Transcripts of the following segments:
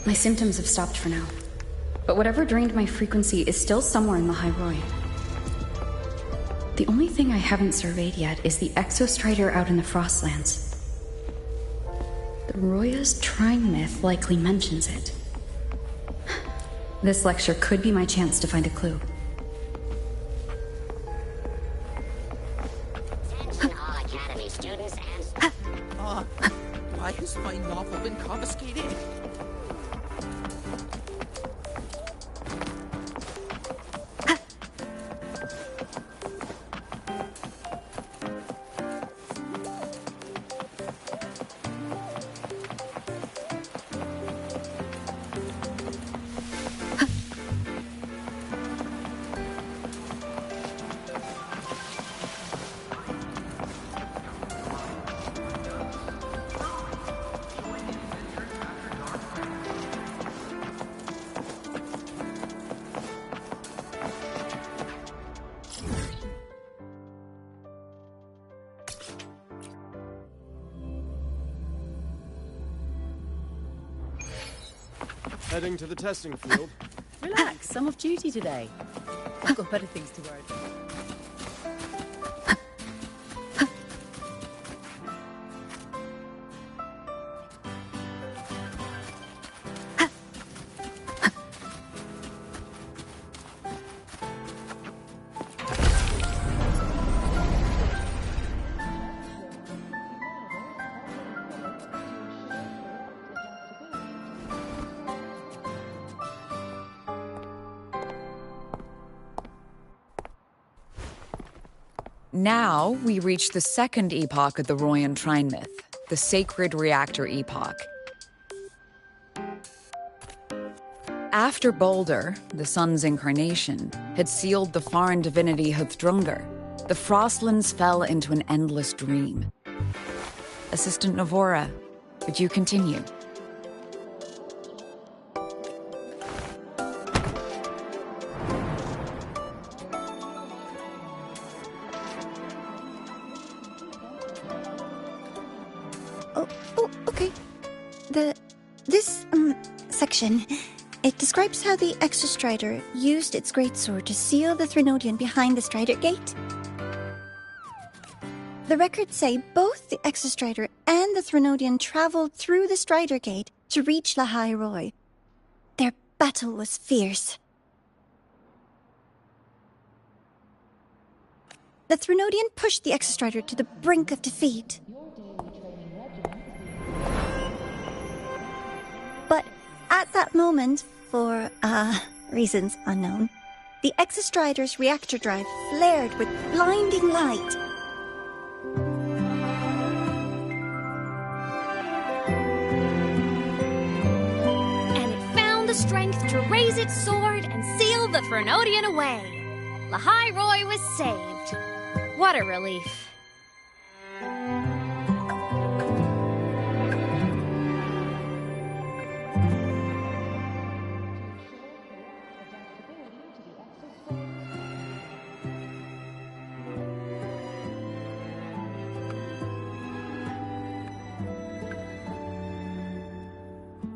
My symptoms have stopped for now, but whatever drained my frequency is still somewhere in Lahai-Roi. The only thing I haven't surveyed yet is the exostrider out in the Frostlands. The Roya's Trine myth likely mentions it. This lecture could be my chance to find a clue. Attention all Academy students and... Why has my novel been confiscated? Heading to the testing field. Relax, I'm off duty today. I've got better things to worry about. Now, we reach the second epoch of the Royan Trine myth, the Sacred Reactor Epoch. After Baldur, the sun's incarnation, had sealed the foreign divinity Huthdrungr, the Frostlands fell into an endless dream. Assistant Navora, would you continue? Okay. This section, it describes how the Exostrider used its greatsword to seal the Threnodian behind the Strider Gate. The records say both the Exostrider and the Threnodian traveled through the Strider Gate to reach Lahai-Roi. Their battle was fierce. The Threnodian pushed the Exostrider to the brink of defeat. But at that moment, for, reasons unknown, the Exostrider's reactor drive flared with blinding light. strength to raise its sword and seal the Threnodian away. Lahai-Roi was saved. What a relief.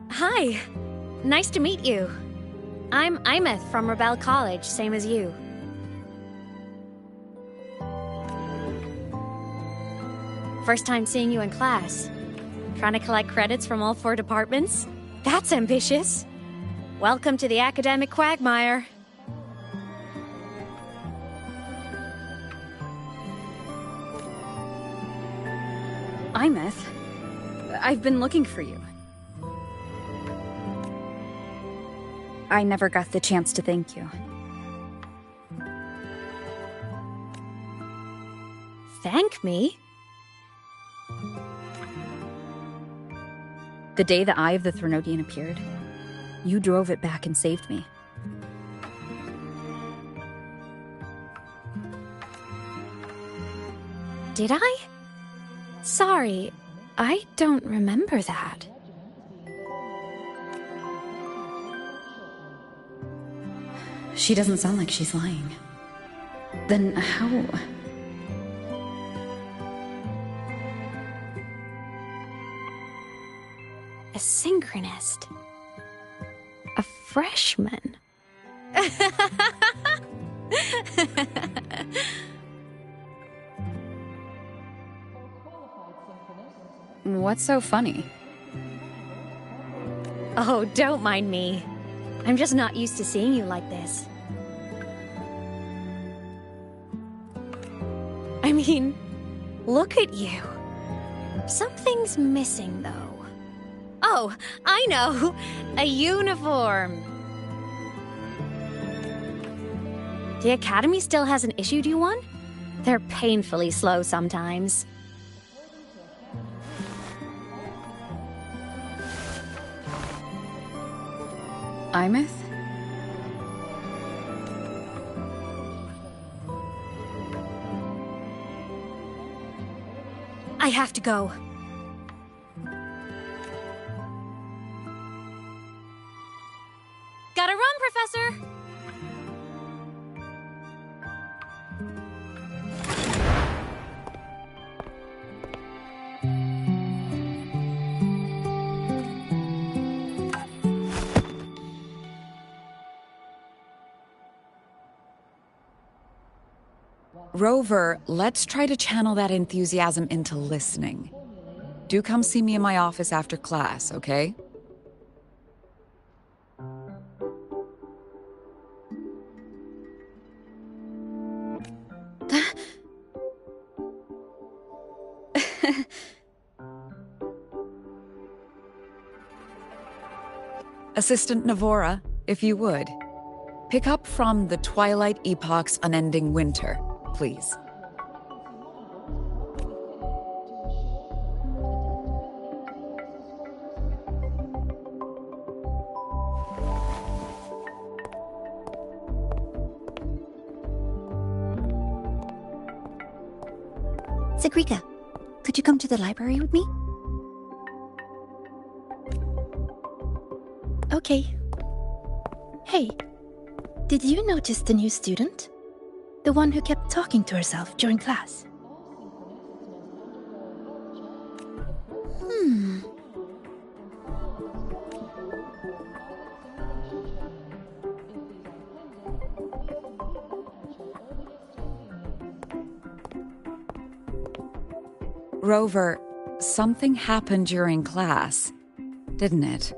Hi. Nice to meet you. I'm Imeth from Rebel College, same as you. First time seeing you in class. Trying to collect credits from all 4 departments? That's ambitious. Welcome to the academic quagmire. Imeth, I've been looking for you. I never got the chance to thank you. Thank me? The day the Eye of the Threnodian appeared, you drove it back and saved me. Did I? Sorry, I don't remember that. She doesn't sound like she's lying. Then how... A synchronist. A freshman. What's so funny? Oh, don't mind me. I'm just not used to seeing you like this. I mean, look at you. Something's missing, though. Oh, I know! A uniform! The Academy still hasn't issued you one? They're painfully slow sometimes. Imeth? I have to go. Gotta run, Professor! Rover, let's try to channel that enthusiasm into listening. Do come see me in my office after class, okay? Assistant Navora, if you would. Pick up from the Twilight Epoch's Unending Winter, please. Sigrika, could you come to the library with me? Okay. Hey, did you notice the new student? The one who kept talking to herself during class? Rover, something happened during class, didn't it?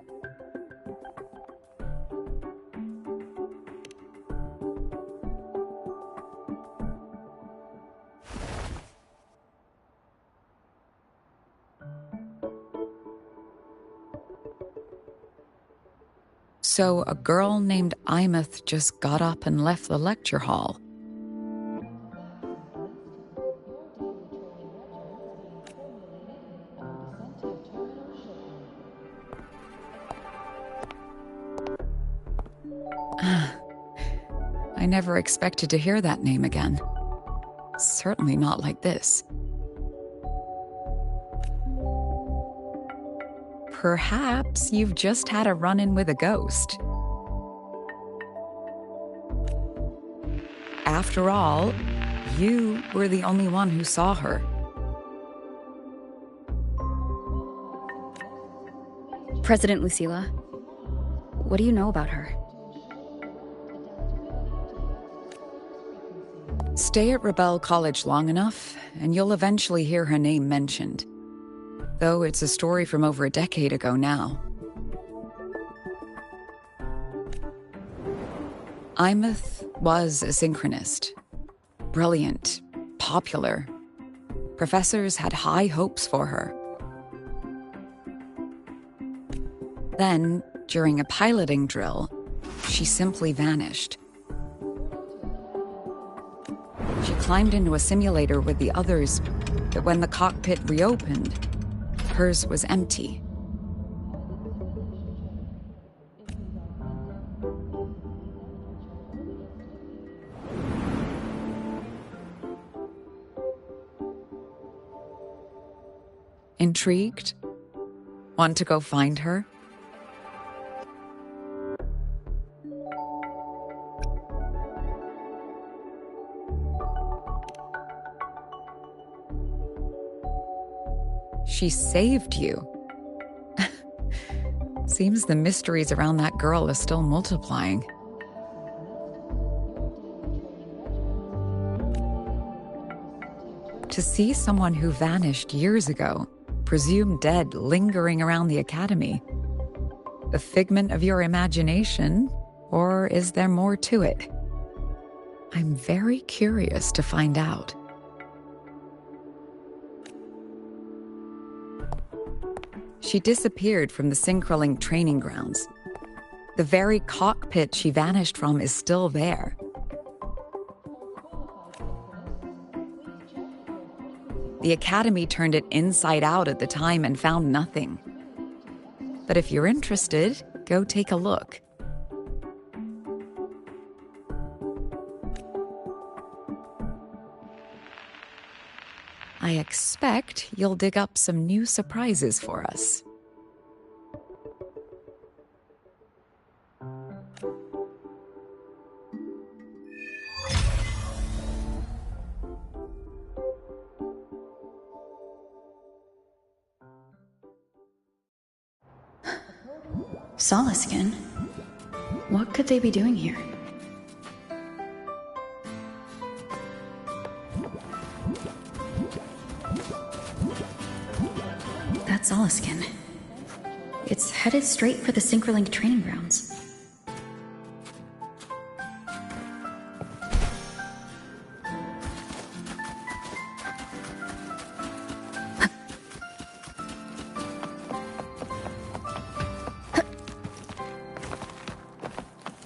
So a girl named Imeth just got up and left the lecture hall. never expected to hear that name again. Certainly not like this. Perhaps you've just had a run-in with a ghost. After all, you were the only one who saw her. President Lucilla, what do you know about her? Stay at Rebel College long enough, and you'll eventually hear her name mentioned. Though it's a story from over a decade ago now. Imeth was a synchronist. Brilliant, popular. Professors had high hopes for her. Then, during a piloting drill, she simply vanished. She climbed into a simulator with the others, but when the cockpit reopened, hers was empty. Intrigued? Want to go find her? She saved you. Seems the mysteries around that girl are still multiplying. To see someone who vanished years ago, presumed dead, lingering around the academy. A figment of your imagination, or is there more to it? I'm very curious to find out. She disappeared from the Synchroling training grounds. The very cockpit she vanished from is still there. The Academy turned it inside out at the time and found nothing. But if you're interested, go take a look. I expect you'll dig up some new surprises for us. Solaskin? What could they be doing here? That's Solaskin. It's headed straight for the Synchroling training grounds.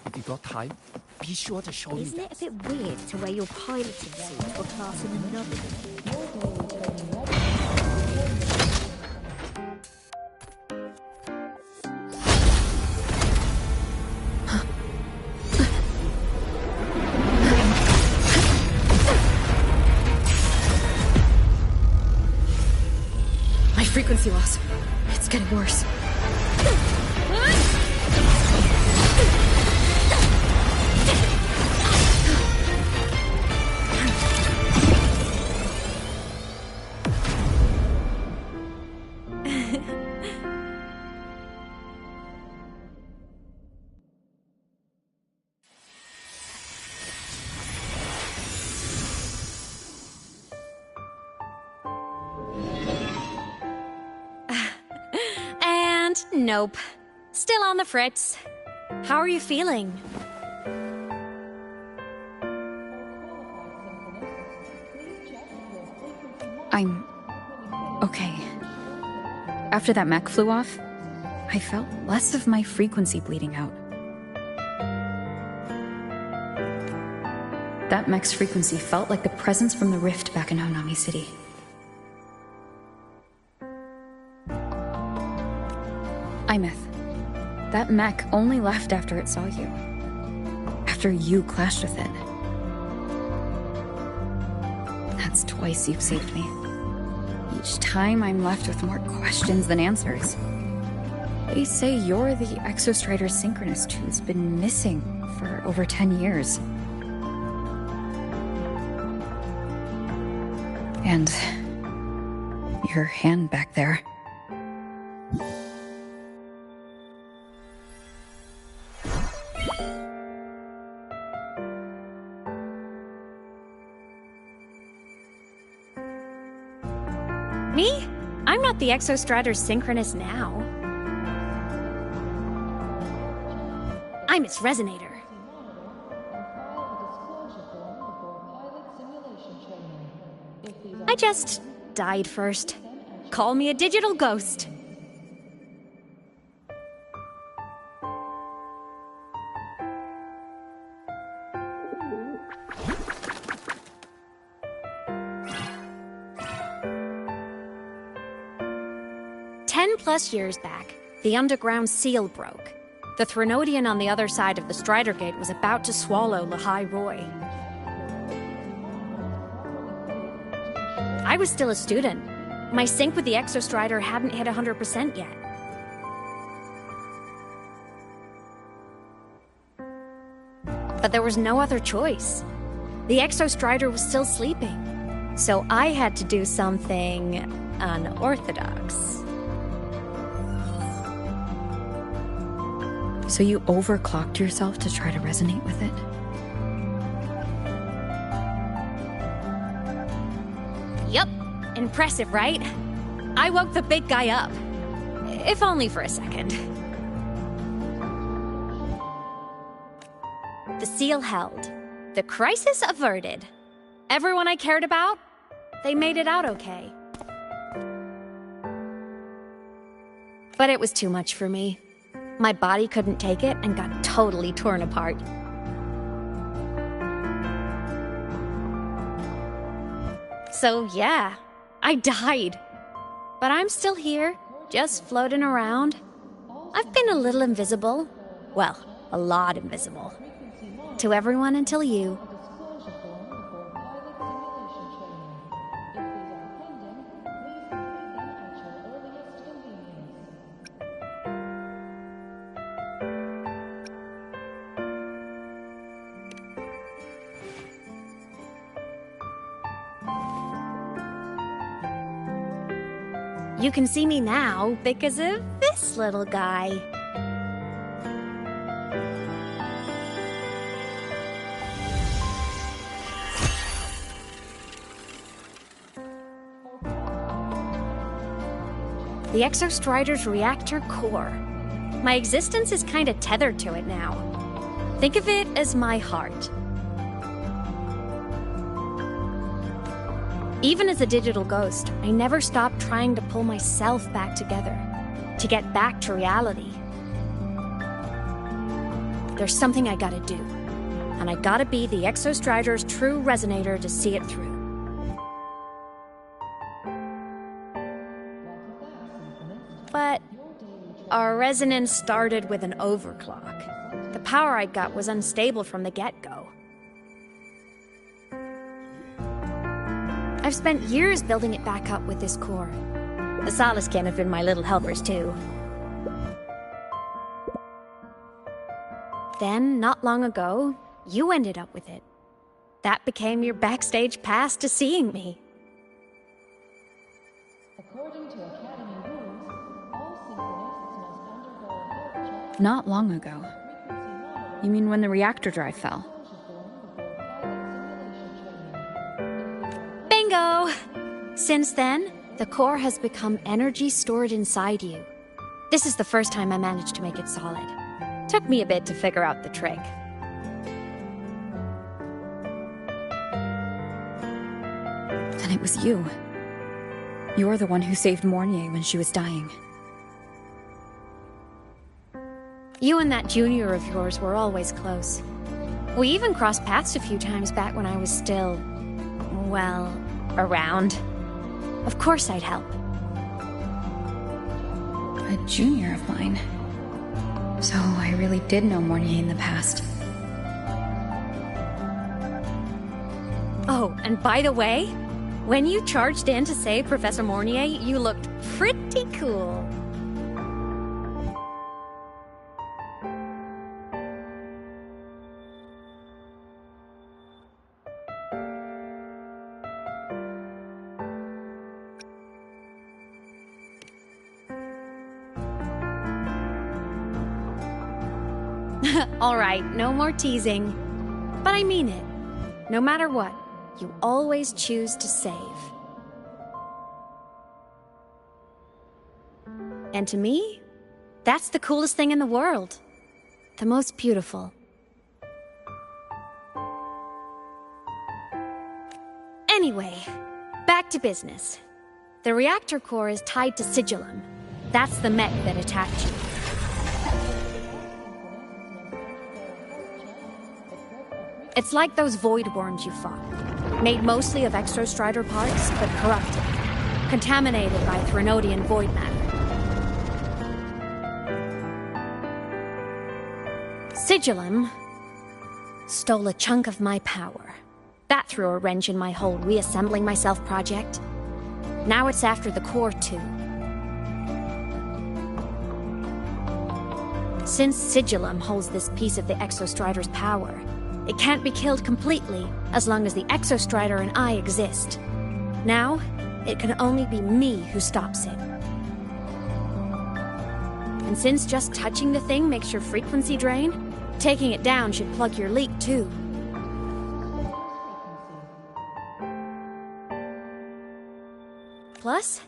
If you got time, be sure to show me Isn't that. it a bit weird to wear your piloting suit to a class in another? My frequency loss. It's getting worse. Nope. Still on the fritz. How are you feeling? I'm okay. After that mech flew off, I felt less of my frequency bleeding out. That mech's frequency felt like the presence from the rift back in Honami City. Imeth, that mech only left after it saw you. After you clashed with it. That's twice you've saved me. Each time I'm left with more questions than answers. They say you're the Exostrider synchronist who's been missing for over 10 years. And your hand back there. Me? I'm not the Exostrider synchronist now. I'm its resonator. I just died first. Call me a digital ghost. Plus years back, the underground seal broke. The Threnodian on the other side of the Strider Gate was about to swallow Lahai-Roi. I was still a student. My sync with the Exostrider hadn't hit 100% yet. But there was no other choice. The Exostrider was still sleeping. So I had to do something unorthodox. So you overclocked yourself to try to resonate with it? Yup. Impressive, right? I woke the big guy up. If only for a second. The seal held. The crisis averted. Everyone I cared about, they made it out okay. But it was too much for me. My body couldn't take it and got totally torn apart. So yeah, I died. But I'm still here, just floating around. I've been a little invisible. Well, a lot invisible. To everyone until you. You can see me now because of this little guy. The Exostrider's reactor core. My existence is kinda tethered to it now. Think of it as my heart. Even as a digital ghost, I never stopped trying to pull myself back together, to get back to reality. There's something I gotta do, and I gotta be the Exostrider's true resonator to see it through. But our resonance started with an overclock. The power I got was unstable from the get-go. I've spent years building it back up with this core. The Solaskin have been my little helpers too. Then, not long ago, you ended up with it. That became your backstage pass to seeing me. According to Academy rules, all synchronists must undergo a Not long ago. You mean when the reactor drive fell? Bingo! Since then, the core has become energy stored inside you. This is the first time I managed to make it solid. Took me a bit to figure out the trick. Then it was you. You're the one who saved Mornier when she was dying. You and that junior of yours were always close. We even crossed paths a few times back when I was still, well, around. Of course I'd help. A junior of mine. So I really did know Mornier in the past. Oh, and by the way, When you charged in to save Professor Mornier, you looked pretty cool. All right, no more teasing. But I mean it. No matter what, you always choose to save. And to me, that's the coolest thing in the world. The most beautiful. Anyway, back to business. The reactor core is tied to Sigillum. That's the mech that attacked you. It's like those void worms you fought. Made mostly of Exostrider parts, but corrupted. Contaminated by Threnodian void matter. Sigillum stole a chunk of my power. That threw a wrench in my whole reassembling myself project. Now it's after the core too. Since Sigillum holds this piece of the Exostrider's power, it can't be killed completely as long as the Exostrider and I exist. Now, it can only be me who stops it. And since just touching the thing makes your frequency drain, taking it down should plug your leak too. Plus,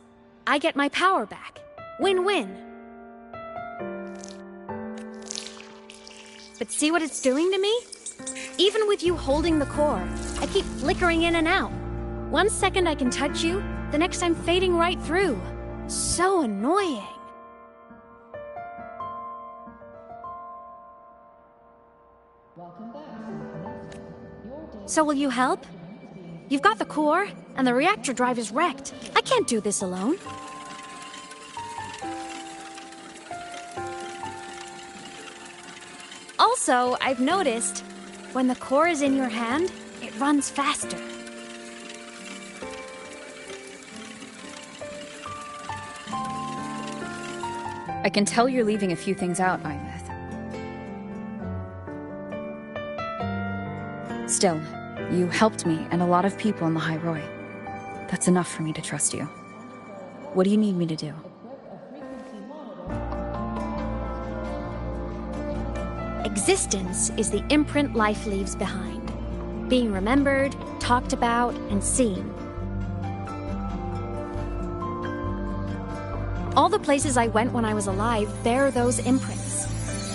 I get my power back. Win-win. But see what it's doing to me? Even with you holding the core, I keep flickering in and out. 1 second I can touch you, the next I'm fading right through. So annoying. So will you help? You've got the core, and the reactor drive is wrecked. I can't do this alone. Also, I've noticed, when the core is in your hand, it runs faster. I can tell you're leaving a few things out, Imeth. Still, you helped me and a lot of people in Lahai-Roi. That's enough for me to trust you. What do you need me to do? Existence is the imprint life leaves behind. Being remembered, talked about, and seen. All the places I went when I was alive bear those imprints.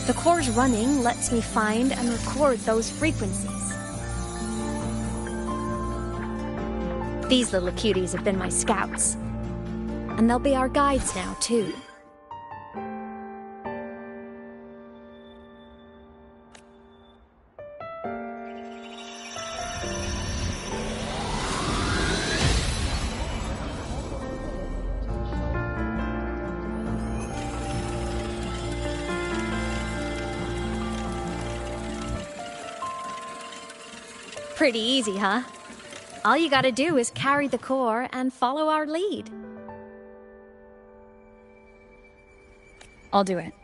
The core's running lets me find and record those frequencies. These little cuties have been my scouts. And they'll be our guides now, too. Pretty easy, huh? All you gotta do is carry the core and follow our lead. I'll do it.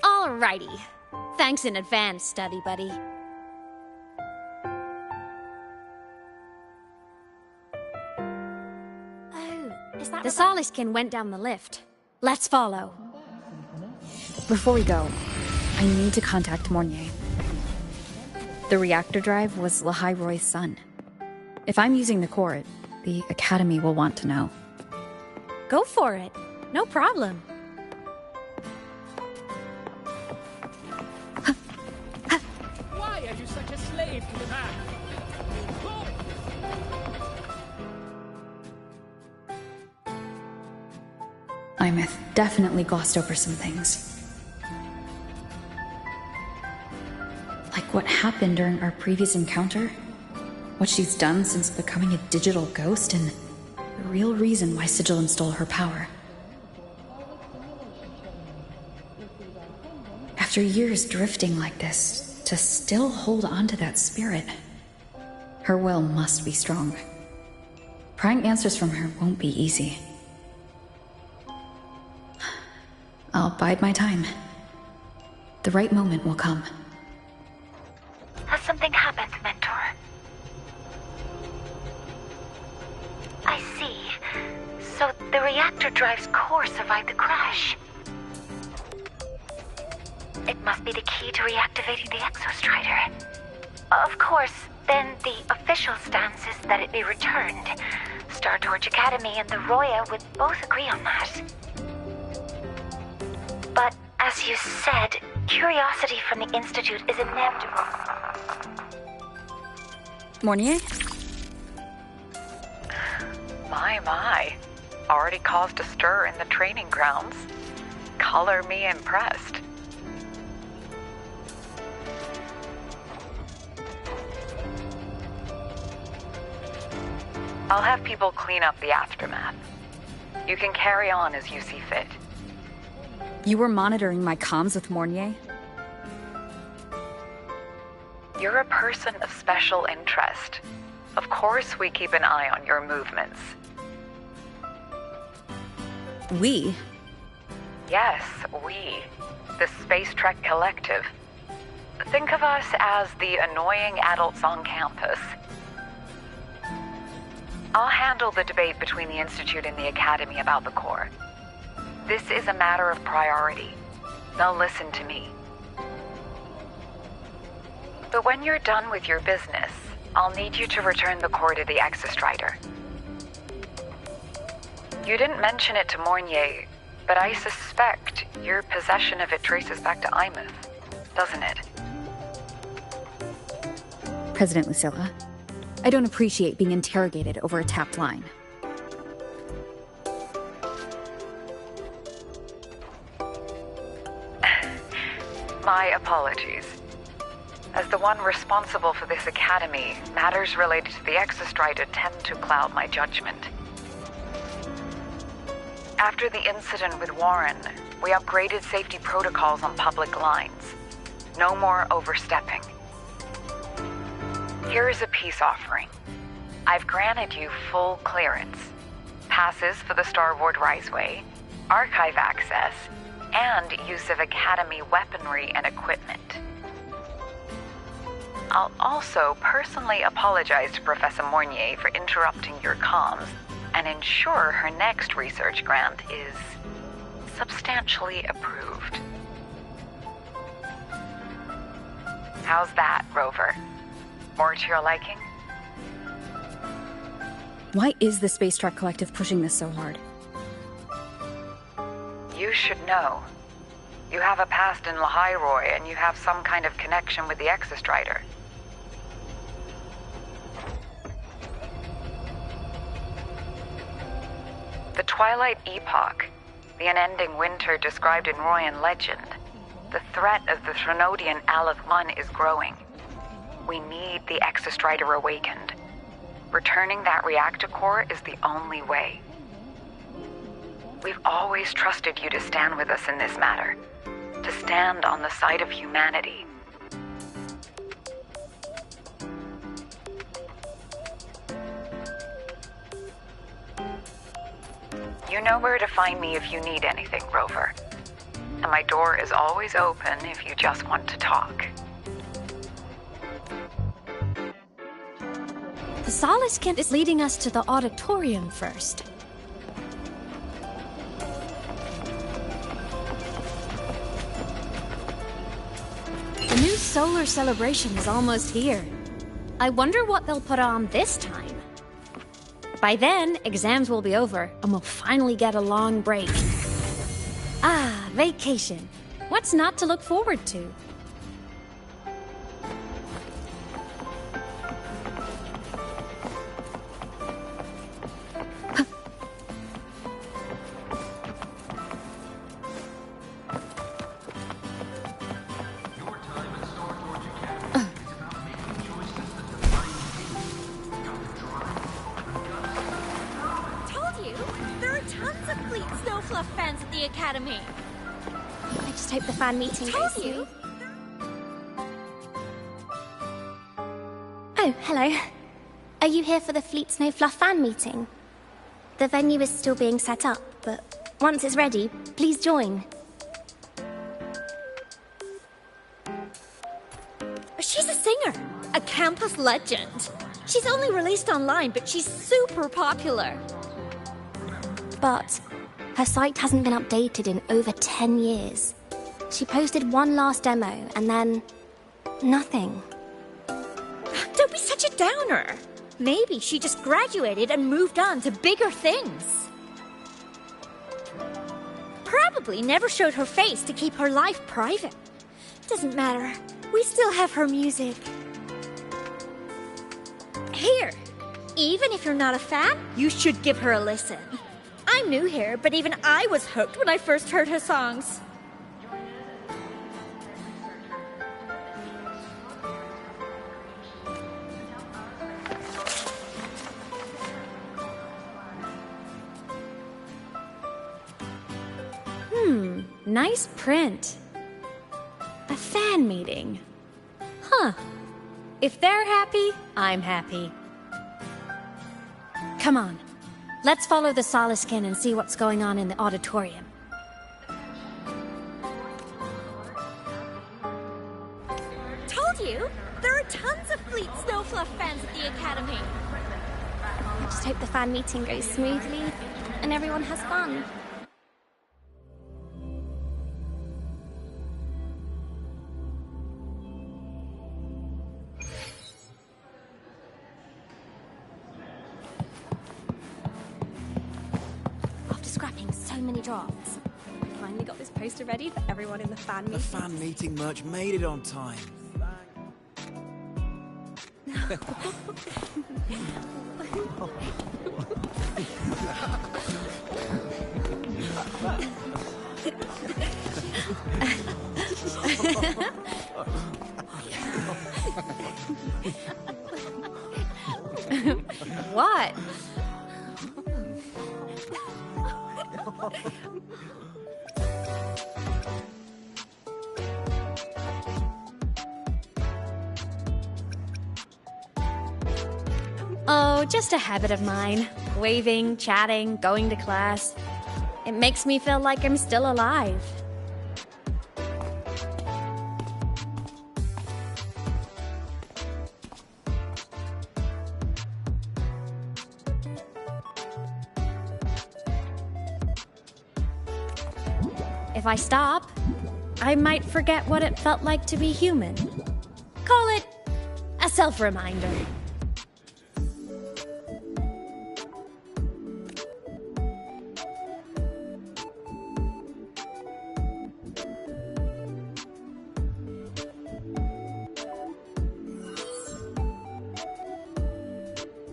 Alrighty. Thanks in advance, study buddy. Oh, is that the Soliskin went down the lift. Let's follow. Before we go, I need to contact Mornier. The reactor drive was Lahai-Roi's son. If I'm using the core, the Academy will want to know. Go for it. No problem. Why are you such a slave to the man? Imeth definitely glossed over some things. Like what happened during our previous encounter, what she's done since becoming a digital ghost, and the real reason why Sigillum stole her power. After years drifting like this, to still hold on to that spirit, her will must be strong. Prying answers from her won't be easy. I'll bide my time. The right moment will come. Has something happened, Mentor? I see. So the reactor drive's core survived the crash. It must be the key to reactivating the Exostrider. Of course, then the official stance is that it be returned. Star Torch Academy and the Roya would both agree on that. But as you said, curiosity from the Institute is inevitable. Mornier? My. Already caused a stir in the training grounds. Color me impressed. I'll have people clean up the aftermath. You can carry on as you see fit. You were monitoring my comms with Mornier? You're a person of special interest. Of course we keep an eye on your movements. We? Yes, we. The Space Trek Collective. Think of us as the annoying adults on campus. I'll handle the debate between the Institute and the Academy about the core. This is a matter of priority. They'll listen to me. But when you're done with your business, I'll need you to return the core to the Exostrider. You didn't mention it to Mornier, but I suspect your possession of it traces back to Imouth, doesn't it? President Lucilla, I don't appreciate being interrogated over a tapped line. My apologies. As the one responsible for this academy, matters related to the Exostrider tend to cloud my judgment. After the incident with Warren, we upgraded safety protocols on public lines. No more overstepping. Here is a peace offering. I've granted you full clearance. Passes for the Starboard Riseway, archive access, and use of Academy weaponry and equipment. I'll also personally apologize to Professor Mornier for interrupting your comms and ensure her next research grant is substantially approved. How's that, Rover? More to your liking? Why is the Space Trek Collective pushing this so hard? You should know. You have a past in Lahai-Roi, and you have some kind of connection with the Exostrider. The Twilight Epoch, the unending winter described in Royan legend, the threat of the Threnodian Aleth-1 is growing. We need the Exostrider awakened. Returning that reactor core is the only way. We've always trusted you to stand with us in this matter, to stand on the side of humanity. You know where to find me if you need anything, Rover. And my door is always open if you just want to talk. The Solace Camp is leading us to the auditorium first. The new solar celebration is almost here. I wonder what they'll put on this time. By then, exams will be over, and we'll finally get a long break. Ah, vacation. What's not to look forward to? Fan meeting goes you. Oh, hello. Are you here for the Fleet Snow Fluff fan meeting? The venue is still being set up, but once it's ready, please join. She's a singer, a campus legend. She's only released online, but she's super popular. But her site hasn't been updated in over 10 years. She posted one last demo, and then nothing. Don't be such a downer. Maybe she just graduated and moved on to bigger things. Probably never showed her face to keep her life private. Doesn't matter. We still have her music. Here, even if you're not a fan, you should give her a listen. I'm new here, but even I was hooked when I first heard her songs. Nice print. A fan meeting. Huh. If they're happy, I'm happy. Come on. Let's follow the Soliskin and see what's going on in the auditorium. Told you! There are tons of Fleet Snowfluff fans at the Academy. I just hope the fan meeting goes smoothly and everyone has fun. Many drafts. Finally got this poster ready for everyone in the fan meeting. The fan meeting merch made it on time. What? Oh, just a habit of mine. Waving, chatting, going to class. It makes me feel like I'm still alive. If I stop, I might forget what it felt like to be human. Call it a self-reminder.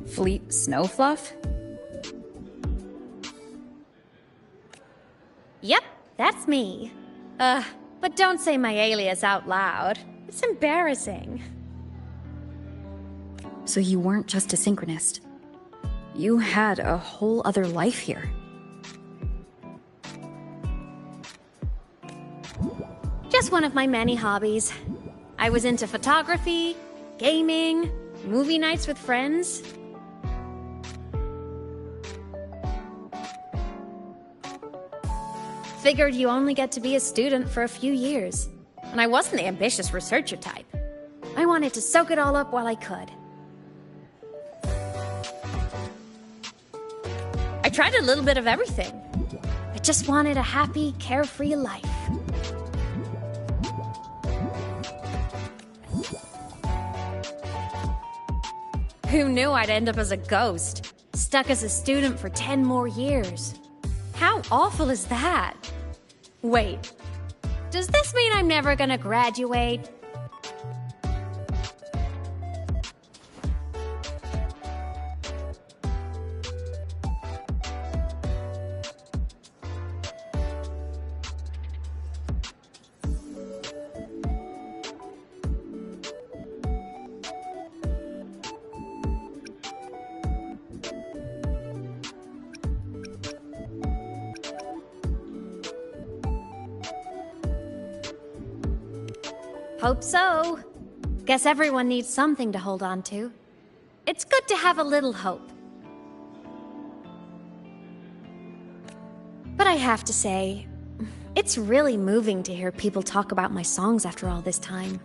Fleet Snowfluff? Yep, that's me. But don't say my alias out loud. It's embarrassing. So you weren't just a synchronist. You had a whole other life here. Just one of my many hobbies. I was into photography, gaming, movie nights with friends. Figured you only get to be a student for a few years. And I wasn't the ambitious researcher type. I wanted to soak it all up while I could. I tried a little bit of everything. I just wanted a happy, carefree life. Who knew I'd end up as a ghost, stuck as a student for 10 more years? How awful is that? Wait, does this mean I'm never gonna graduate? Hope so. Guess everyone needs something to hold on to. It's good to have a little hope. But I have to say, it's really moving to hear people talk about my songs after all this time.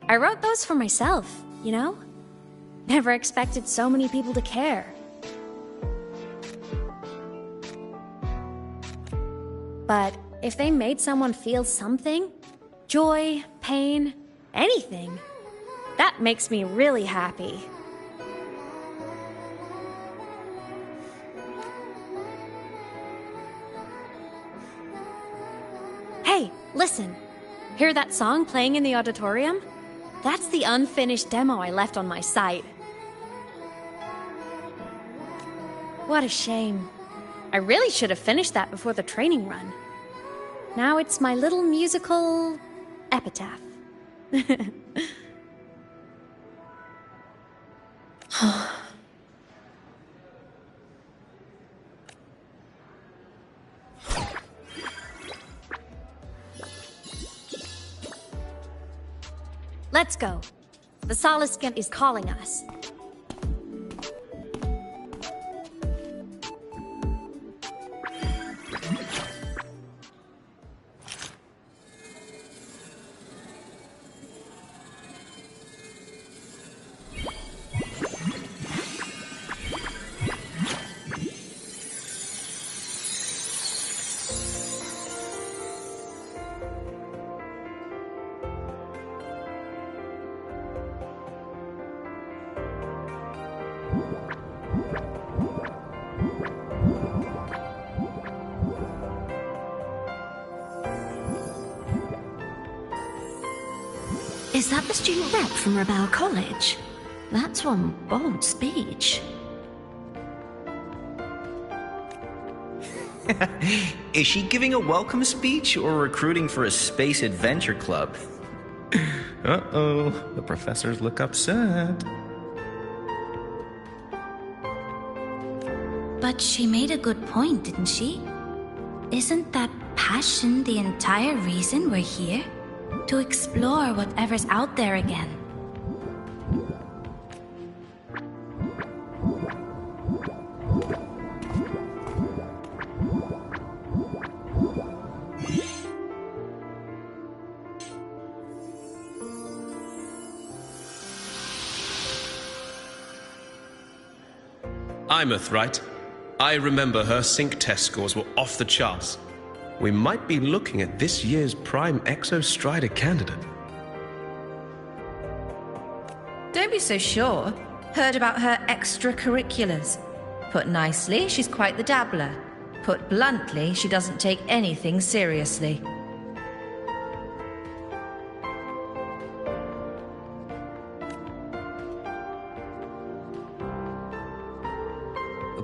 I wrote those for myself, you know? Never expected so many people to care. But if they made someone feel something, joy, pain, anything, that makes me really happy. Hey, listen. Hear that song playing in the auditorium? That's the unfinished demo I left on my site. What a shame. I really should have finished that before the training run. Now it's my little musical epitaph. Let's go. The Soliskin is calling us. Is that the student rep from Rebel College? That's one bold speech. Is she giving a welcome speech or recruiting for a space adventure club? Uh-oh, the professors look upset. But she made a good point, didn't she? Isn't that passion the entire reason we're here? To explore whatever's out there again. Imeth, right? I remember her sync test scores were off the charts. We might be looking at this year's prime Exostrider candidate. Don't be so sure. Heard about her extracurriculars. Put nicely, she's quite the dabbler. Put bluntly, she doesn't take anything seriously.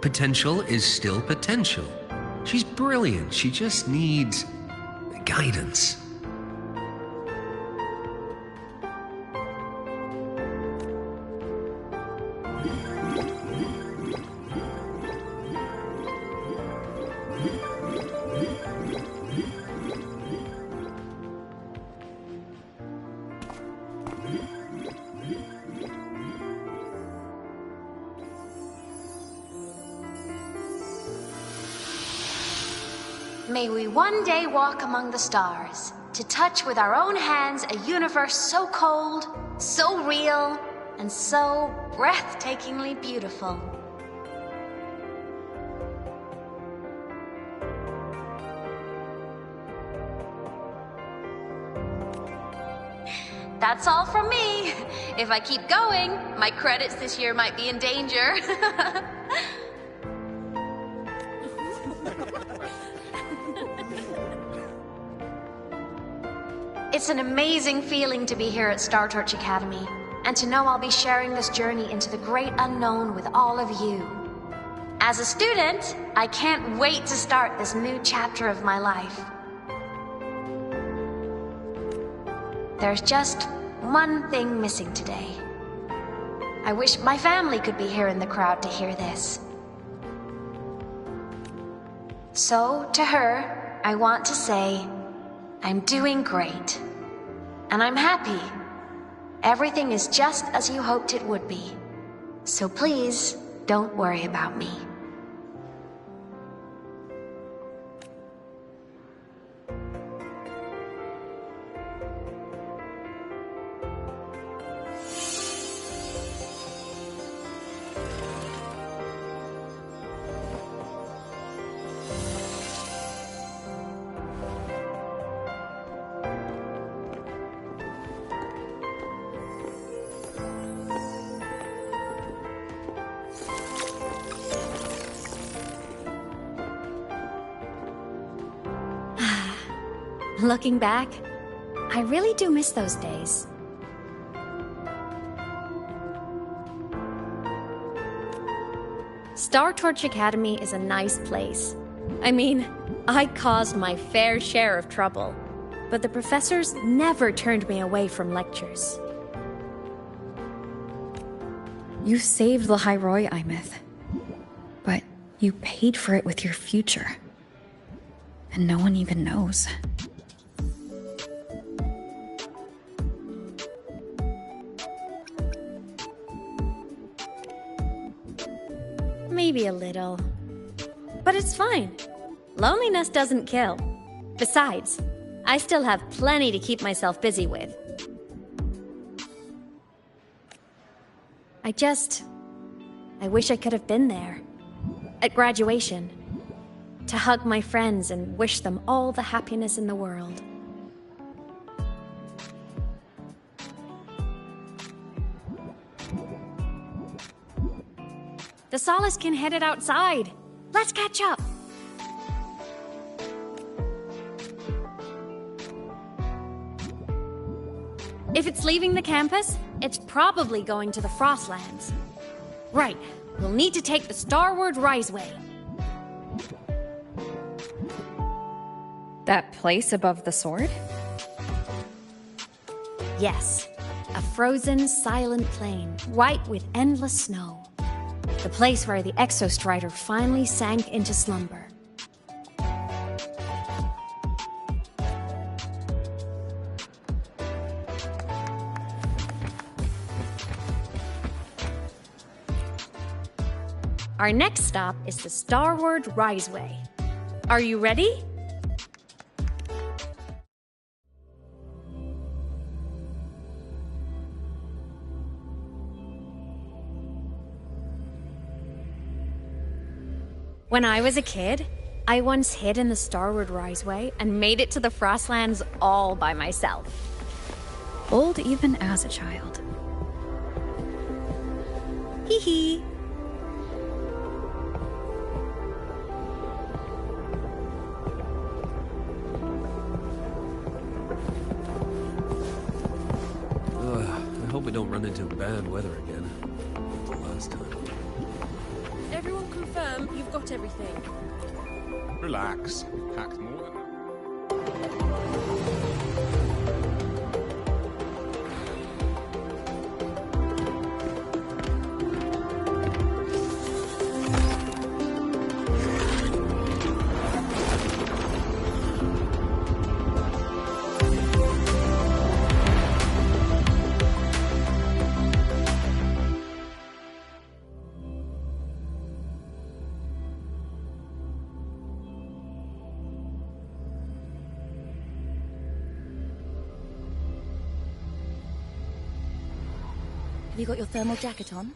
Potential is still potential. She's brilliant. She just needs guidance. May we one day walk among the stars, to touch with our own hands a universe so cold, so real, and so breathtakingly beautiful. That's all from me. If I keep going, my credits this year might be in danger. It's an amazing feeling to be here at Star Torch Academy, and to know I'll be sharing this journey into the great unknown with all of you. As a student, I can't wait to start this new chapter of my life. There's just one thing missing today. I wish my family could be here in the crowd to hear this. So, to her, I want to say, I'm doing great. And I'm happy. Everything is just as you hoped it would be. So please, don't worry about me. Looking back, I really do miss those days. Star Torch Academy is a nice place. I mean, I caused my fair share of trouble, but the professors never turned me away from lectures. You saved Lahai-Roi, Imith. But you paid for it with your future. And no one even knows. Maybe a little. But it's fine. Loneliness doesn't kill. Besides, I still have plenty to keep myself busy with. I wish I could have been there. At graduation. To hug my friends and wish them all the happiness in the world. The Solace can head it outside. Let's catch up. If it's leaving the campus, it's probably going to the Frostlands. Right, we'll need to take the Starward Riseway. That place above the sword? Yes, a frozen, silent plain, white with endless snow. The place where the Exostrider finally sank into slumber. Our next stop is the Starward Riseway. Are you ready? When I was a kid, I once hid in the Starward Riseway and made it to the Frostlands all by myself. Bold even as a child. Hee hee. I hope we don't run into bad weather again. The last time. Everyone confirm you've got everything. Relax. We've packed more than... Have you got your thermal jacket on?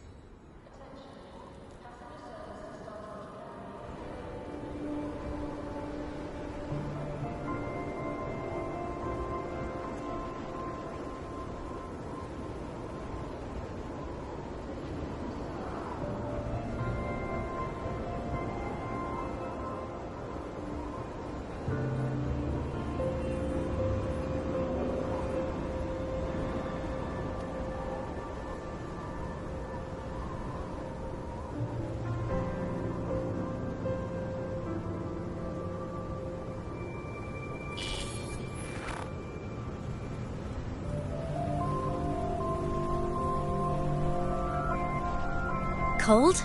Cold?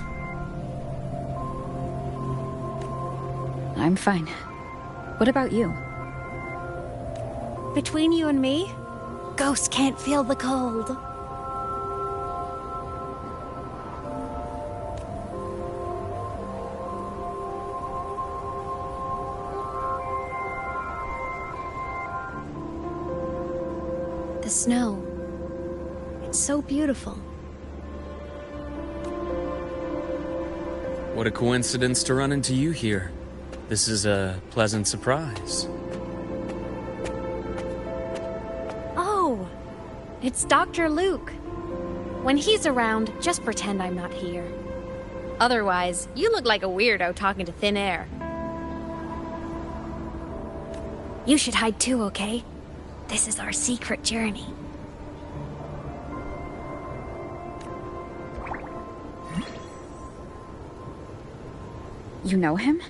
I'm fine. What about you? Between you and me, Ghosts can't feel the cold. The snow. It's so beautiful. What a coincidence to run into you here. This is a pleasant surprise. Oh, it's Dr. Luke. When he's around, just pretend I'm not here. Otherwise, you look like a weirdo talking to thin air. You should hide too, okay? This is our secret journey. You know him?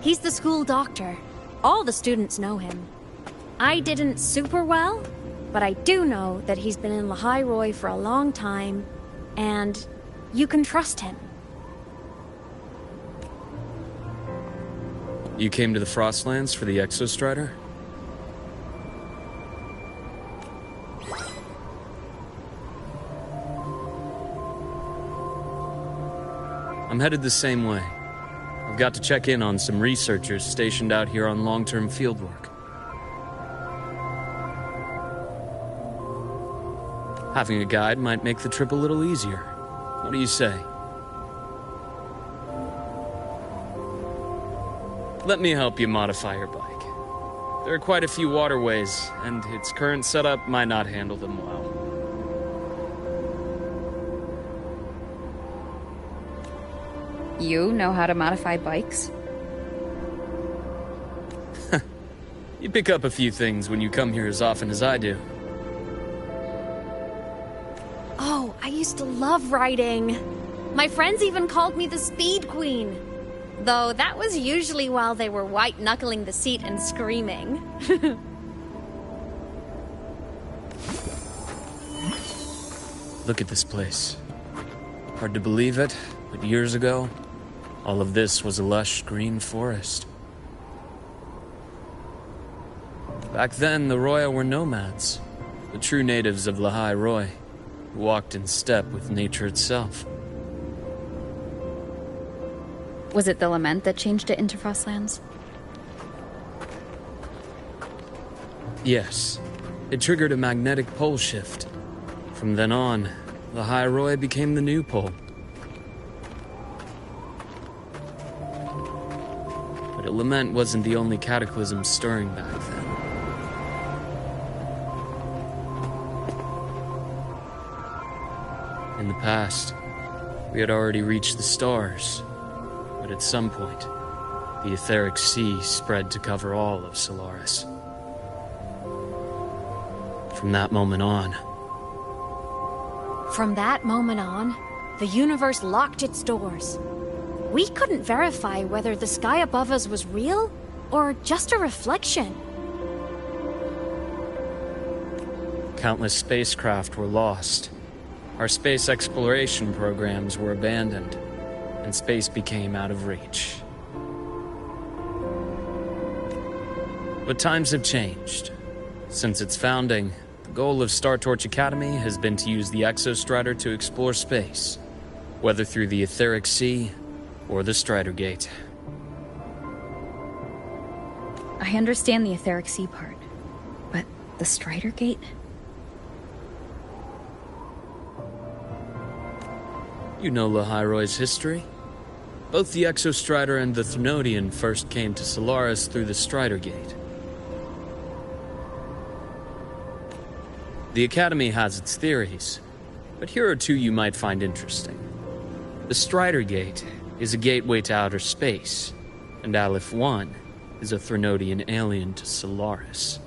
He's the school doctor. All the students know him. I didn't super well, but I do know that he's been in Lahai-Roi for a long time, and you can trust him. You came to the Frostlands for the Exostrider? I'm headed the same way. I've got to check in on some researchers stationed out here on long-term fieldwork. Having a guide might make the trip a little easier. What do you say? Let me help you modify your bike. There are quite a few waterways, and its current setup might not handle them well. You know how to modify bikes? You pick up a few things when you come here as often as I do. Oh, I used to love riding. My friends even called me the Speed Queen. Though that was usually while they were white-knuckling the seat and screaming. Look at this place. Hard to believe it, but years ago, all of this was a lush green forest. Back then, the Roya were nomads, the true natives of Lahai-Roi, who walked in step with nature itself. Was it the lament that changed it into Frostlands? Yes. It triggered a magnetic pole shift. From then on, Lahai-Roi became the new pole. But a lament wasn't the only cataclysm stirring back then. In the past, we had already reached the stars. But at some point, the etheric sea spread to cover all of Solaris. From that moment on, the universe locked its doors. We couldn't verify whether the sky above us was real or just a reflection. countless spacecraft were lost. Our space exploration programs were abandoned, and space became out of reach. But times have changed. Since its founding, the goal of Star Torch Academy has been to use the Exostrider to explore space, whether through the Etheric Sea or the Strider Gate. I understand the Etheric Sea part, but the Strider Gate? You know Lahai-Roi's history. Both the Exostrider and the Threnodian first came to Solaris through the Strider Gate. The Academy has its theories, but here are two you might find interesting. The Strider Gate is a gateway to outer space, and Aleph 1 is a Threnodian alien to Solaris.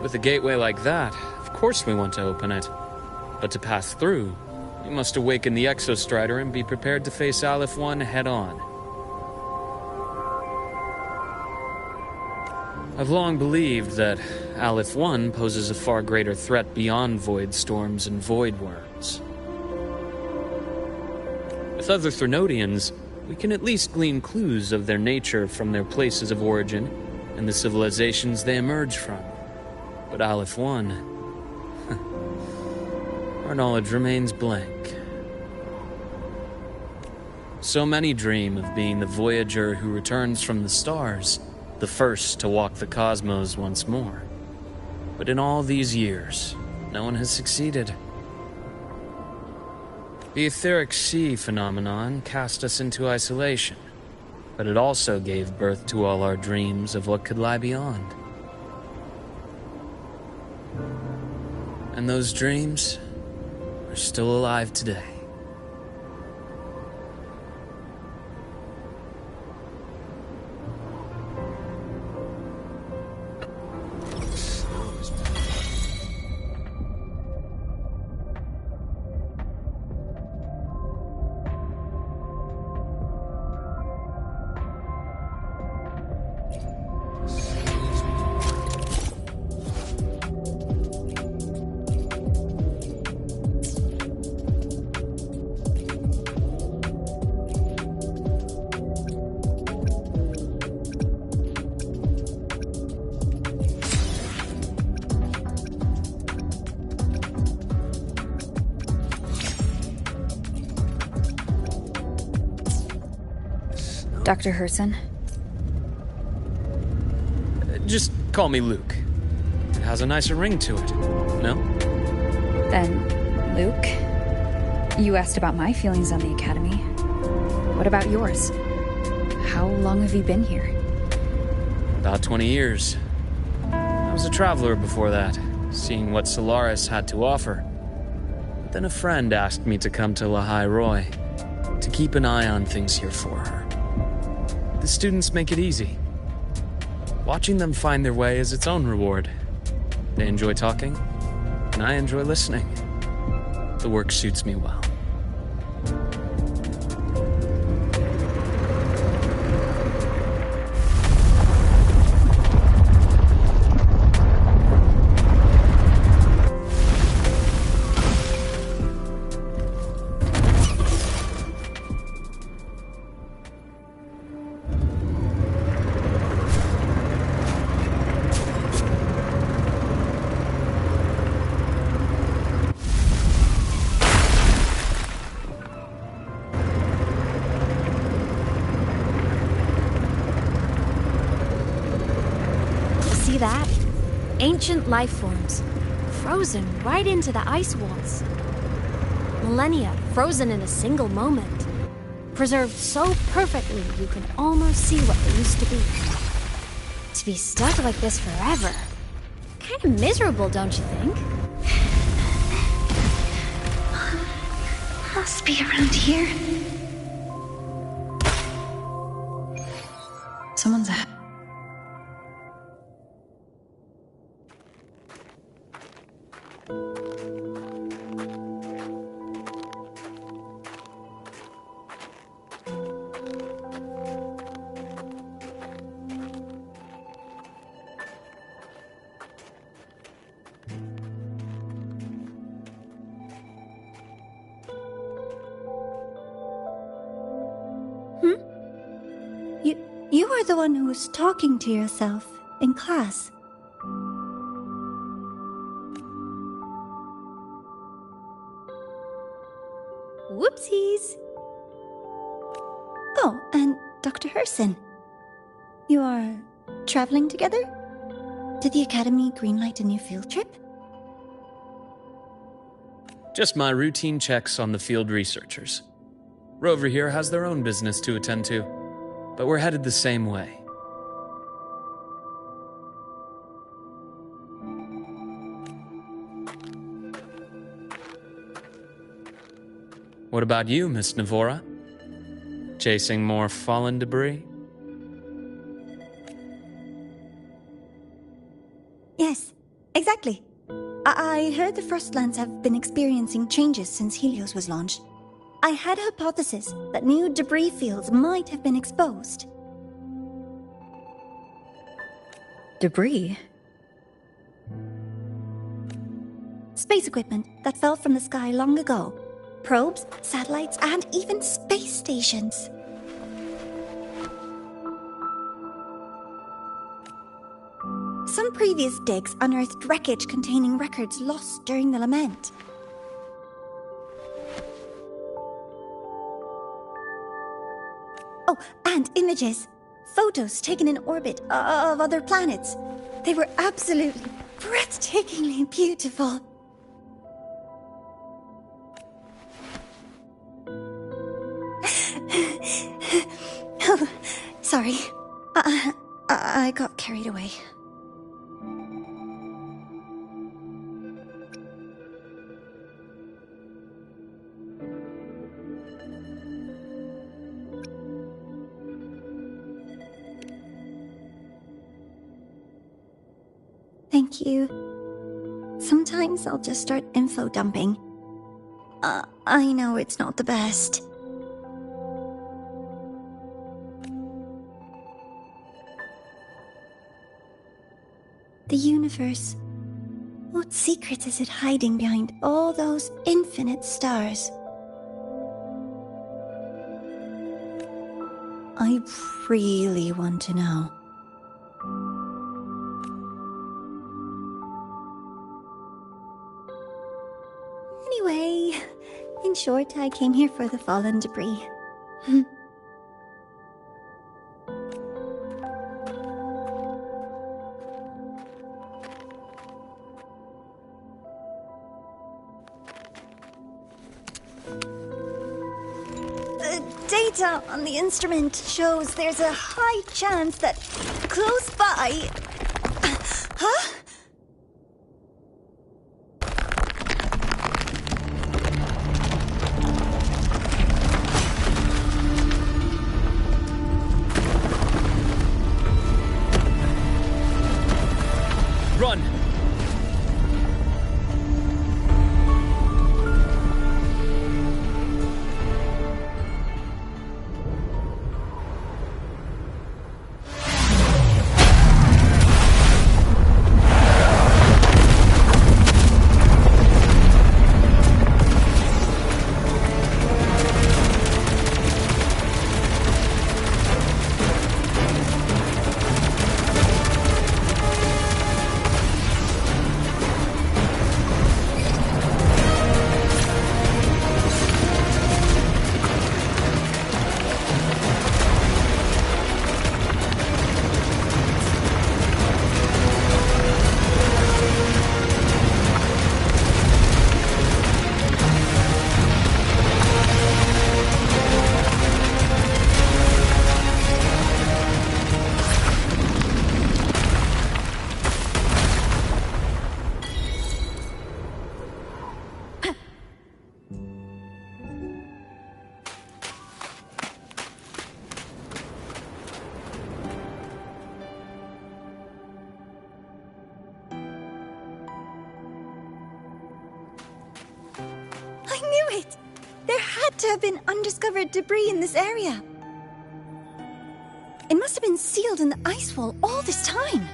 With a gateway like that, of course we want to open it. But to pass through, you must awaken the Exostrider and be prepared to face Aleph 1 head-on. I've long believed that Aleph 1 poses a far greater threat beyond void storms and void worms. With other Threnodians, we can at least glean clues of their nature from their places of origin and the civilizations they emerge from. But Aleph 1, our knowledge remains blank. So many dream of being the voyager who returns from the stars, the first to walk the cosmos once more. But in all these years, no one has succeeded. The etheric sea phenomenon cast us into isolation, but it also gave birth to all our dreams of what could lie beyond. And those dreams are still alive today. Dr. Herson? Just call me Luke. It has a nicer ring to it, no? Then, Luke, you asked about my feelings on the Academy. What about yours? How long have you been here? About 20 years. I was a traveler before that, seeing what Solaris had to offer. But then a friend asked me to come to Lahai-Roi, to keep an eye on things here for her. The students make it easy. Watching them find their way is its own reward. They enjoy talking, and I enjoy listening. The work suits me well. That? Ancient life forms, frozen right into the ice walls. Millennia frozen in a single moment. Preserved so perfectly you can almost see what they used to be. To be stuck like this forever. Kind of miserable, don't you think? Must be around here. Someone's out. You are the one who was talking to yourself in class. Whoopsies! Oh, and Dr. Herson. You are traveling together? Did the Academy greenlight a new field trip? Just my routine checks on the field researchers. Rover here has their own business to attend to, but we're headed the same way. What about you, Miss Navora? Chasing more fallen debris? Yes, exactly. I heard the Frostlands have been experiencing changes since Helios was launched. I had a hypothesis that new debris fields might have been exposed. Debris? Space equipment that fell from the sky long ago. Probes, satellites, and even space stations. Some previous digs unearthed wreckage containing records lost during the lament. Oh, and images. Photos taken in orbit of other planets. They were absolutely breathtakingly beautiful. Oh, sorry. I got carried away. Thank you. Sometimes I'll just start info dumping. I know it's not the best. The universe. What secret is it hiding behind all those infinite stars? I really want to know. Anyway, in short, I came here for the fallen debris. The data on the instrument shows there's a high chance that close by... Huh? Run! I knew it! There had to have been undiscovered debris in this area. It must have been sealed in the ice wall all this time.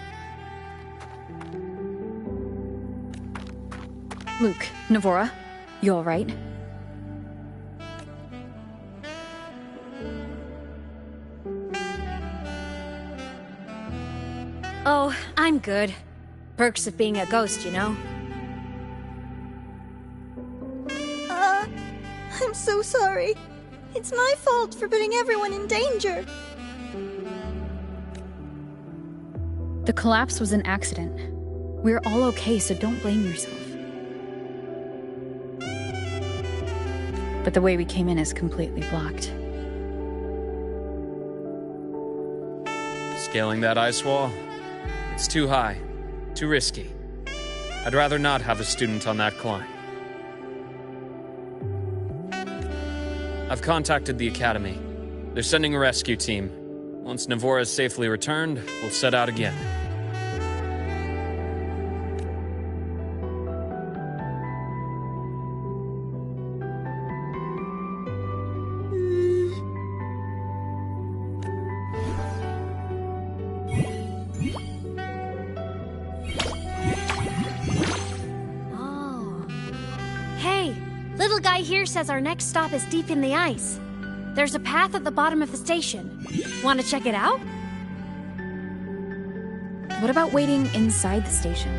Luke, Navora, you alright? Oh, I'm good. Perks of being a ghost, you know? I'm so sorry. It's my fault for putting everyone in danger. The collapse was an accident. We're all okay, so don't blame yourself. But the way we came in is completely blocked. Scaling that ice wall? It's too high. Too risky. I'd rather not have a student on that climb. I've contacted the Academy. They're sending a rescue team. Once Navora is safely returned, we'll set out again. Little guy here says our next stop is deep in the ice. There's a path at the bottom of the station. Want to check it out? What about waiting inside the station?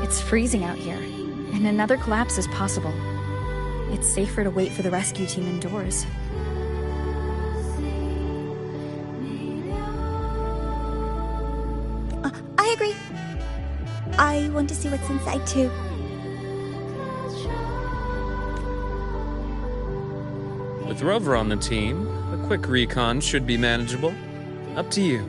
It's freezing out here, and another collapse is possible. It's safer to wait for the rescue team indoors. I agree. I want to see what's inside too. With Rover on the team, a quick recon should be manageable. Up to you.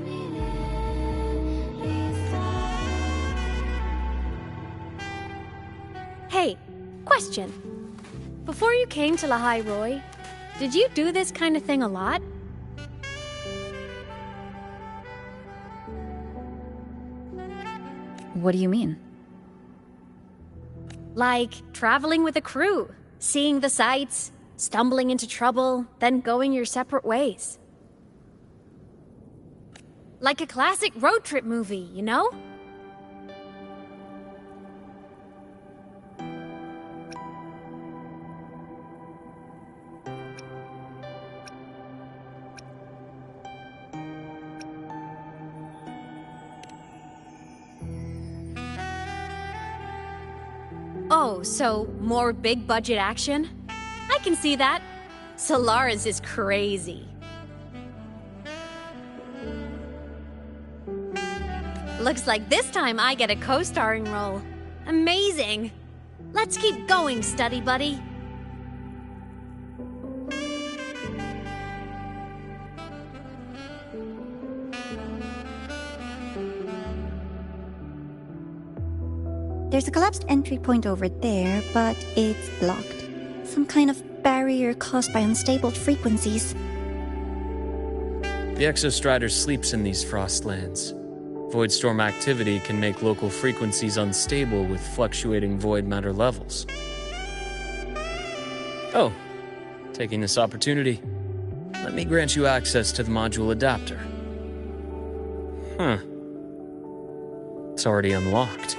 Hey, question. Before you came to Lahai-Roi, did you do this kind of thing a lot? What do you mean? Like traveling with a crew, seeing the sights, stumbling into trouble, then going your separate ways. Like a classic road trip movie, you know? Oh, so more big budget action? I can see that. Solaris is crazy. Looks like this time I get a co-starring role. Amazing. Let's keep going, study buddy. There's a collapsed entry point over there, but it's blocked. Some kind of barrier caused by unstable frequencies. The Exostrider sleeps in these frostlands. Void storm activity can make local frequencies unstable with fluctuating void matter levels. Oh, taking this opportunity, let me grant you access to the module adapter. Huh. It's already unlocked.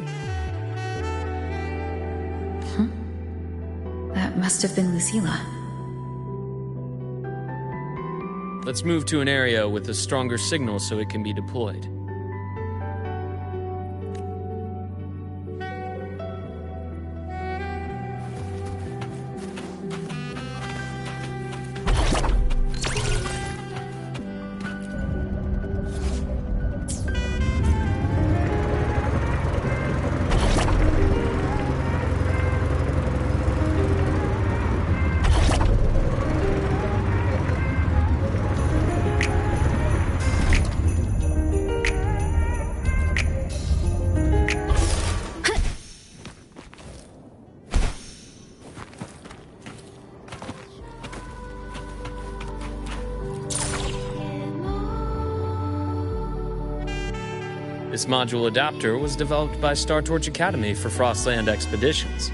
That must have been Lucilla. Let's move to an area with a stronger signal so it can be deployed. This module adapter was developed by Star Torch Academy for Frostland expeditions.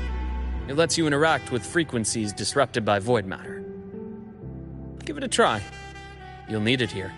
It lets you interact with frequencies disrupted by void matter. Give it a try. You'll need it here.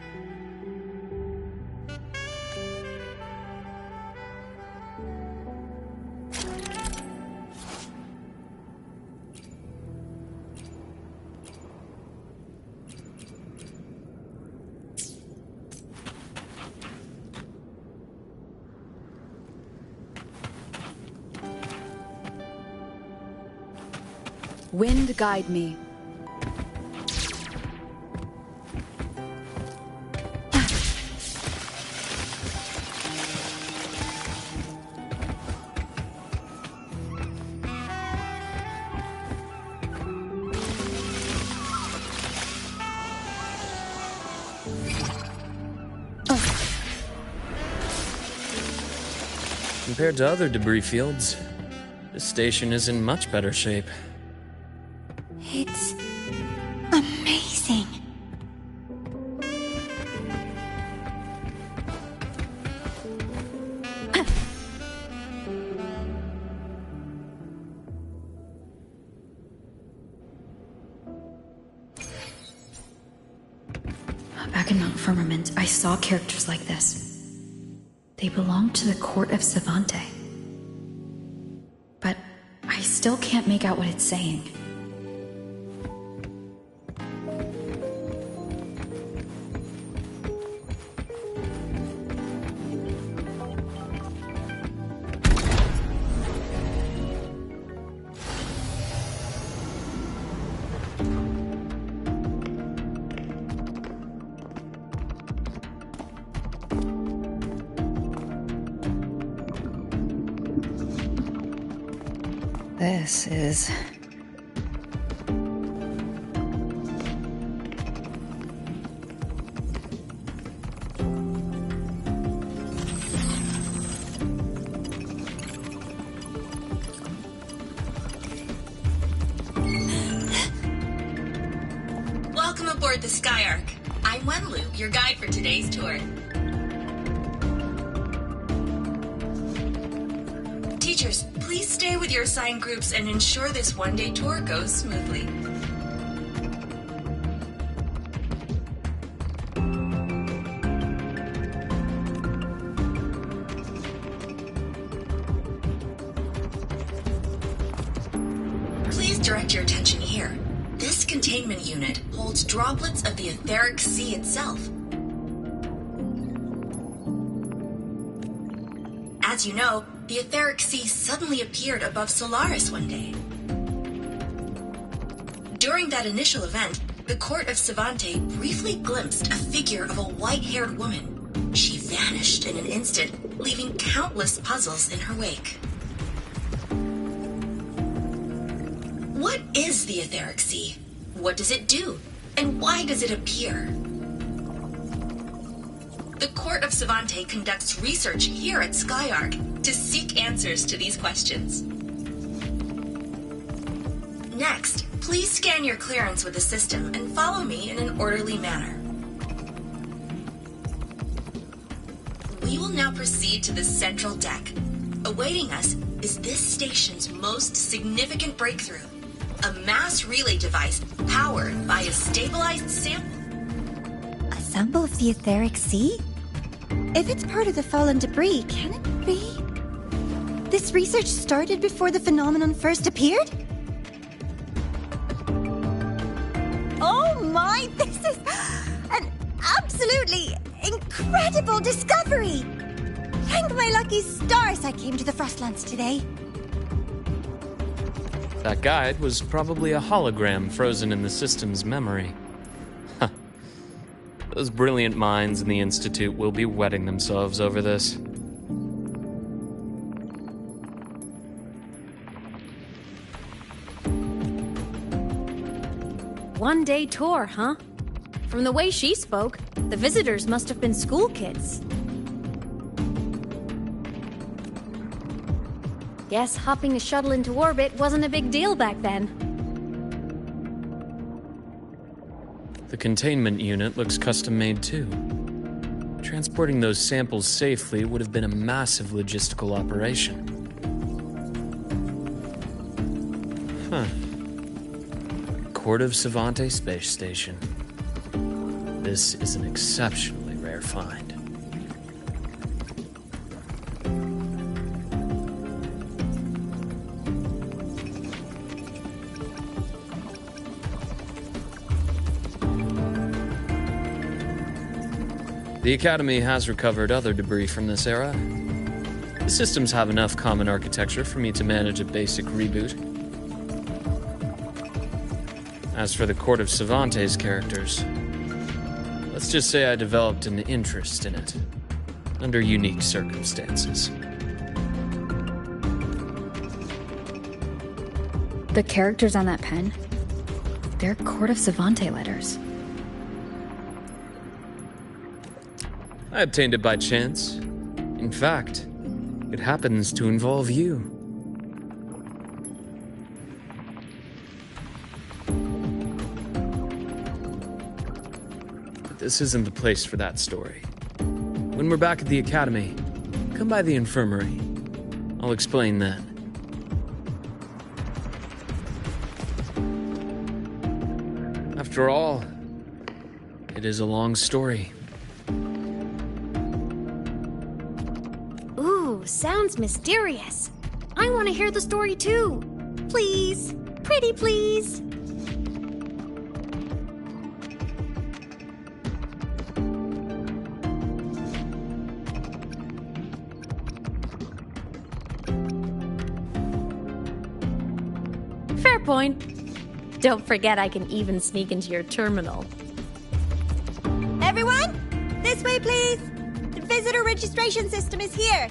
Wind guide me. Compared to other debris fields, this station is in much better shape. It's amazing. Back in Mount Firmament, I saw characters like this. They belonged to the court of Savante. But I still can't make out what it's saying. This is... Welcome aboard the Skyark. I'm Wenlu, your guide for today's tour. Teachers, please stay with your assigned groups and ensure this one-day tour goes smoothly. Please direct your attention here. This containment unit holds droplets of the etheric sea itself. As you know, the etheric sea suddenly appeared above Solaris one day. During that initial event, the court of Savante briefly glimpsed a figure of a white-haired woman. She vanished in an instant, leaving countless puzzles in her wake. What is the etheric sea? What does it do? And why does it appear? The Court of Savante conducts research here at Skyark to seek answers to these questions. Next, please scan your clearance with the system and follow me in an orderly manner. We will now proceed to the central deck. Awaiting us is this station's most significant breakthrough, a mass relay device powered by a stabilized sample. A sample of the etheric sea? If it's part of the fallen debris, can it be? This research started before the phenomenon first appeared? Oh my, this is an absolutely incredible discovery! Thank my lucky stars I came to the Frostlands today. That guide was probably a hologram frozen in the system's memory. Huh. Those brilliant minds in the Institute will be wetting themselves over this. One-day tour, huh? From the way she spoke, the visitors must have been school kids. Guess hopping a shuttle into orbit wasn't a big deal back then. The containment unit looks custom-made too. Transporting those samples safely would have been a massive logistical operation. Huh. Court of Savante Space Station. This is an exceptionally rare find. The Academy has recovered other debris from this era. The systems have enough common architecture for me to manage a basic reboot. As for the Court of Savante's characters, let's just say I developed an interest in it, under unique circumstances. The characters on that pen, they're Court of Savante letters. I obtained it by chance. In fact, it happens to involve you. But this isn't the place for that story. When we're back at the Academy, come by the infirmary. I'll explain then. After all, it is a long story. Sounds mysterious. I want to hear the story too. Please. Pretty please. Fair point. Don't forget I can even sneak into your terminal. Everyone, this way please. The visitor registration system is here.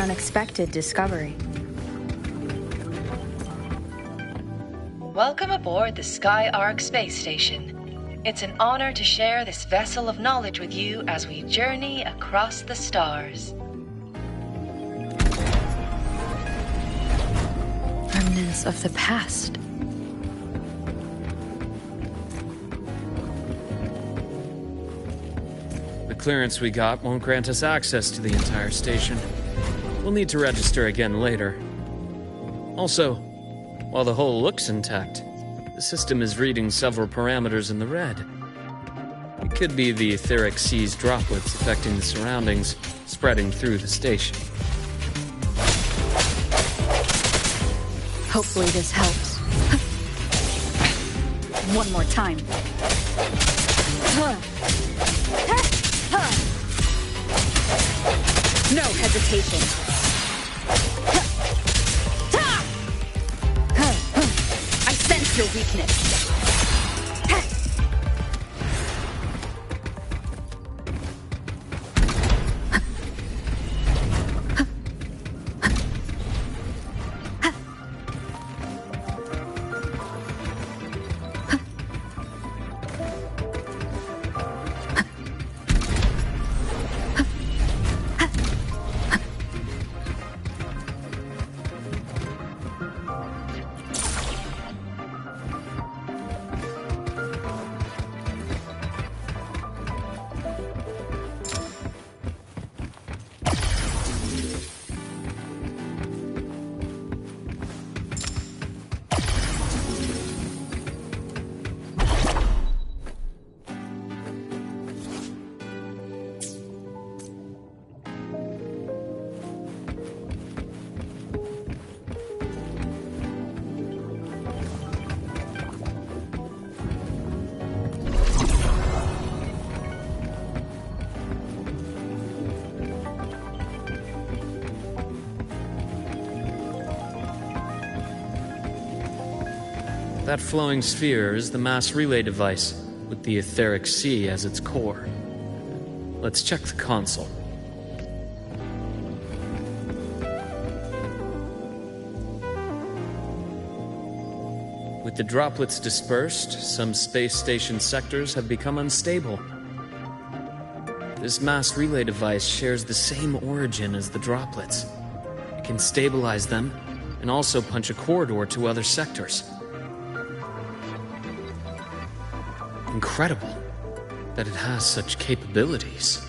unexpected discovery. Welcome aboard the Sky Ark space station. It's an honor to share this vessel of knowledge with you as we journey across the stars. Remnants of the past. The clearance we got won't grant us access to the entire station. We'll need to register again later. Also, while the hull looks intact, the system is reading several parameters in the red. It could be the etheric sea's droplets affecting the surroundings, spreading through the station. Hopefully this helps. One more time. No hesitation. I sense your weakness. That flowing sphere is the mass relay device, with the etheric sea as its core. Let's check the console. With the droplets dispersed, some space station sectors have become unstable. This mass relay device shares the same origin as the droplets. It can stabilize them and also punch a corridor to other sectors. Incredible that it has such capabilities.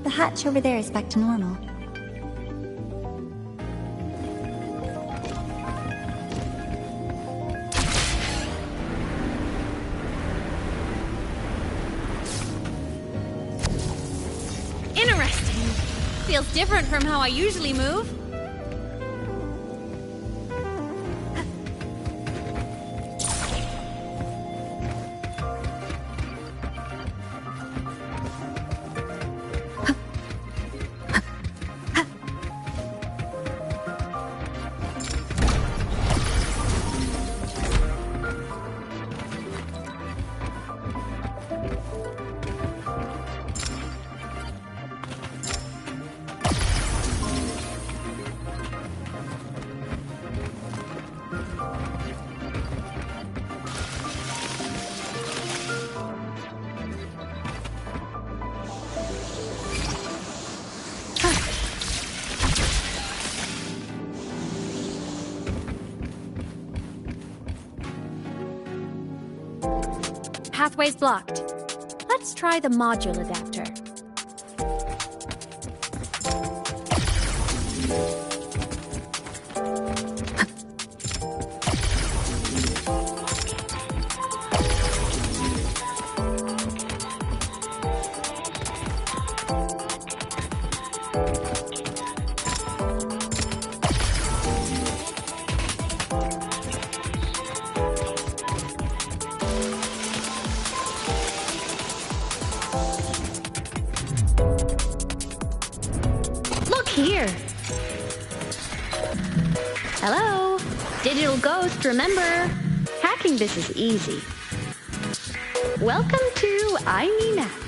The hatch over there is back to normal. Interesting. Feels different from how I usually move. Pathway's blocked. Let's try the module adapter. Look here! Hello? Digital Ghost, remember? Hacking this is easy. Welcome to I Mean Apps.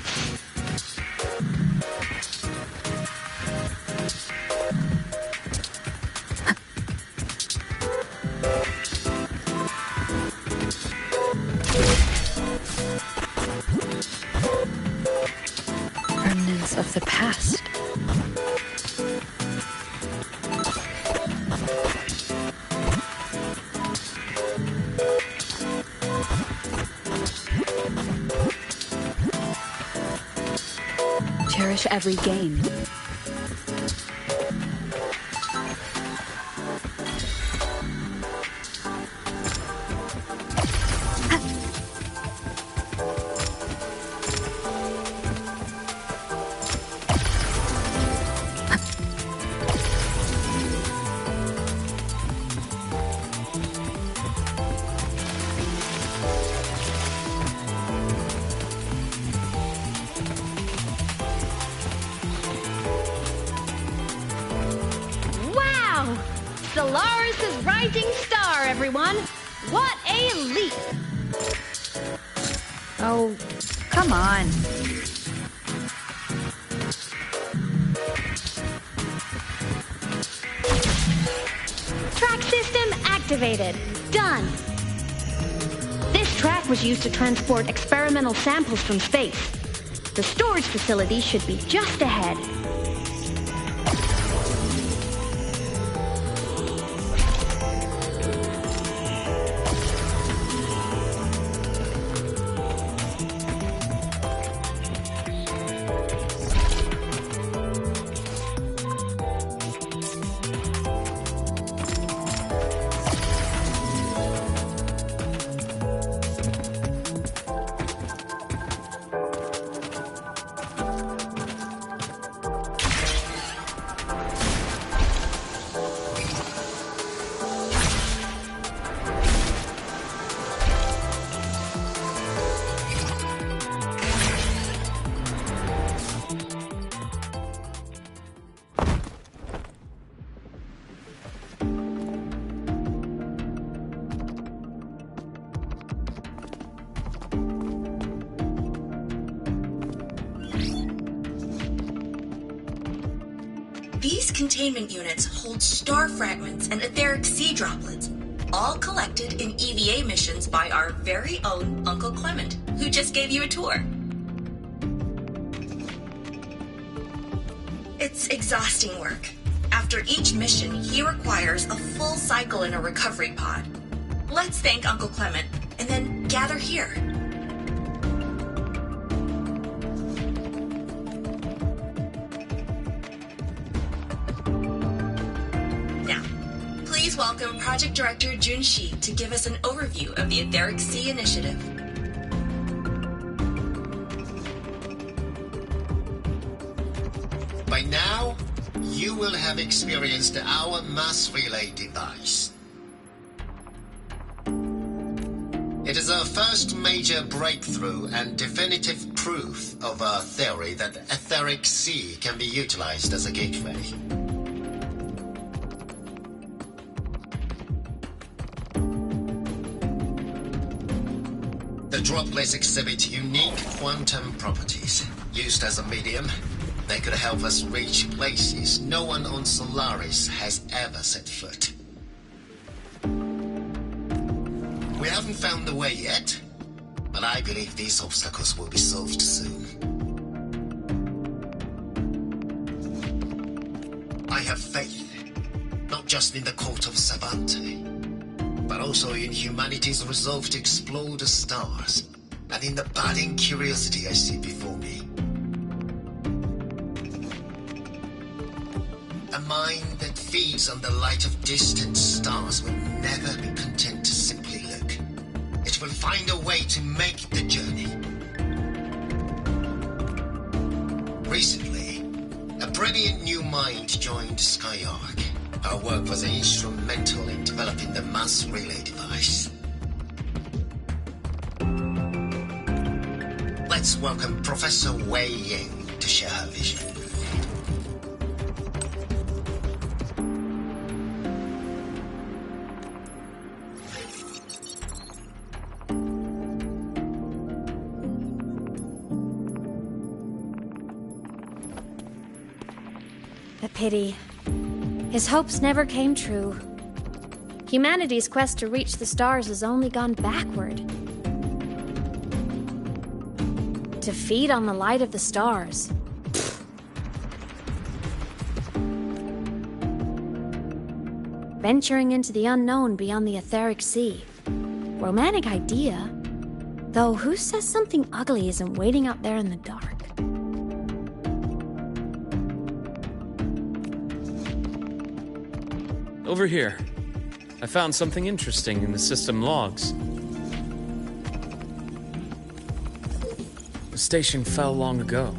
Remnants of the past. Cherish every gain. Solaris' rising star, everyone! What a leap! Oh, come on. Track system activated. Done. This track was used to transport experimental samples from space. The storage facility should be just ahead. These containment units hold star fragments and etheric sea droplets, all collected in EVA missions by our very own Uncle Clement, who just gave you a tour. It's exhausting work. After each mission, he requires a full cycle in a recovery pod. Let's thank Uncle Clement, and then gather here. Please welcome Project Director Junshi to give us an overview of the Etheric Sea Initiative. By now, you will have experienced our mass relay device. It is our first major breakthrough and definitive proof of our theory that Etheric Sea can be utilized as a gateway. The droplets exhibit unique quantum properties. Used as a medium, they could help us reach places no one on Solaris has ever set foot. We haven't found the way yet, but I believe these obstacles will be solved soon. I have faith, not just in the court of Savante, but also in humanity's resolve to explore the stars, and in the budding curiosity I see before me. A mind that feeds on the light of distant stars will never be content to simply look. It will find a way to make the journey. Recently, a brilliant new mind joined Skyark, Her work was instrumental in developing the mass relay device. Let's welcome Professor Wei Ying to share her vision. A pity. His hopes never came true. Humanity's quest to reach the stars has only gone backward. To feed on the light of the stars. Venturing into the unknown beyond the etheric sea. Romantic idea. Though who says something ugly isn't waiting out there in the dark? Over here. I found something interesting in the system logs. The station fell long ago.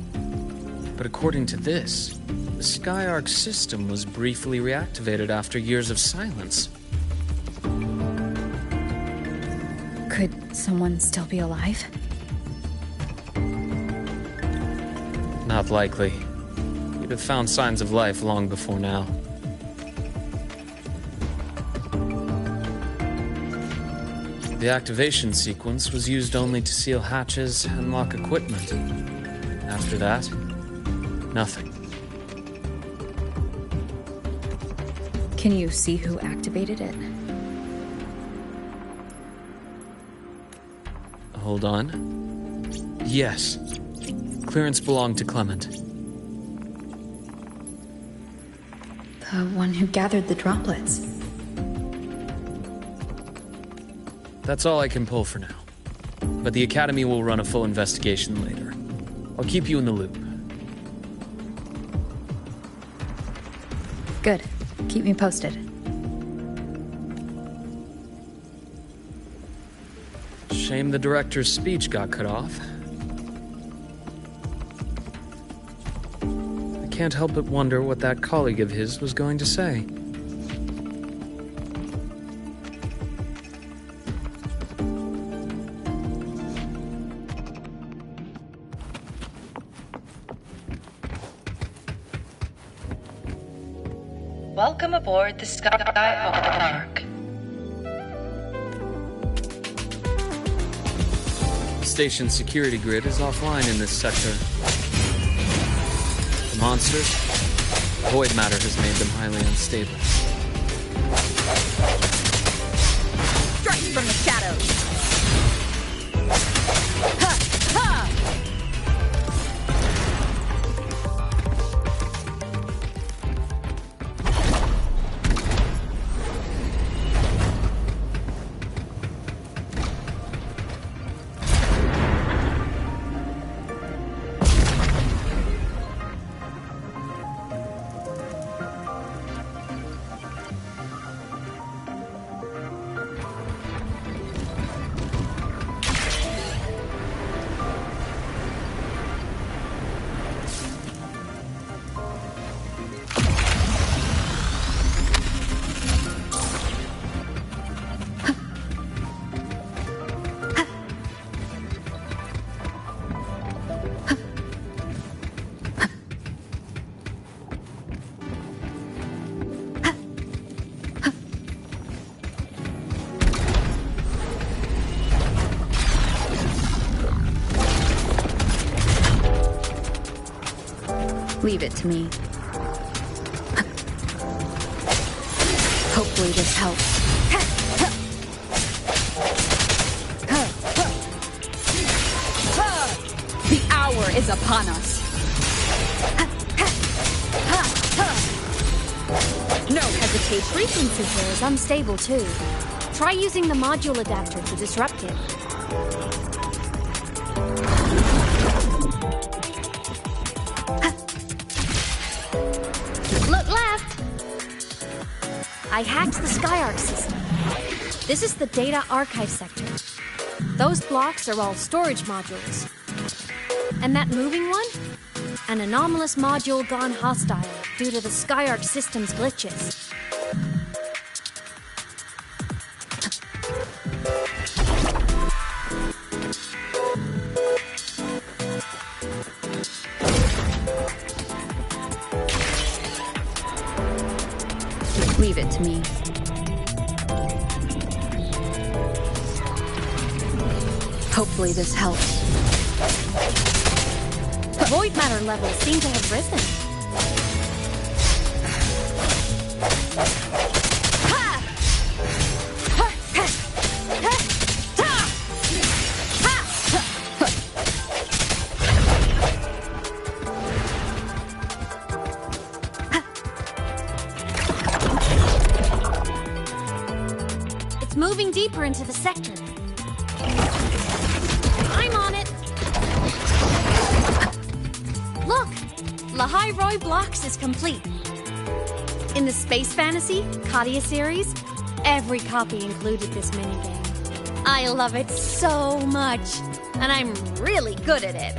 But according to this, the Skyark system was briefly reactivated after years of silence. Could someone still be alive? Not likely. We'd have found signs of life long before now. The activation sequence was used only to seal hatches and lock equipment. After that, nothing. Can you see who activated it? Hold on. Yes. Clearance belonged to Clement. The one who gathered the droplets. That's all I can pull for now. But the Academy will run a full investigation later. I'll keep you in the loop. Good. Keep me posted. Shame the director's speech got cut off. I can't help but wonder what that colleague of his was going to say. Welcome aboard the Skyark. Station security grid is offline in this sector. The monsters, void matter has made them highly unstable. Strike from the shadows! Ha! Ha! Leave it to me. Hopefully this helps. The hour is upon us. No hesitation. Frequency here is unstable too. Try using the module adapter to disrupt it. Look left! I hacked the Skyark system. This is the data archive sector. Those blocks are all storage modules. And that moving one? An anomalous module gone hostile due to the Skyark system's glitches. it to me. Hopefully this helps. Void matter levels seem to have risen. It's moving deeper into the sector. I'm on it. Look! Lahai-Roi Blocks is complete. In the Space Fantasy Katia series, every copy included this minigame. I love it so much, and I'm really good at it.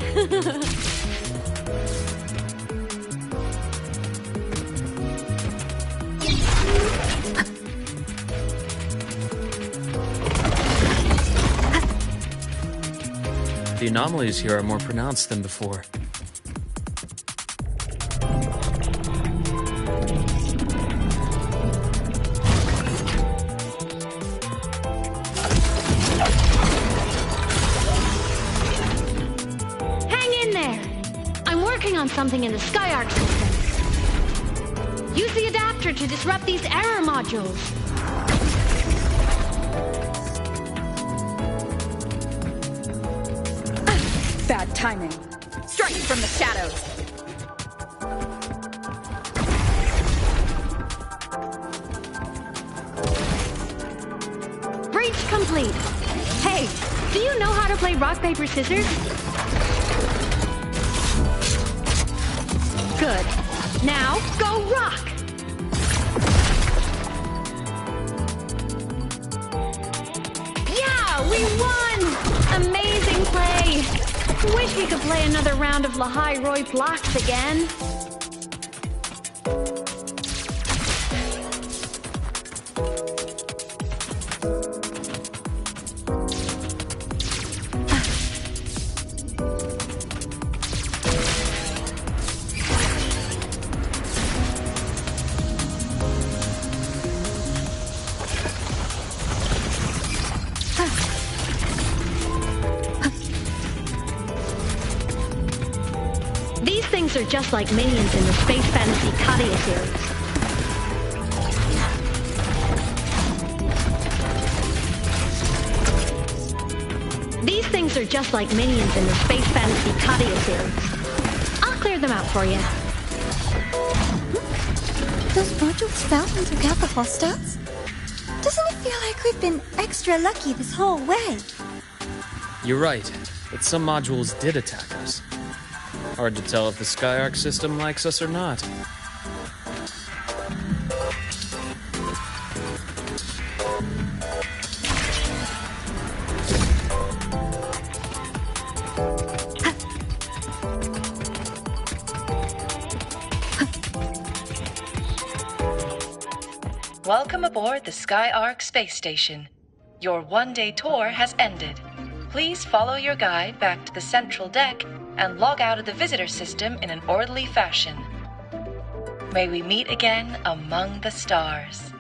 The anomalies here are more pronounced than before. Hang in there! I'm working on something in the Skyark system. Use the adapter to disrupt these error modules. Bad timing. Strike from the shadows. Breach complete. Hey, do you know how to play rock, paper, scissors? Good. Now, go rock! Yeah, we won! Amazing play! Wish we could play another round of Lahai-Roi Blocks again. Are just like minions in the Space Fantasy Katia series. These things are just like minions in the Space Fantasy Katia series. I'll clear them out for you. Those modules fell and took out the hostiles? Doesn't it feel like we've been extra lucky this whole way? You're right, but some modules did attack us. Hard to tell if the Skyark system likes us or not. Welcome aboard the Skyark space station. Your one-day tour has ended. Please follow your guide back to the central deck and log out of the visitor system in an orderly fashion. May we meet again among the stars.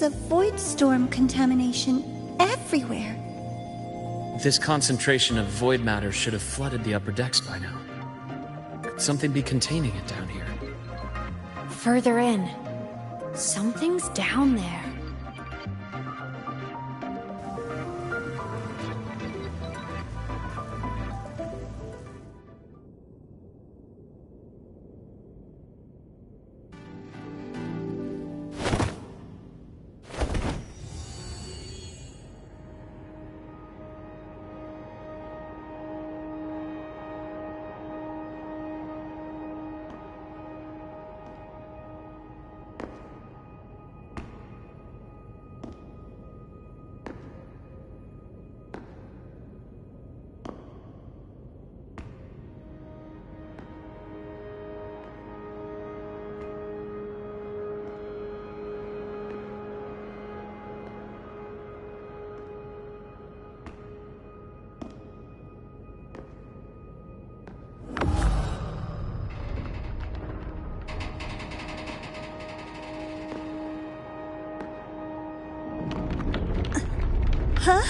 Of void storm contamination everywhere. This concentration of void matter should have flooded the upper decks by now. something be containing it down here? Further in. Something's down there. Huh?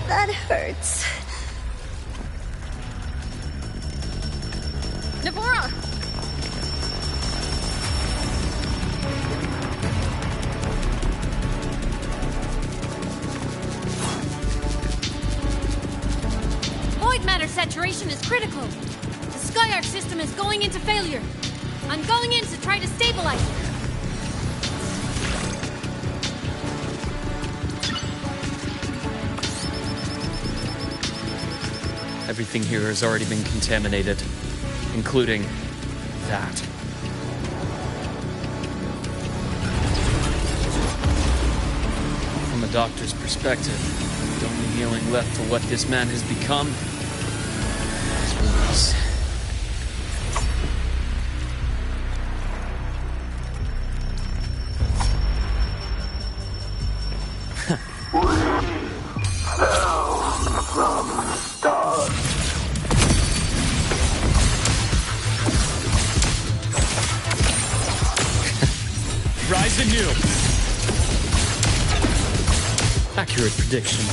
That hurts. Navora! Void matter saturation is critical. The Skyark system is going into failure. I'm going in to try to stabilize it. Everything here has already been contaminated, including that. From a doctor's perspective, the only healing left for what this man has become is release. Rise anew. Accurate prediction.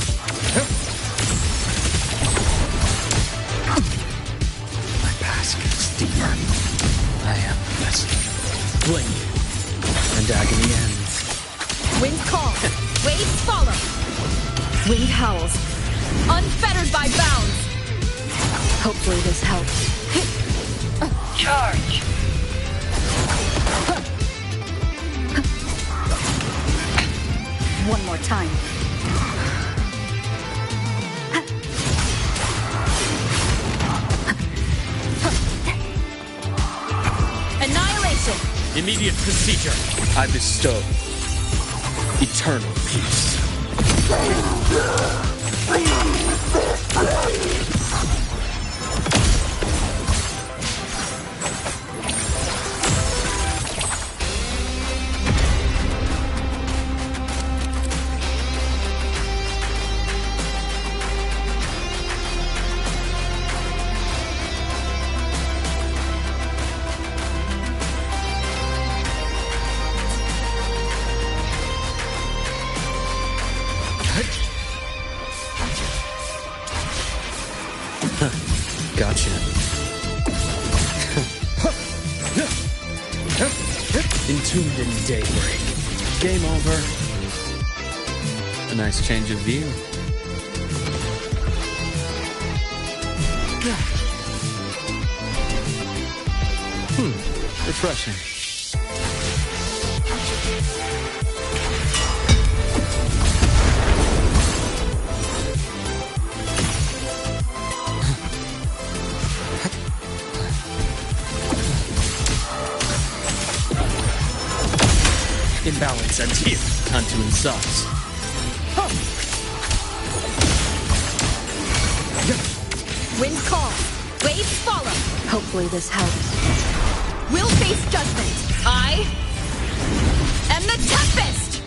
My past gets deeper. I am the vessel. Blink. And agony ends. Wind calls. Waves follow. Wind howls. Unfettered by bounds. Hopefully this helps. Charge. One more time. Annihilation. Immediate procedure. I bestow eternal peace. Gotcha. Entombed in daybreak. Game over. A nice change of view. Refreshing. Imbalance ends here. Time to insize. Wind calls. Waves follow. Hopefully this helps. We'll face judgment. I am the Tempest!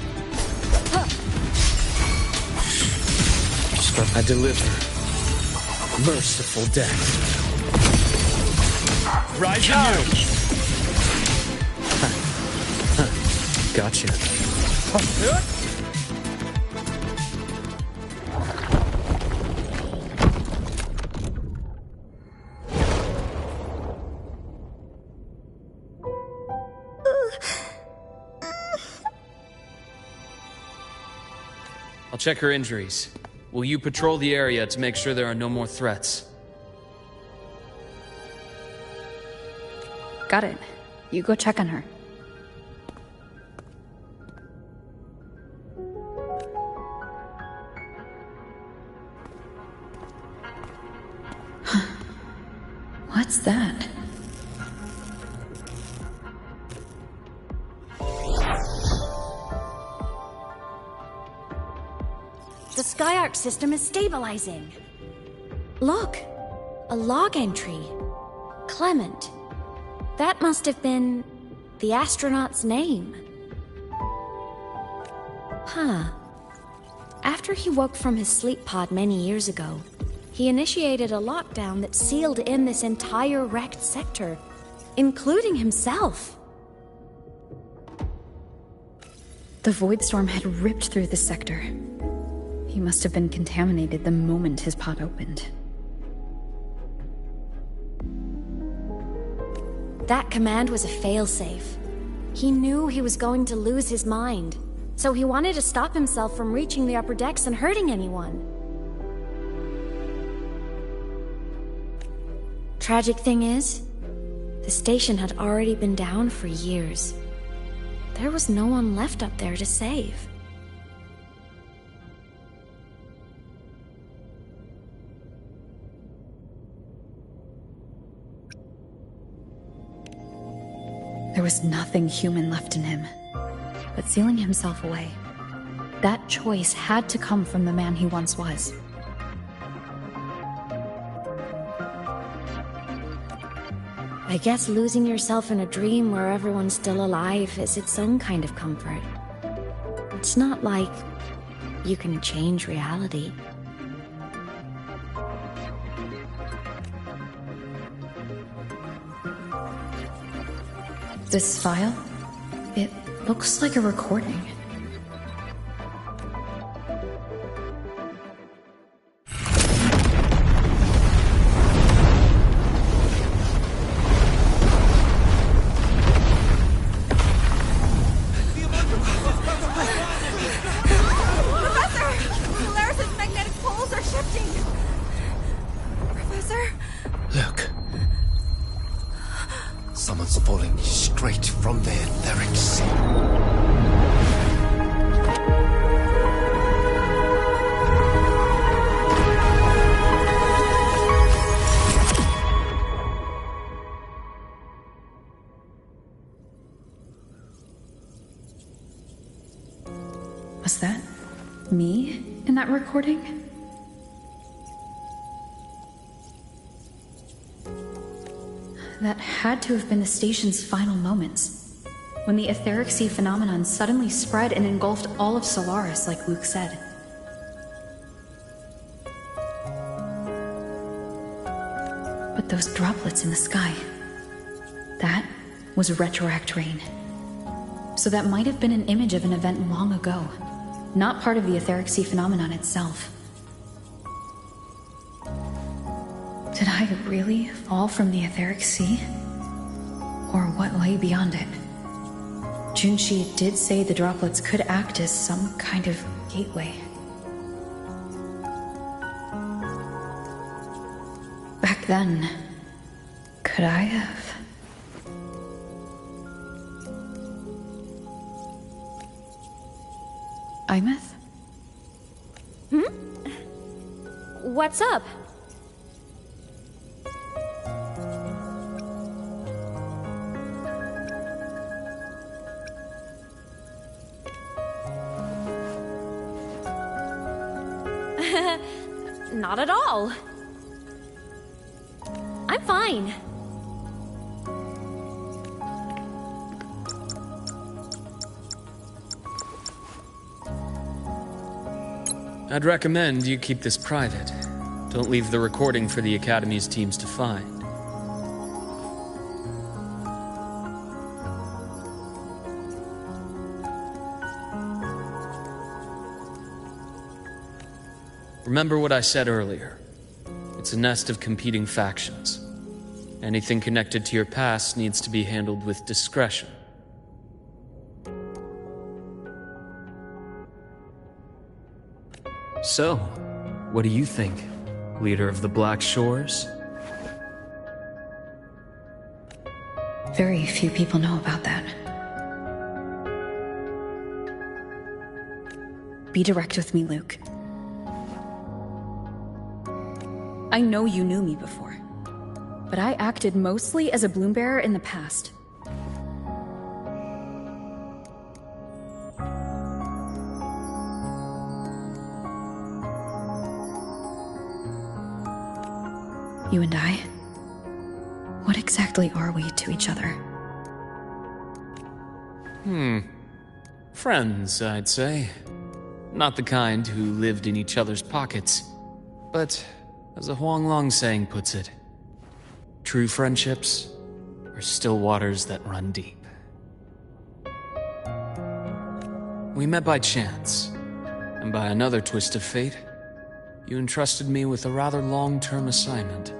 I deliver merciful death. Rise anew. Gotcha. I'll check her injuries. Will you patrol the area to make sure there are no more threats? Got it. You go check on her. What's that? The Skyark system is stabilizing. Look, a log entry. Clement. That must have been the astronaut's name. Huh. After he woke from his sleep pod many years ago, he initiated a lockdown that sealed in this entire wrecked sector, including himself. The void storm had ripped through the sector. He must have been contaminated the moment his pod opened. That command was a failsafe. He knew he was going to lose his mind, so he wanted to stop himself from reaching the upper decks and hurting anyone. Tragic thing is, the station had already been down for years. There was no one left up there to save. There was nothing human left in him, but sealing himself away. That choice had to come from the man he once was. I guess losing yourself in a dream where everyone's still alive is its own kind of comfort. It's not like you can change reality. This file? It looks like a recording. Was that me in that recording? That had to have been the station's final moments, when the etheric sea phenomenon suddenly spread and engulfed all of Solaris, like Luke said. But those droplets in the sky, that was retroact rain. So that might have been an image of an event long ago, not part of the etheric sea phenomenon itself. Did I really fall from the etheric sea? Or what lay beyond it? Junshi did say the droplets could act as some kind of gateway. Back then, could I have? Imeth? What's up? Not at all. I'm fine. I'd recommend you keep this private. Don't leave the recording for the Academy's teams to find. Remember what I said earlier. It's a nest of competing factions. Anything connected to your past needs to be handled with discretion. So, what do you think, leader of the Black Shores? Very few people know about that. Be direct with me, Luke. I know you knew me before, but I acted mostly as a bloom bearer in the past. You and I? What exactly are we to each other? Friends, I'd say. Not the kind who lived in each other's pockets, but as a Huanglong saying puts it, true friendships are still waters that run deep. We met by chance, and by another twist of fate, you entrusted me with a rather long-term assignment.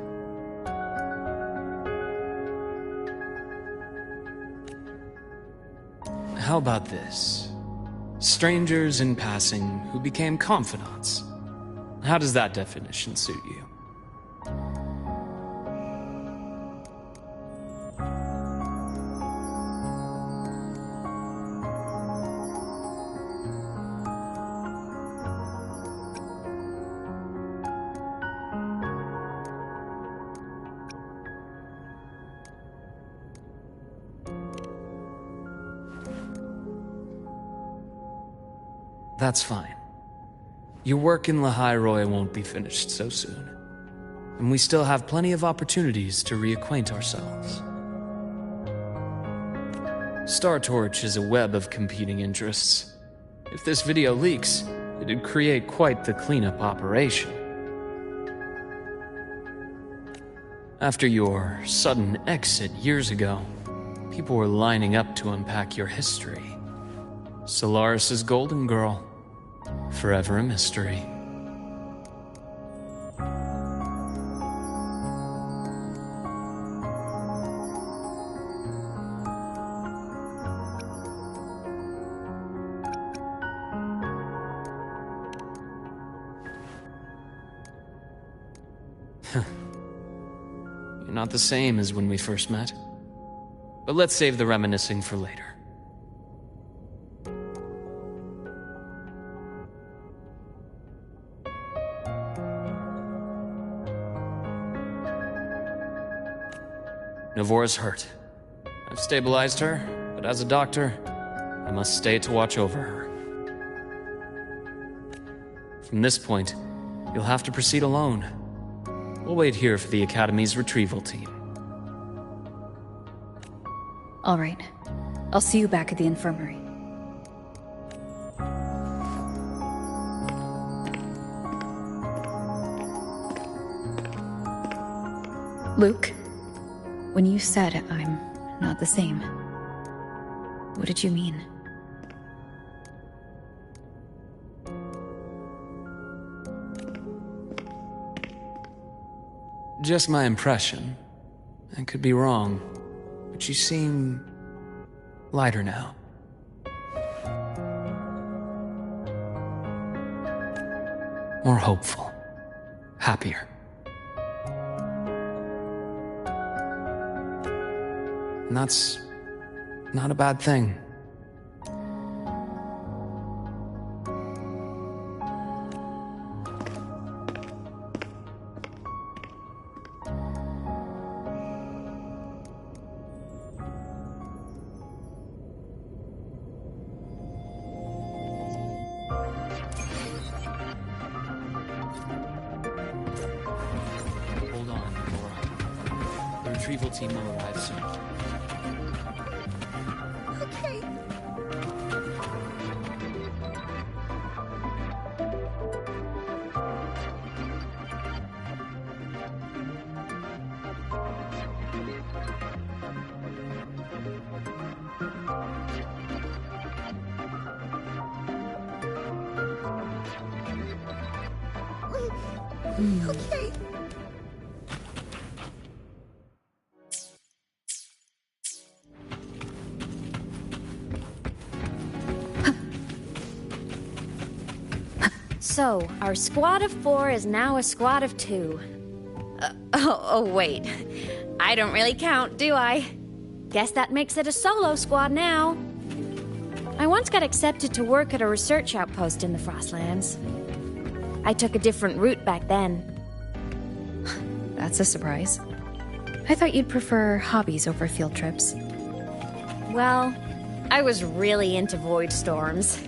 How about this? Strangers in passing who became confidants. How does that definition suit you? That's fine. Your work in Lahai-Roi won't be finished so soon, and we still have plenty of opportunities to reacquaint ourselves. Star Torch is a web of competing interests. If this video leaks, it'd create quite the cleanup operation. After your sudden exit years ago, people were lining up to unpack your history. Solaris's golden girl. Forever a mystery. You're not the same as when we first met. But let's save the reminiscing for later. Navora's hurt. I've stabilized her, but as a doctor, I must stay to watch over her. From this point, you'll have to proceed alone. We'll wait here for the Academy's retrieval team. All right. I'll see you back at the infirmary. Luke, when you said I'm not the same, what did you mean? Just my impression. I could be wrong, but you seem lighter now. More hopeful. Happier. And that's not a bad thing. Hold on, Laura. The retrieval team will arrive soon. Okay. Okay. So, our squad of 4 is now a squad of 2. Wait. I don't really count, do I? Guess that makes it a solo squad now. I once got accepted to work at a research outpost in the Frostlands. I took a different route back then. That's a surprise. I thought you'd prefer hobbies over field trips. Well, I was really into void storms.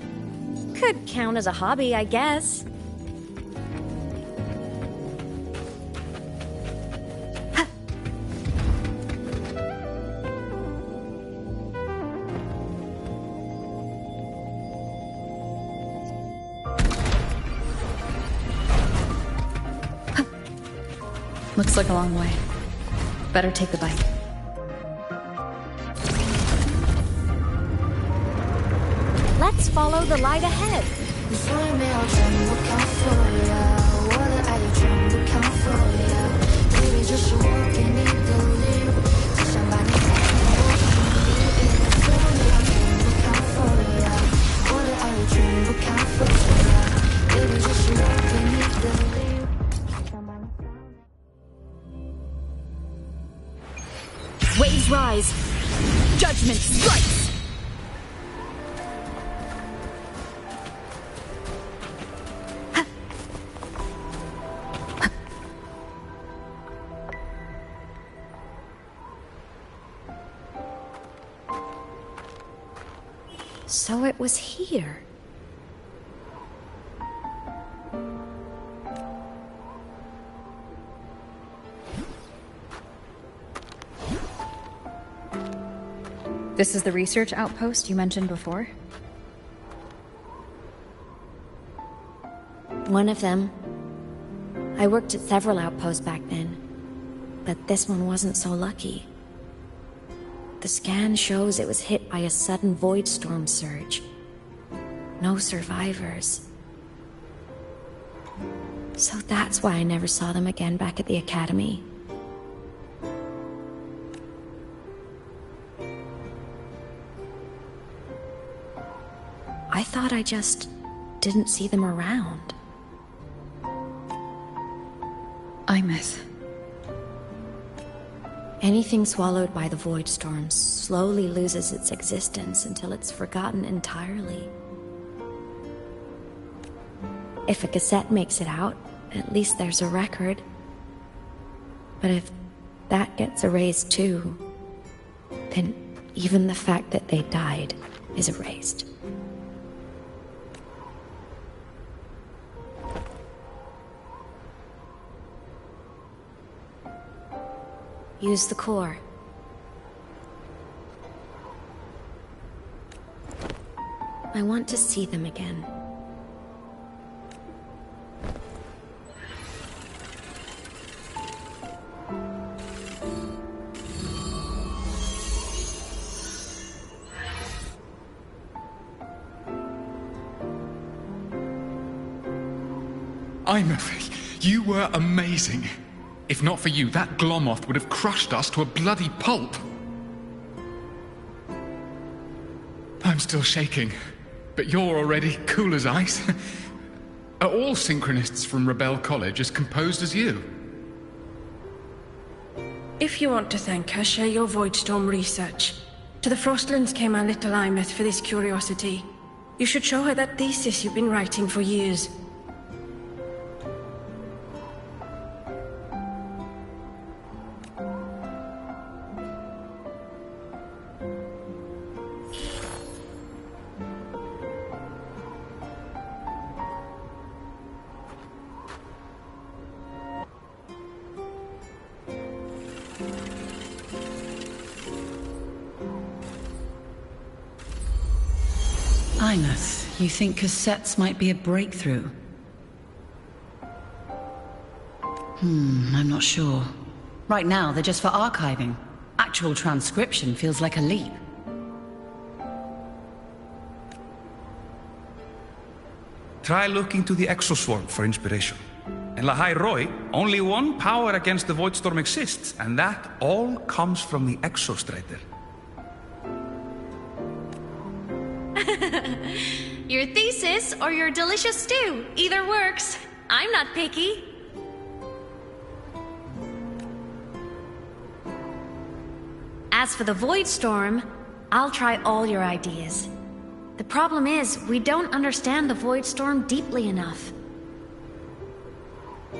Could count as a hobby, I guess. Looks like a long way. Better take the bike. Let's follow the light ahead. Waves rise. Judgment strikes. So it was here. This is the research outpost you mentioned before? One of them. I worked at several outposts back then, but this one wasn't so lucky. The scan shows it was hit by a sudden void storm surge. No survivors. So that's why I never saw them again back at the academy. I thought I just didn't see them around. Imeth. Anything swallowed by the void storms slowly loses its existence until it's forgotten entirely. If a cassette makes it out, at least there's a record. But if that gets erased too, then even the fact that they died is erased. Use the core. I want to see them again. Imeth, you were amazing. If not for you, that Glomoth would have crushed us to a bloody pulp. I'm still shaking, but you're already cool as ice. Are all synchronists from Rebel College as composed as you? If you want to thank her, share your Voidstorm research. To the Frostlands came our little Imeth for this curiosity. You should show her that thesis you've been writing for years. Imeth, you think cassettes might be a breakthrough? I'm not sure. Right now, they're just for archiving. Actual transcription feels like a leap. Try looking to the exoswarm for inspiration. In Lahai-Roi, only one power against the Void Storm exists, and that all comes from the Exostrider. Your thesis or your delicious stew, either works. I'm not picky. As for the Void Storm, I'll try all your ideas. The problem is, we don't understand the Void Storm deeply enough.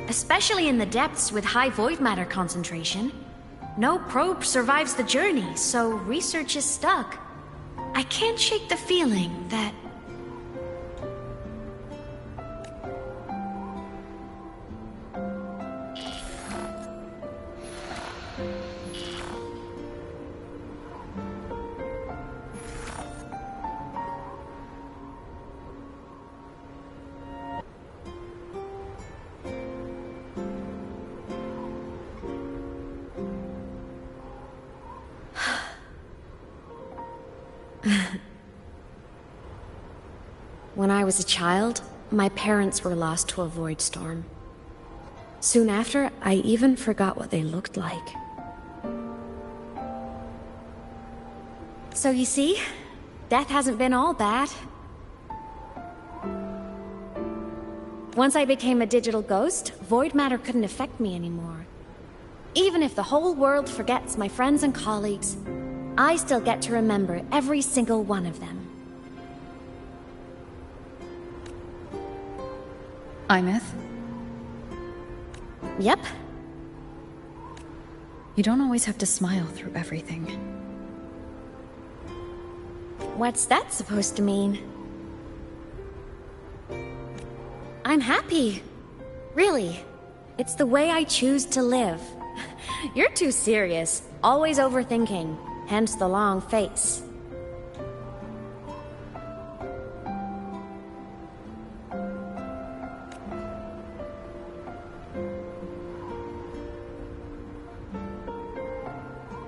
Especially in the depths with high void matter concentration. No probe survives the journey, so research is stuck. I can't shake the feeling that... When I was a child, my parents were lost to a void storm. Soon after, I even forgot what they looked like. So you see, death hasn't been all bad. Once I became a digital ghost, void matter couldn't affect me anymore. Even if the whole world forgets my friends and colleagues, I still get to remember every single one of them. Imeth? Yep. You don't always have to smile through everything. What's that supposed to mean? I'm happy. Really. It's the way I choose to live. You're too serious. Always overthinking. Hence the long face.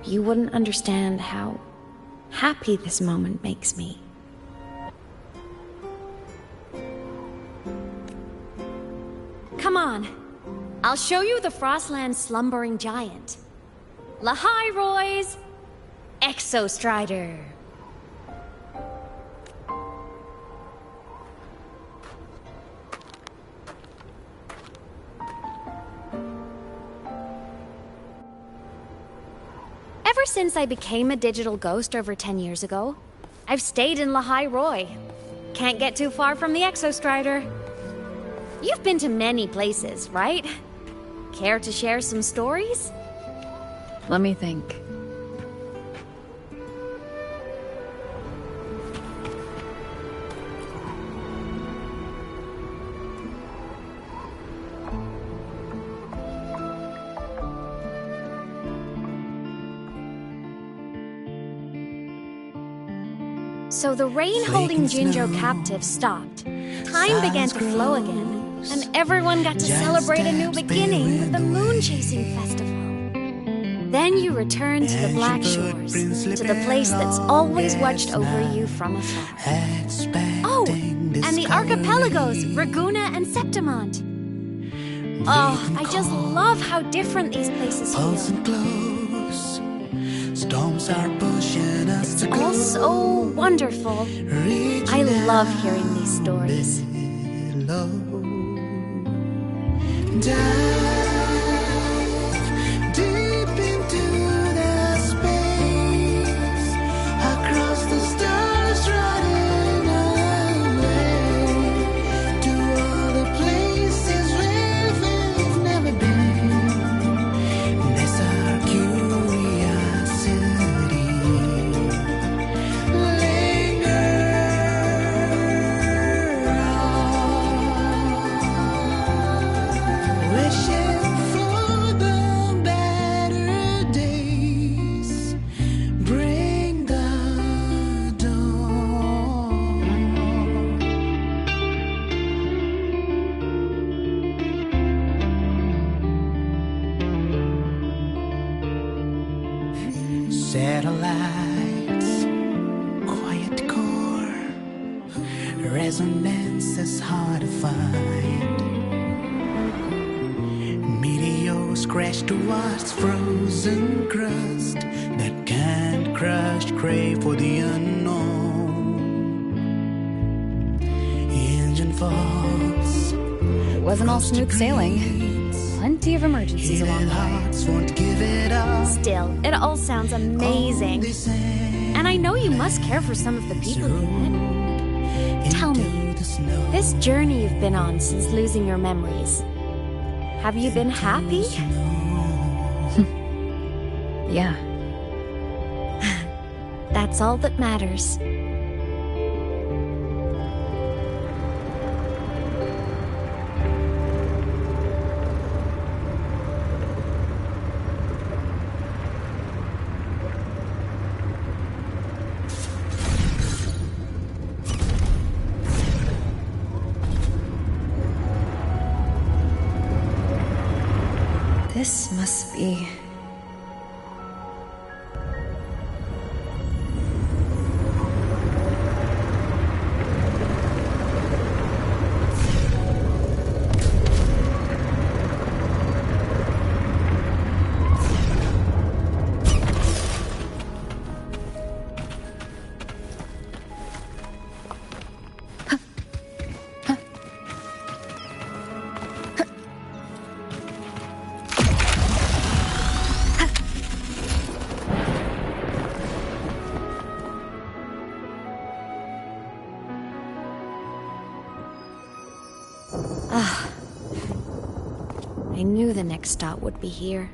You wouldn't understand how happy this moment makes me. Come on. I'll show you the Frostland's slumbering giant. Lahai-Roi's Exostrider. Ever since I became a digital ghost over 10 years ago, I've stayed in Lahai-Roi. Can't get too far from the Exostrider. You've been to many places, right? Care to share some stories? Let me think. So the rain holding Jinjo captive stopped. Time began to flow again, and everyone got to celebrate a new beginning with the Moon Chasing Festival. Then you returned to the Black Shores, to the place that's always watched over you from afar. Oh, and the archipelagos, Raguna and Septimont. Oh, I just love how different these places feel. Storms are pushing us to all so wonderful. I love hearing these stories. Deep into the space, across the stars running away, to all the places where we've never been. There's our curiosity linger on, wishing for the better days. Bring the dawn. Satellites, quiet core, resonance is hard to find. Waves crash towards frozen crust that can't crush, crave for the unknown. Engine falls. It wasn't all smooth sailing. Plenty of emergencies along the way. Won't give it up. Still, it all sounds amazing. And I know you must care for some of the people you met. Tell me, this journey you've been on since losing your memories, have you been happy? Yeah. That's all that matters. This must be... I knew the next stop would be here.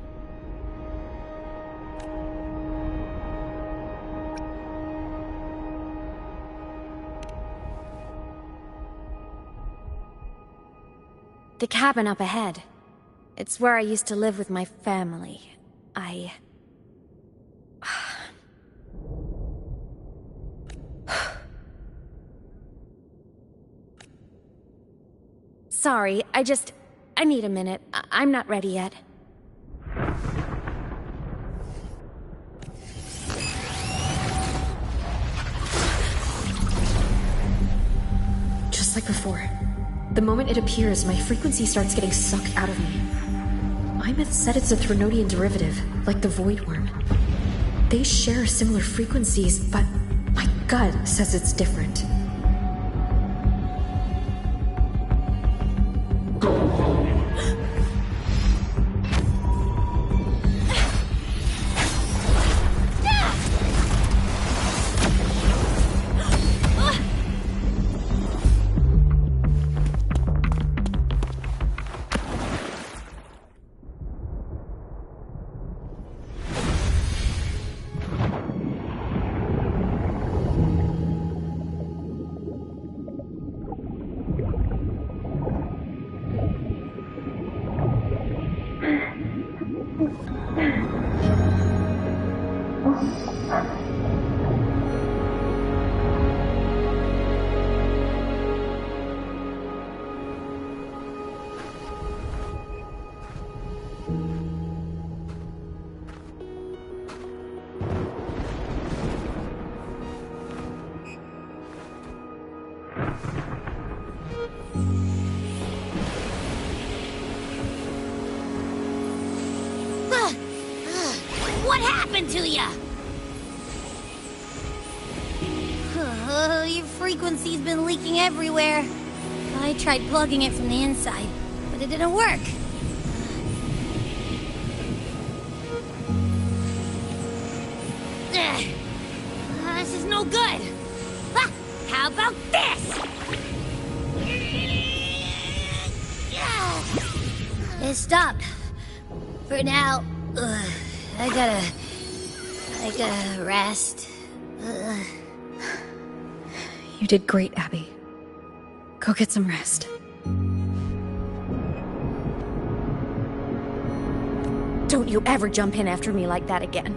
The cabin up ahead. It's where I used to live with my family. Sorry, I need a minute. I'm not ready yet. Just like before. The moment it appears, my frequency starts getting sucked out of me. Imeth said it's a Threnodian derivative, like the Void Worm. They share similar frequencies, but my gut says it's different. What happened to ya? Your frequency's been leaking everywhere. I tried plugging it from the inside, but it didn't work. This is no good. How about this? It stopped. For now. I gotta rest. You did great, Abby. Go get some rest. Don't you ever jump in after me like that again.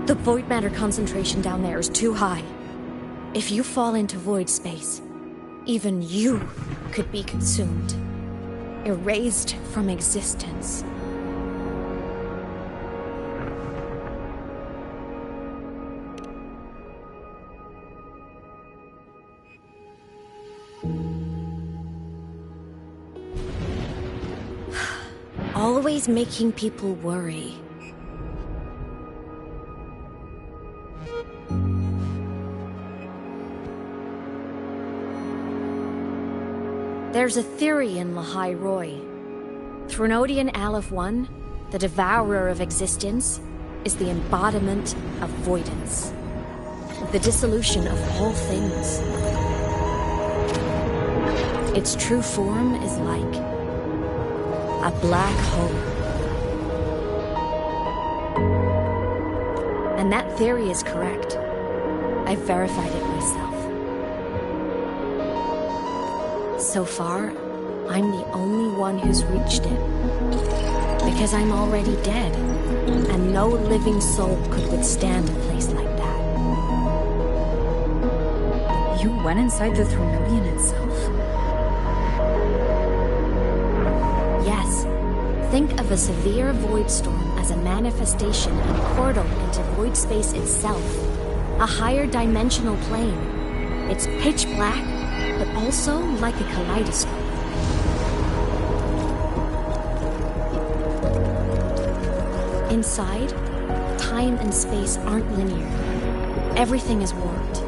The void matter concentration down there is too high. If you fall into void space, even you could be consumed, erased from existence. always making people worry. There's a theory in Lahai-Roi. Threnodian Aleph 1, the devourer of existence, is the embodiment of voidance. The dissolution of all things. Its true form is like a black hole. And that theory is correct. I've verified it myself. So far, I'm the only one who's reached it. Because I'm already dead, and no living soul could withstand a place like that. You went inside the Threnodian itself? Yes. Think of a severe void storm as a manifestation and portal into void space itself. A higher dimensional plane. It's pitch black, but also like a kaleidoscope. Inside, time and space aren't linear. Everything is warped.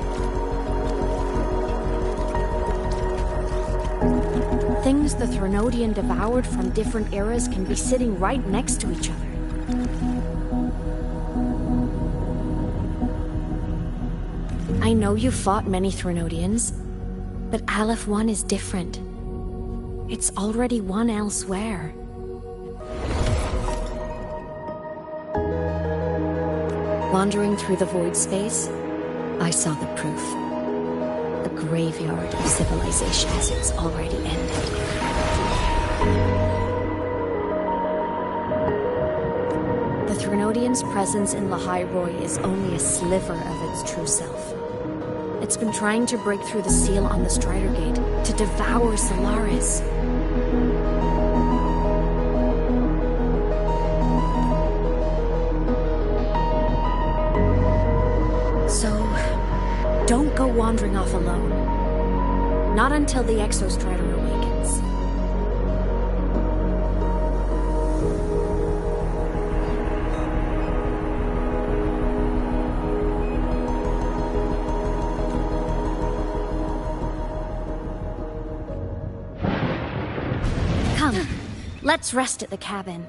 Things the Threnodian devoured from different eras can be sitting right next to each other. I know you fought many Threnodians, but Aleph 1 is different. It's already won elsewhere. Wandering through the void space, I saw the proof. A graveyard of civilizations is already ended. The Threnodian's presence in Lahai-Roi is only a sliver of its true self. It's been trying to break through the seal on the Strider Gate to devour Solaris. So, don't go wandering off alone. Not until the Exostrider awakens. Come, let's rest at the cabin.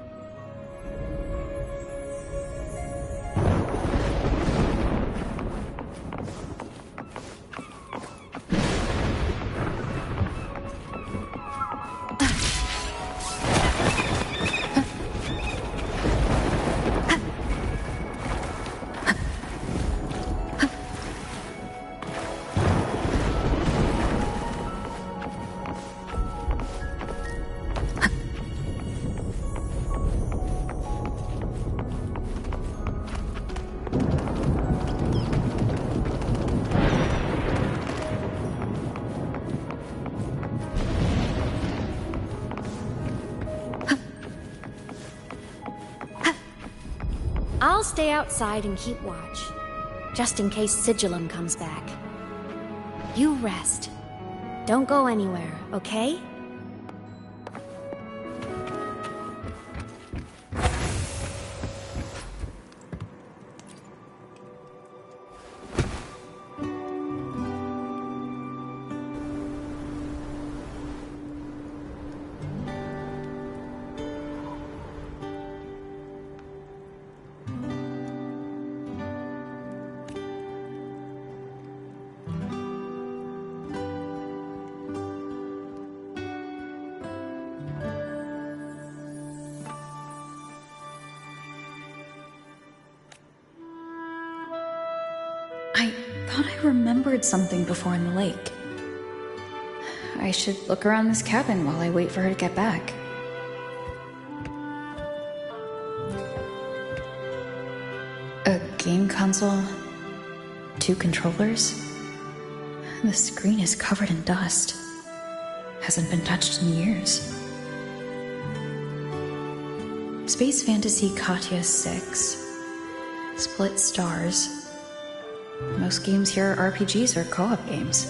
I'll stay outside and keep watch, just in case Sigillum comes back. You rest. Don't go anywhere, okay? I thought I remembered something before in the lake. I should look around this cabin while I wait for her to get back. A game console, 2 controllers. The screen is covered in dust. Hasn't been touched in years. Space Fantasy Katya 6. Split stars. Most games here are RPGs or co-op games.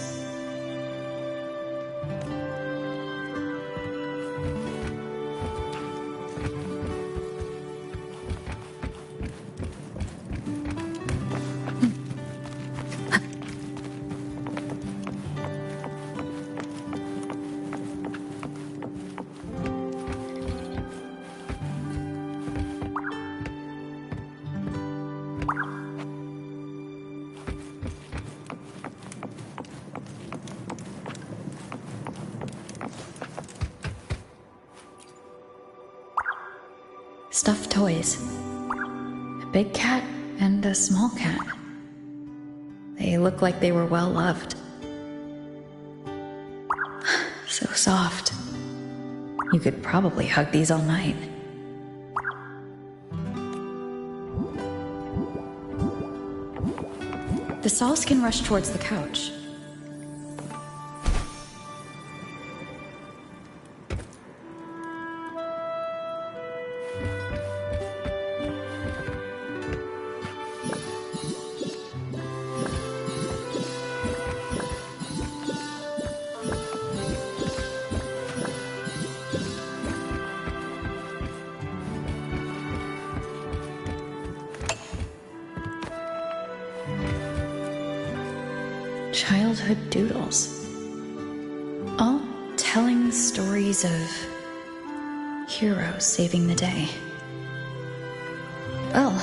Stuffed toys. A big cat and a small cat. They look like they were well loved. So soft. You could probably hug these all night. The saws can rush towards the couch. Childhood doodles. All telling stories of heroes saving the day. Well,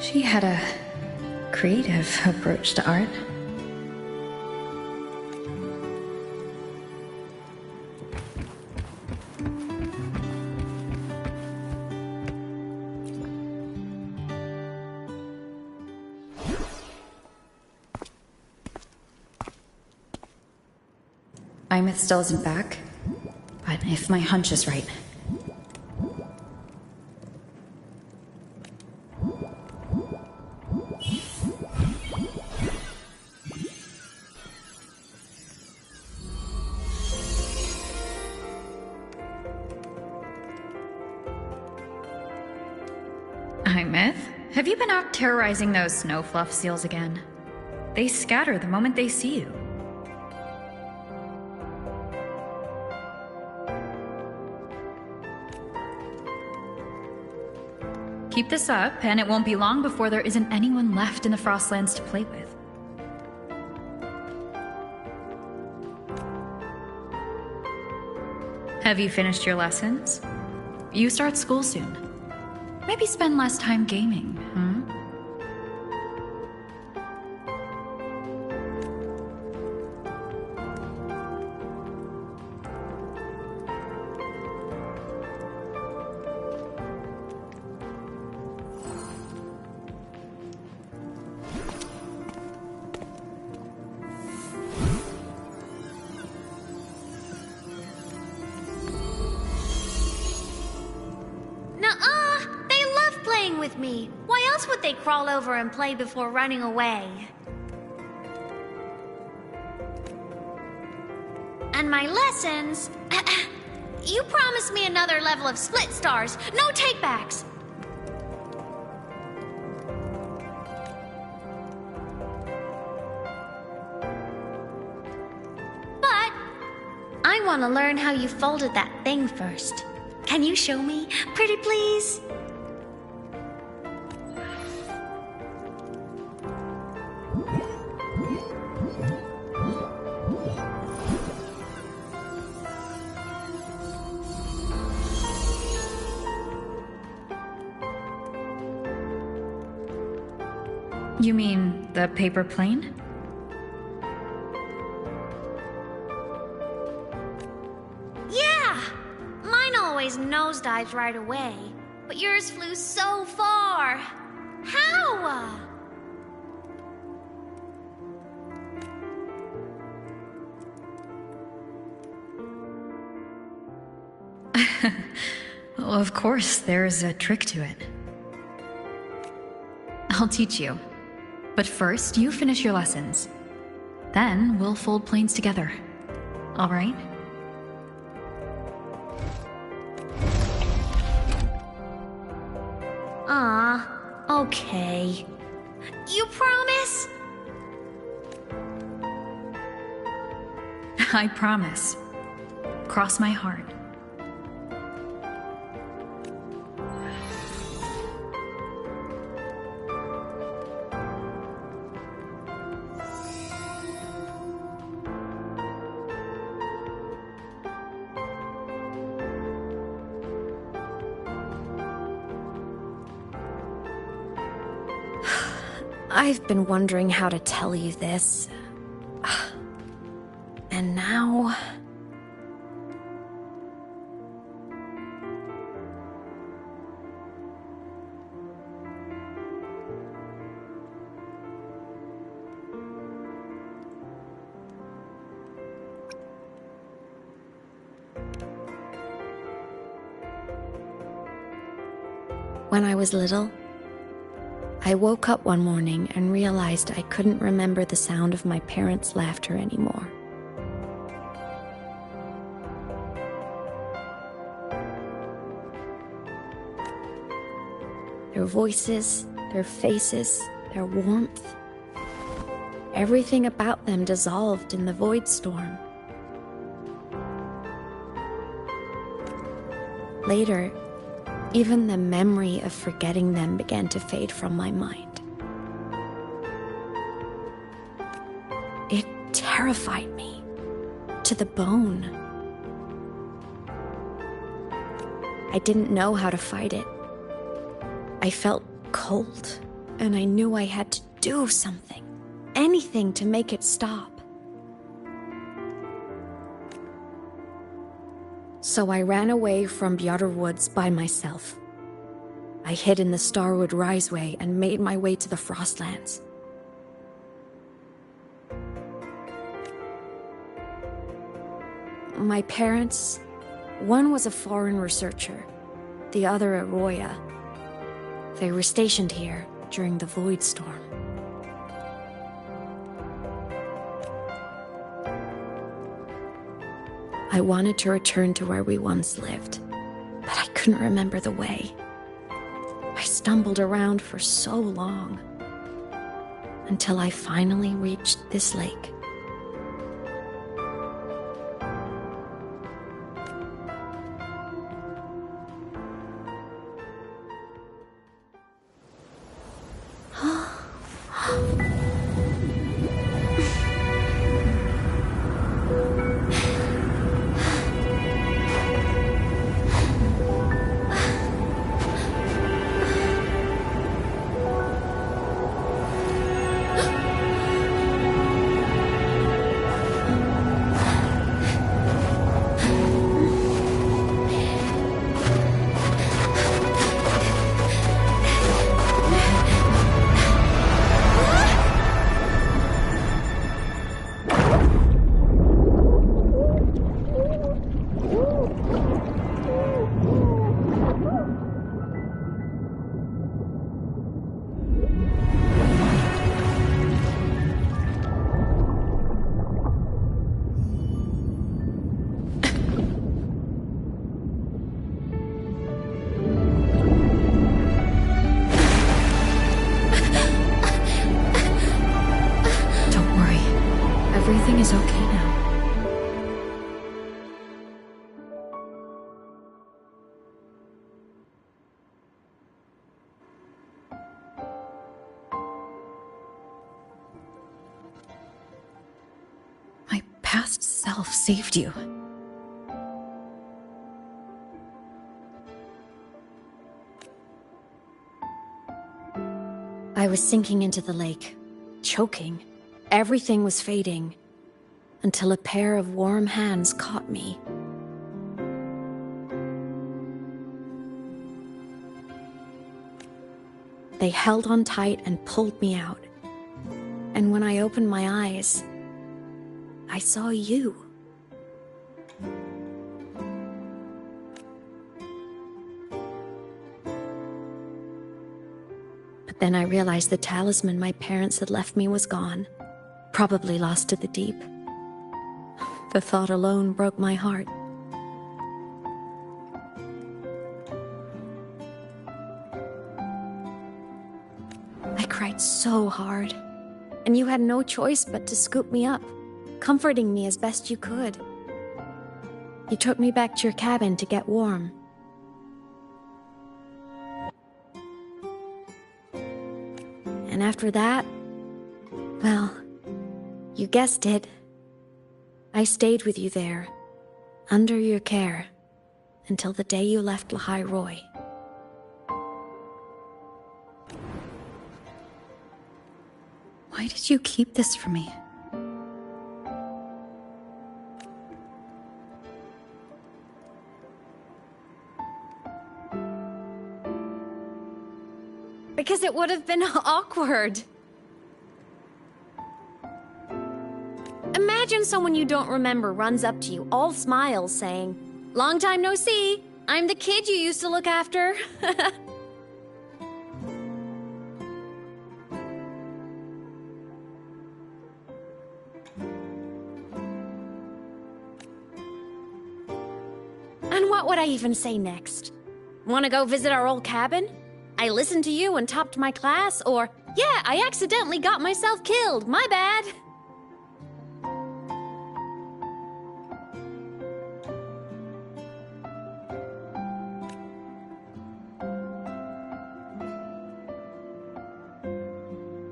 she had a creative approach to art. Imeth still isn't back, but if my hunch is right... Imeth, have you been out terrorizing those snow fluff seals again? They scatter the moment they see you. Keep this up, and it won't be long before there isn't anyone left in the Frostlands to play with. Have you finished your lessons? You start school soon. Maybe spend less time gaming, hmm? Me. Why else would they crawl over and play before running away? And my lessons... You promised me another level of split stars. No takebacks. But I want to learn how you folded that thing first. Can you show me? Pretty please? You mean the paper plane? Yeah! Mine always nosedives right away, but yours flew so far. How? Well, of course, there's a trick to it. I'll teach you. But first, you finish your lessons. Then we'll fold planes together. All right? Okay. You promise? I promise. Cross my heart. I've been wondering how to tell you this. And now... When I was little, I woke up one morning and realized I couldn't remember the sound of my parents' laughter anymore. Their voices, their faces, their warmth. Everything about them dissolved in the void storm. Later, even the memory of forgetting them began to fade from my mind. It terrified me to the bone. I didn't know how to fight it. I felt cold, and I knew I had to do something, anything to make it stop. So I ran away from Bjarter Woods by myself. I hid in the Starwood Riseway and made my way to the Frostlands. My parents, one was a foreign researcher, the other a Roya. They were stationed here during the Void Storm. I wanted to return to where we once lived, but I couldn't remember the way. I stumbled around for so long, until I finally reached this lake. Everything is okay now. My past self saved you. I was sinking into the lake, choking. Everything was fading, until a pair of warm hands caught me. They held on tight and pulled me out. And when I opened my eyes, I saw you. But then I realized the talisman my parents had left me was gone. Probably lost to the deep. The thought alone broke my heart. I cried so hard, and you had no choice but to scoop me up, comforting me as best you could. You took me back to your cabin to get warm. And after that, well, you guessed it. I stayed with you there, under your care, until the day you left Lahai-Roi. Why did you keep this from me? Because it would have been awkward. Imagine someone you don't remember runs up to you, all smiles, saying, "Long time no see. I'm the kid you used to look after." And what would I even say next? Want to go visit our old cabin? I listened to you and topped my class, or, yeah, I accidentally got myself killed, my bad.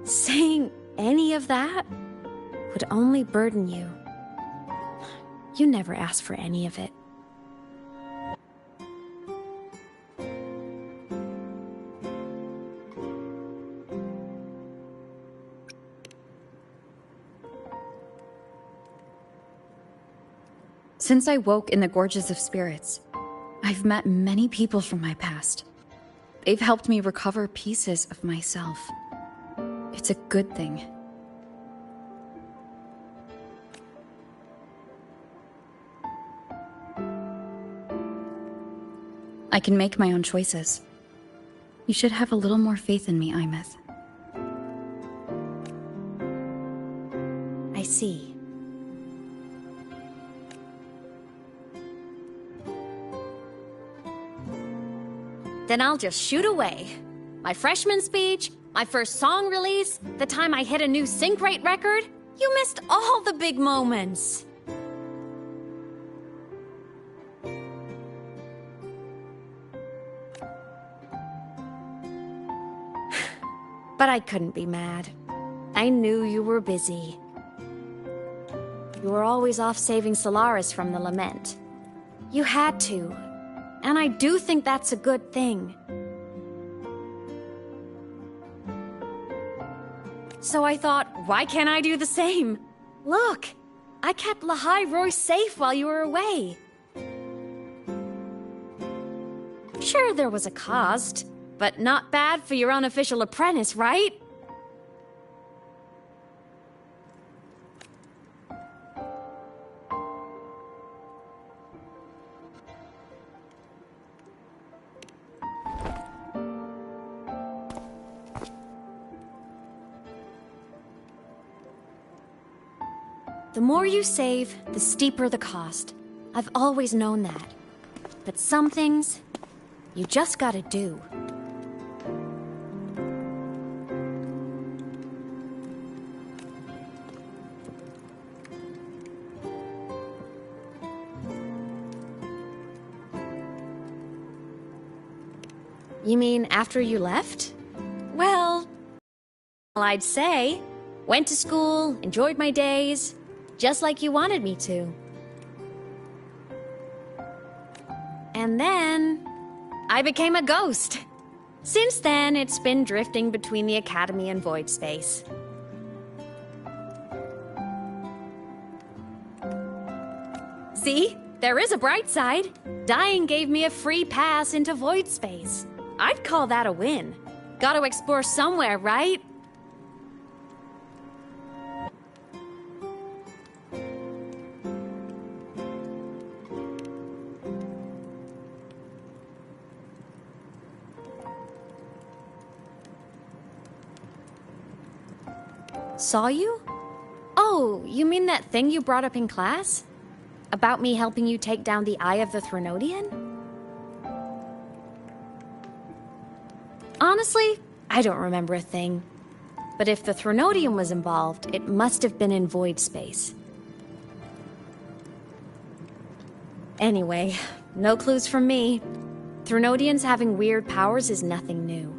Saying any of that would only burden you. You never asked for any of it. Since I woke in the Gorges of Spirits, I've met many people from my past. They've helped me recover pieces of myself. It's a good thing. I can make my own choices. You should have a little more faith in me, Imeth. I see. Then I'll just shoot away. My freshman speech, my first song release, the time I hit a new sync rate record. You missed all the big moments. But I couldn't be mad. I knew you were busy. You were always off saving Solaris from the lament. You had to. And I do think that's a good thing. So I thought, why can't I do the same? Look, I kept Lahai-Roi safe while you were away. Sure, there was a cost, but not bad for your unofficial apprentice, right? The more you save, the steeper the cost. I've always known that. But some things, you just gotta do. You mean after you left? Well, I'd say. Went to school, enjoyed my days, just like you wanted me to. And then, I became a ghost. Since then, it's been drifting between the Academy and Void Space. See? There is a bright side. Dying gave me a free pass into Void Space. I'd call that a win. Gotta explore somewhere, right? Saw you? Oh, you mean that thing you brought up in class? About me helping you take down the Eye of the Threnodian? Honestly, I don't remember a thing. But if the Threnodian was involved, it must have been in Void Space. Anyway, no clues from me. Threnodians having weird powers is nothing new.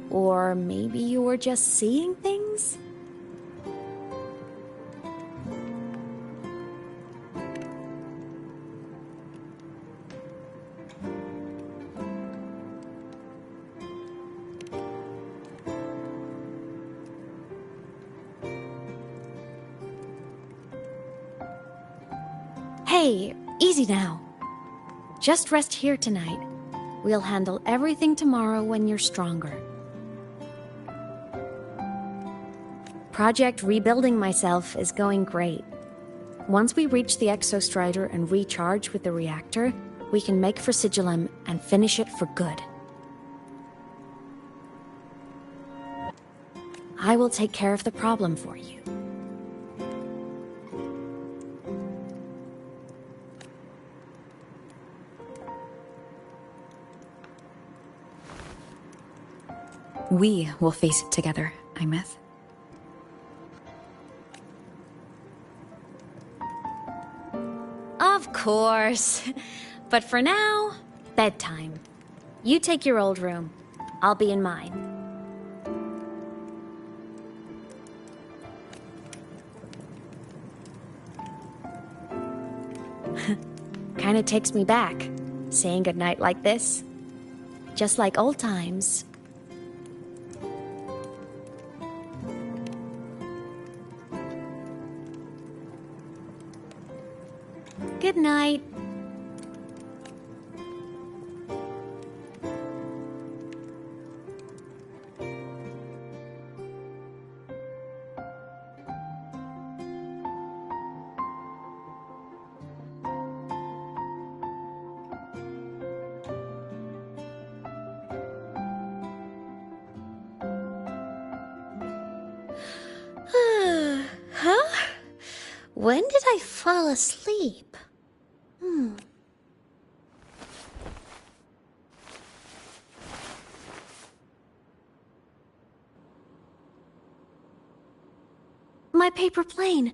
Or maybe you were just seeing things? Hey, easy now. Just rest here tonight. We'll handle everything tomorrow when you're stronger. Project Rebuilding Myself is going great. Once we reach the Exostrider and recharge with the reactor, we can make for Sigillum and finish it for good. I will take care of the problem for you. We will face it together, Imeth. Of course. But for now, bedtime. You take your old room. I'll be in mine. Kinda takes me back, saying goodnight like this. Just like old times. Good night. Huh? When did I fall asleep? My paper plane.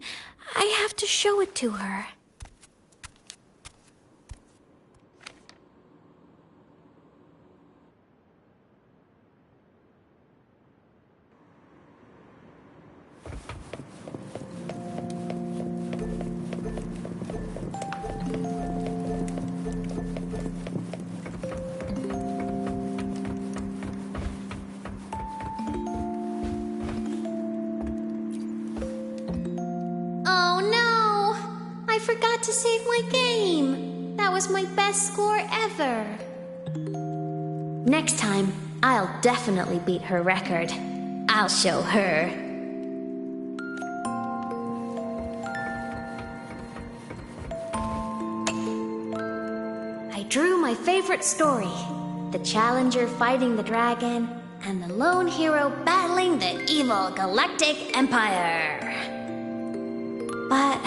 I have to show it to her. I forgot to save my game. That was my best score ever. Next time, I'll definitely beat her record. I'll show her. I drew my favorite story. The challenger fighting the dragon, and the lone hero battling the evil galactic empire. But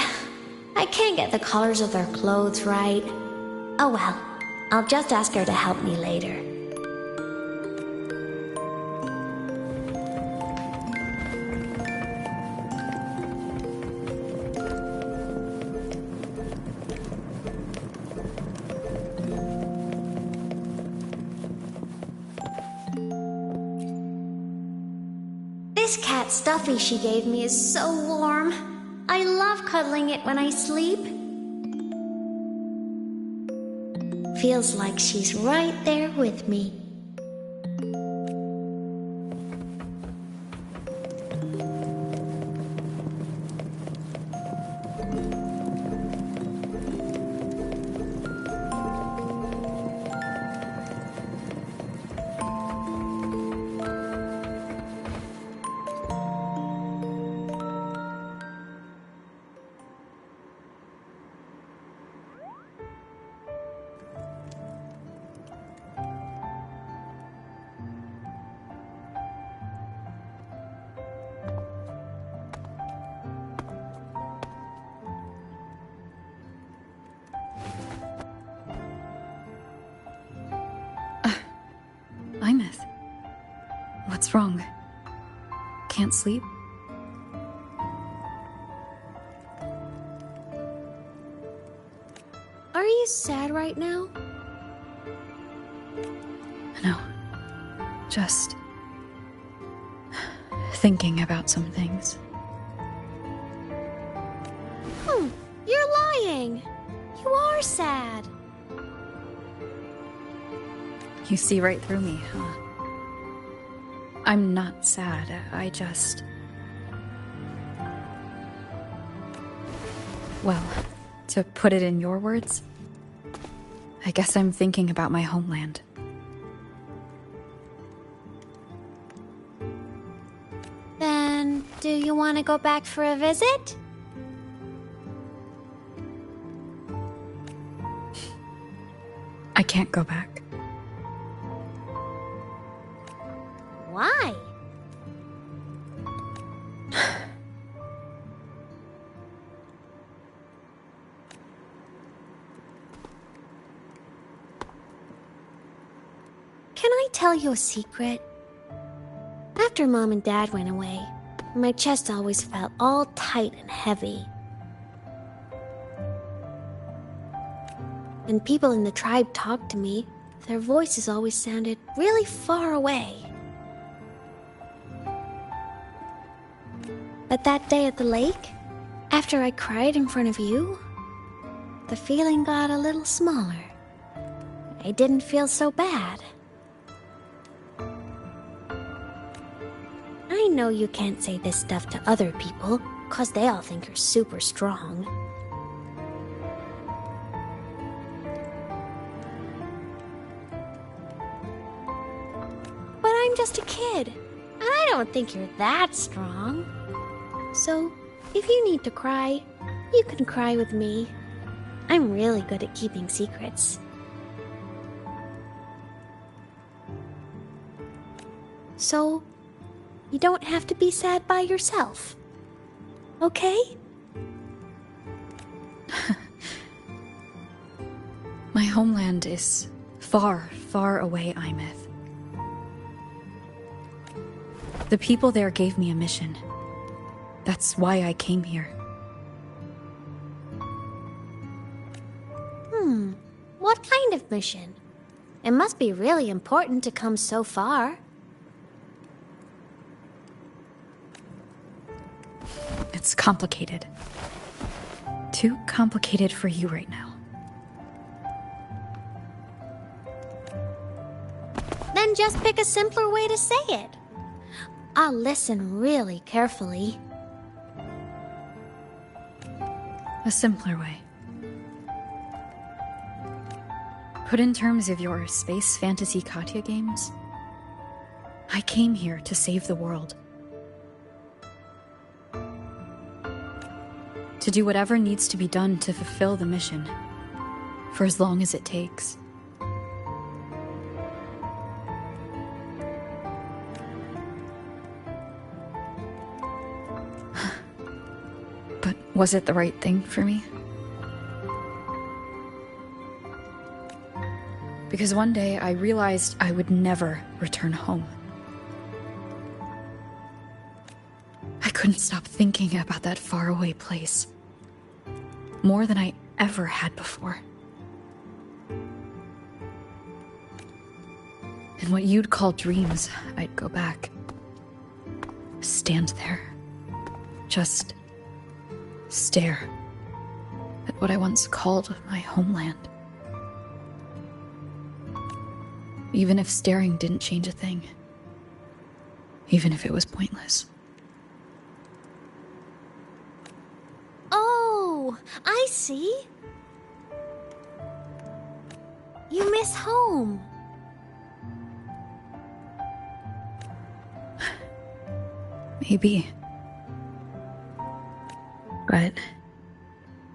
I can't get the colors of their clothes right. Oh well, I'll just ask her to help me later. This cat stuffy she gave me is so warm. I love cuddling it when I sleep. Feels like she's right there with me. Imeth. What's wrong? Can't sleep? Are you sad right now? No. Just thinking about some things. You're lying. You are sad. You see right through me, huh? I'm not sad. I just... Well, to put it in your words, I guess I'm thinking about my homeland. Then, do you want to go back for a visit? I can't go back. Why? Can I tell you a secret? After Mom and Dad went away, my chest always felt all tight and heavy. When people in the tribe talked to me, their voices always sounded really far away. But that day at the lake, after I cried in front of you, the feeling got a little smaller. I didn't feel so bad. I know you can't say this stuff to other people, 'cause they all think you're super strong. But I'm just a kid, and I don't think you're that strong. So, if you need to cry, you can cry with me. I'm really good at keeping secrets. So, you don't have to be sad by yourself. Okay? My homeland is far, far away, Imeth. The people there gave me a mission. That's why I came here. What kind of mission? It must be really important to come so far. It's complicated. Too complicated for you right now. Then just pick a simpler way to say it. I'll listen really carefully. A simpler way. Put in terms of your space fantasy Katya games, I came here to save the world. To do whatever needs to be done to fulfill the mission, for as long as it takes. But was it the right thing for me? Because one day I realized I would never return home. I couldn't stop thinking about that faraway place. More than I ever had before. In what you'd call dreams, I'd go back. Stand there. Just stare at what I once called my homeland. Even if staring didn't change a thing. Even if it was pointless. Oh, I see. You miss home. Maybe. But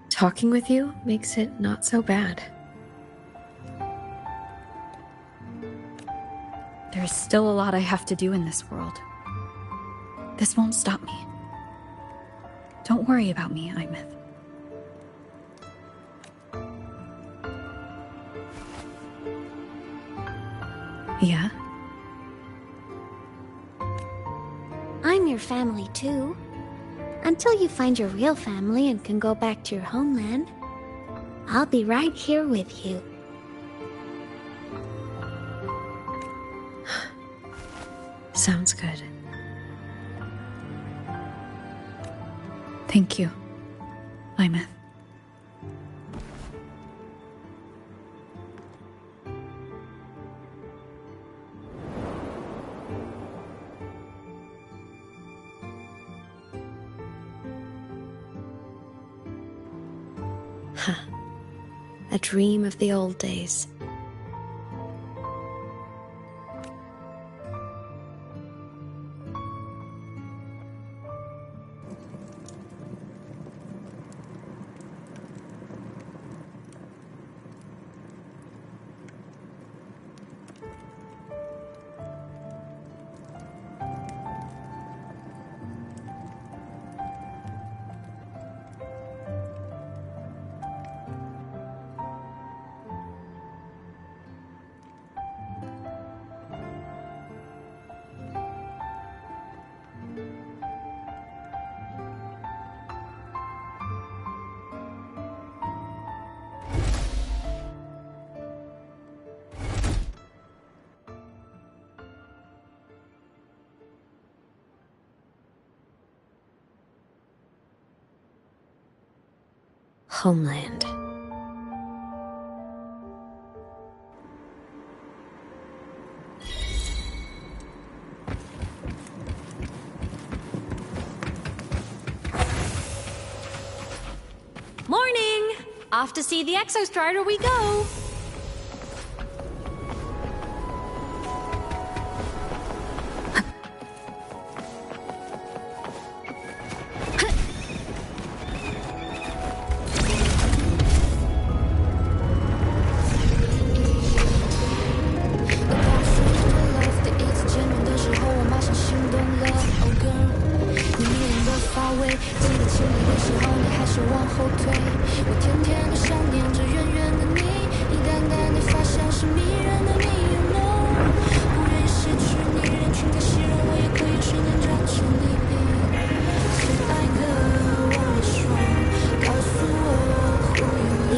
talking with you makes it not so bad. There's still a lot I have to do in this world. This won't stop me. Don't worry about me, Imeth. Yeah? I'm your family too. Until you find your real family and can go back to your homeland, I'll be right here with you. Sounds good. Thank you, Imeth. A dream of the old days. Homeland. Morning! Off to see the Exostrider we go!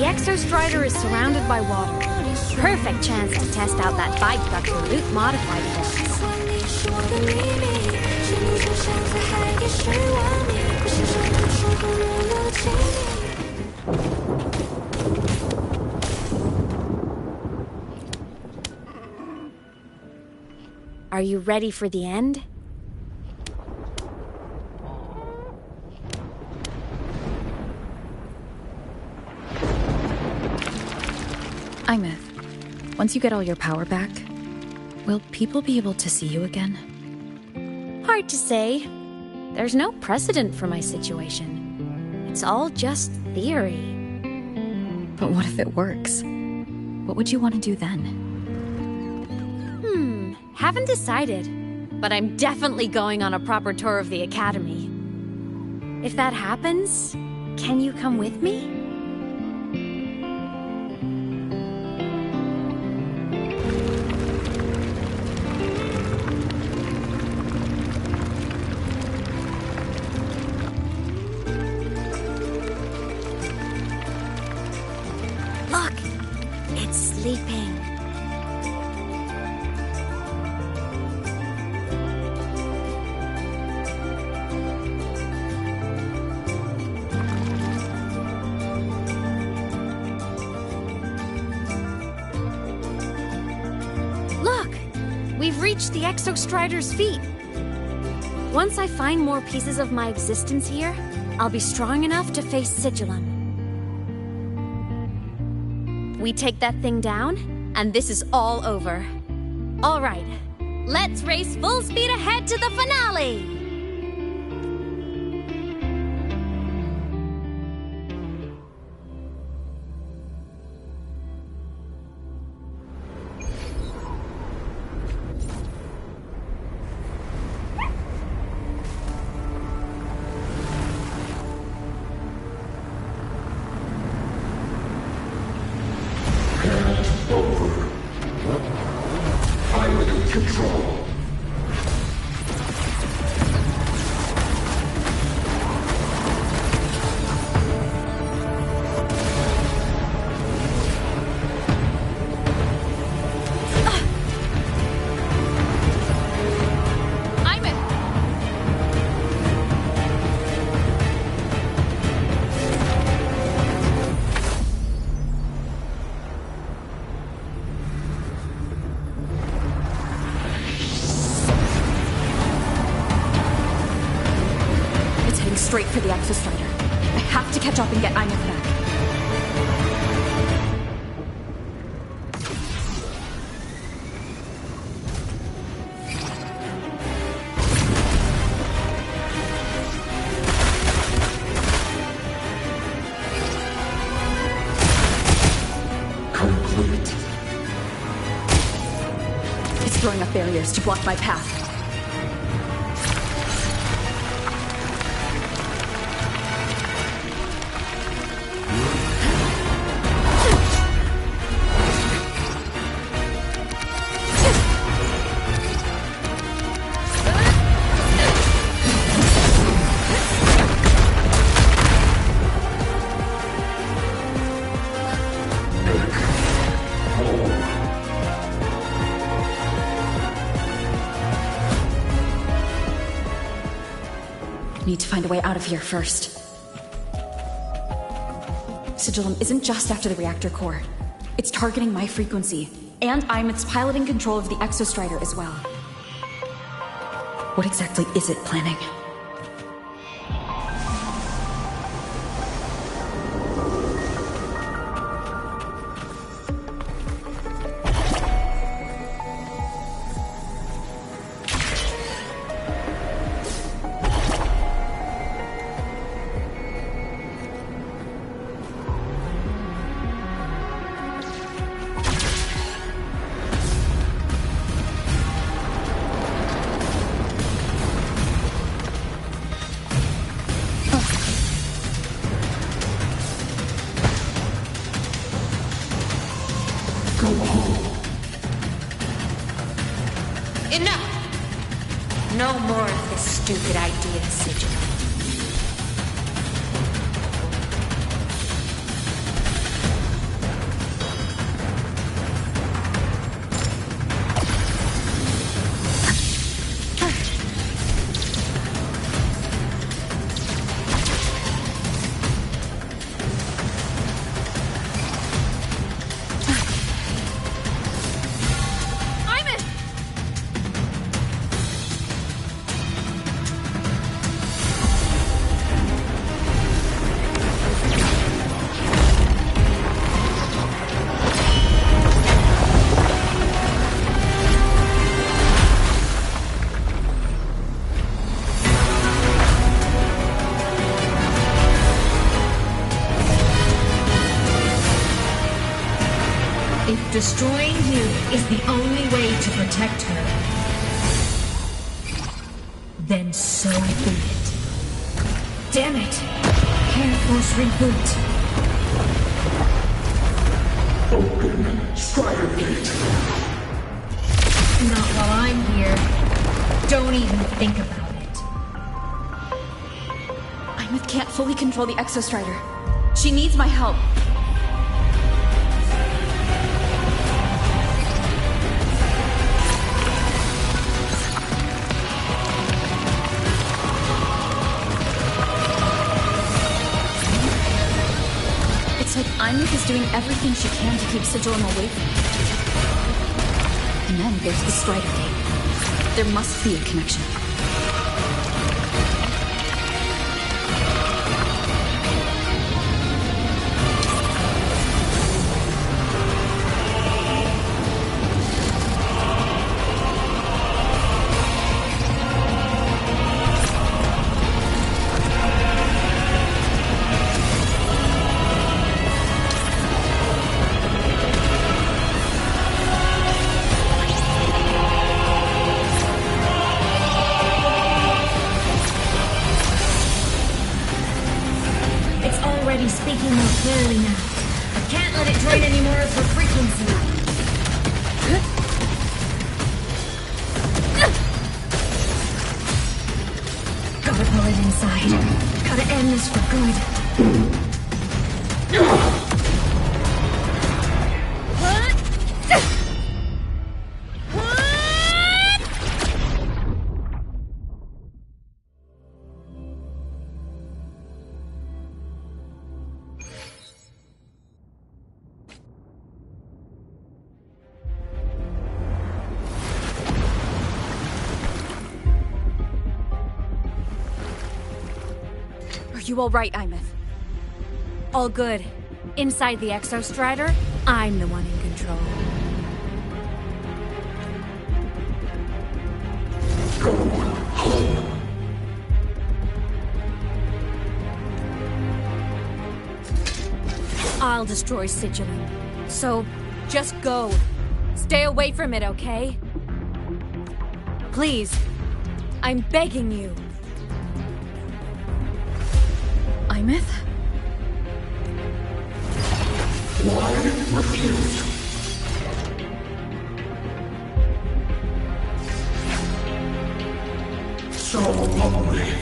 Exostrider is surrounded by water. Perfect chance to test out that bike truck and loot modified parts. Are you ready for the end? Imeth, once you get all your power back, will people be able to see you again? Hard to say. There's no precedent for my situation. It's all just theory. But what if it works? What would you want to do then? Haven't decided. But I'm definitely going on a proper tour of the Academy. If that happens, can you come with me? Look! It's sleeping. We've reached the Exostrider's feet. Once I find more pieces of my existence here, I'll be strong enough to face Sigillum. We take that thing down, and this is all over. All right, let's race full speed ahead to the finale! Straight for the Exostrider. I have to catch up and get Imeth back. Complete. It's throwing up barriers to block my path. Need to find a way out of here first. Sigillum isn't just after the reactor core. It's targeting my frequency, and it's piloting control of the Exostrider as well. What exactly is it planning? Enough! No more of this stupid idea, Sigil. Destroying you is the only way to protect her. Then so be it. Damn it! Can't force reboot. Open Strider Gate. Not while I'm here. Don't even think about it. Imeth can't fully control the Exostrider. She needs my help. Imeth is doing everything she can to keep Sigillum away from me. And then there's the Strider Gate. There must be a connection. Speaking more clearly now. I can't let it drain any more of her frequency. Gotta pull it inside. Gotta end this for good. You all right, Imeth? All good. Inside the Exostrider, I'm the one in control. Go home. I'll destroy Sigillum. So, just go. Stay away from it, okay? Please. I'm begging you. Imeth? Why refuse? So lonely.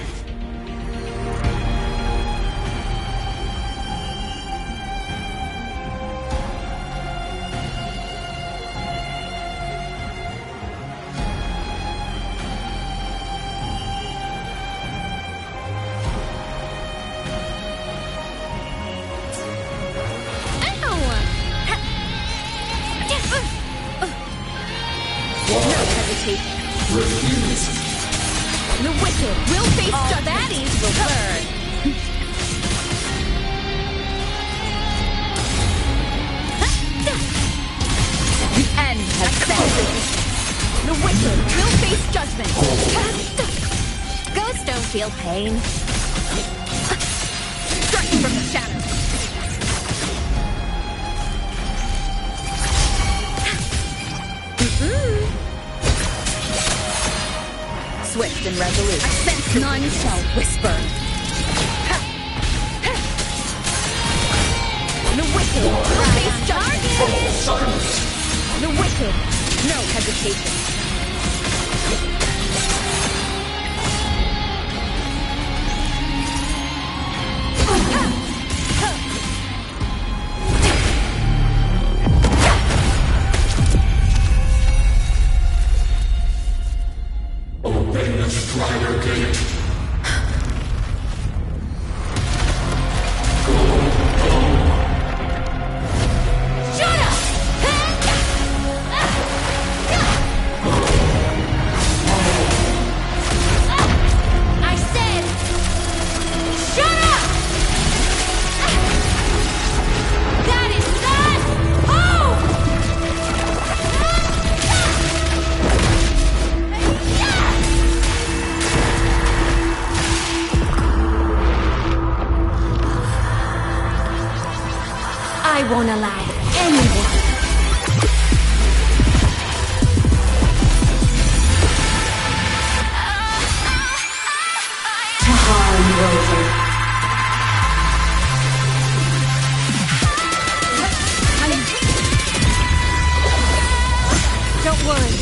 hesitation. Refuse. The wicked will face judgment. Baddies will burn. The end has set. The wicked will face judgment. Ghosts don't feel pain. Striking from the shadows. Swift and resolute. I sense none shall whisper. The wicked will face judgment. The wicked, no hesitation. Obey the Strider Gate. Shut up! I said, shut up! That is not home! I won't allow anyone. To harm Rover. Don't worry.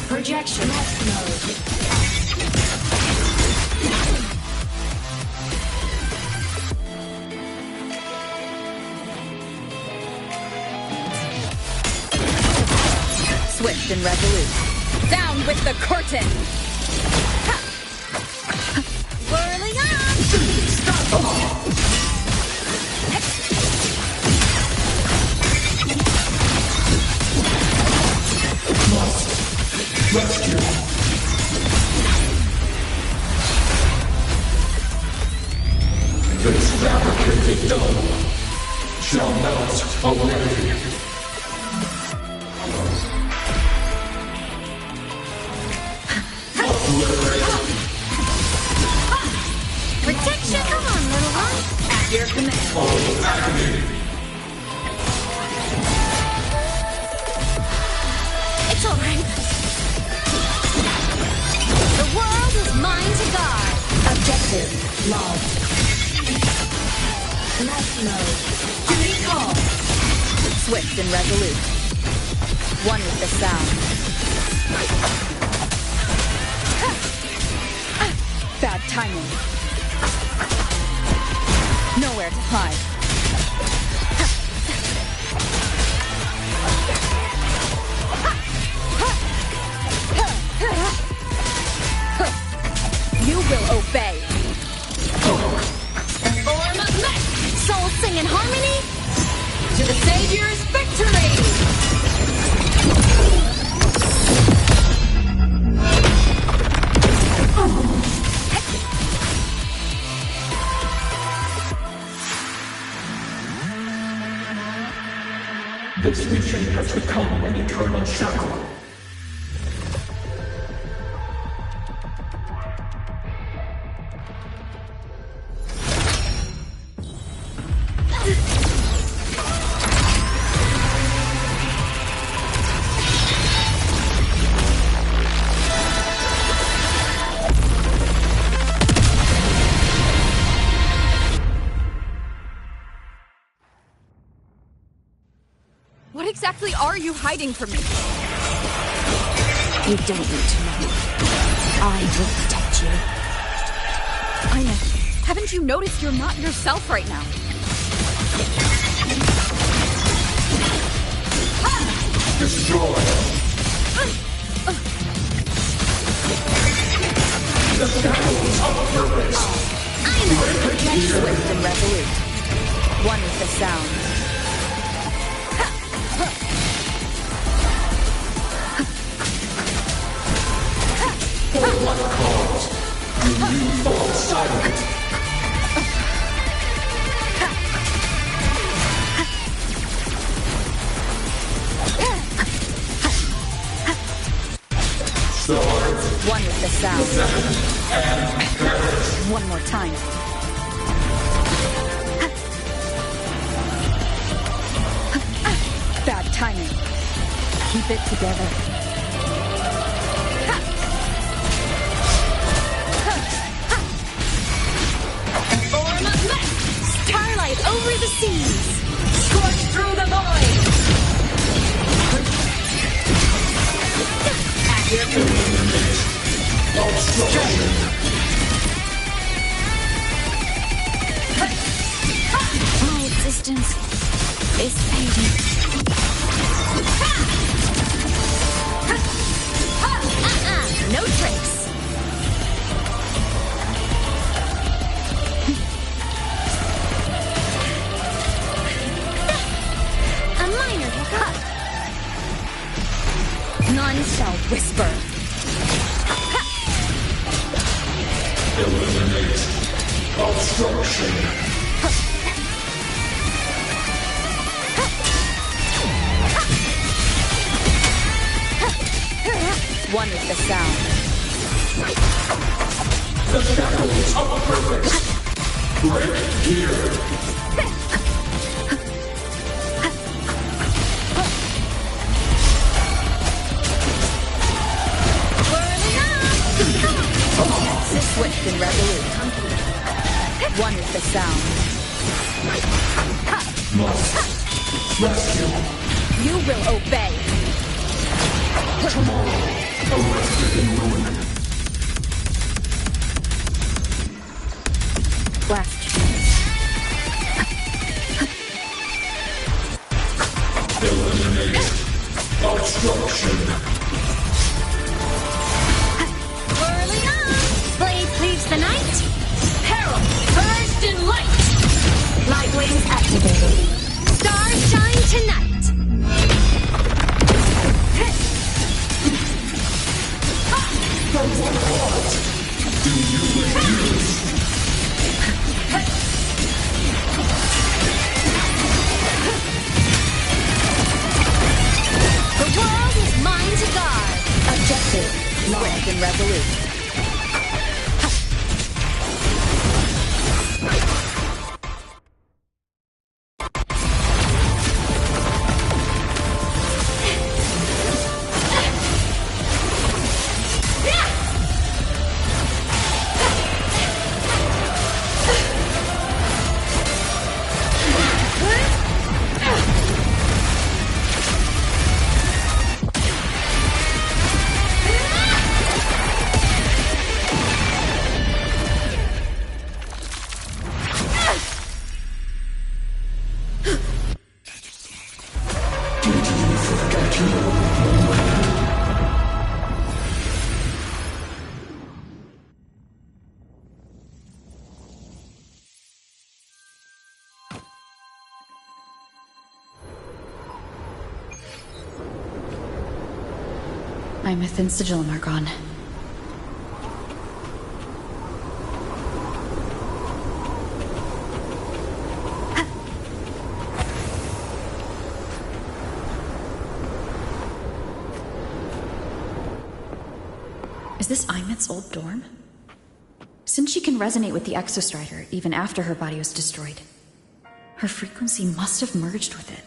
Projection mode. Swift and resolute. Down with the curtain! Whirling up! Rescue. This fabricated dome shall melt away. Protection, come on, little one. At your command. Full agony. It's all right. The world is mine to guard. Objective logged. Light mode. Duty call. Swift and resolute. One with the sound. Bad timing. Nowhere to hide. You will obey. Form of mech. Souls sing in harmony. To the Savior's victory. This mission has become an eternal shackle. What exactly are you hiding from me? You don't need to know. I will protect you. Ina, haven't you noticed you're not yourself right now? Destroy. The shadows of purpose. Swift and resolute. One with the sound. One with the sound. One more time. Bad timing. Keep it together. Form of mech! Starlight over the seas! Scorch through the void! At your command. Obstruction! My existence is fading. No tricks. A minor hiccup. None shall whisper. Eliminate obstruction. One with the sound. The shackles of purpose. Break here. Swift and resolute. One with the sound. Must rescue. You will obey. Tomorrow, arrested in ruin. Last chance. Eliminate obstruction. Whirling on. Blade cleaves the night. Peril purged in light. Light wings activated. Stars shine tonight. From what heart do you refuse? The world is mine to guard. Objective. Swift and resolute. My myth and sigillum are gone. Is this Imet's old dorm? Since she can resonate with the Exostrider even after her body was destroyed, her frequency must have merged with it.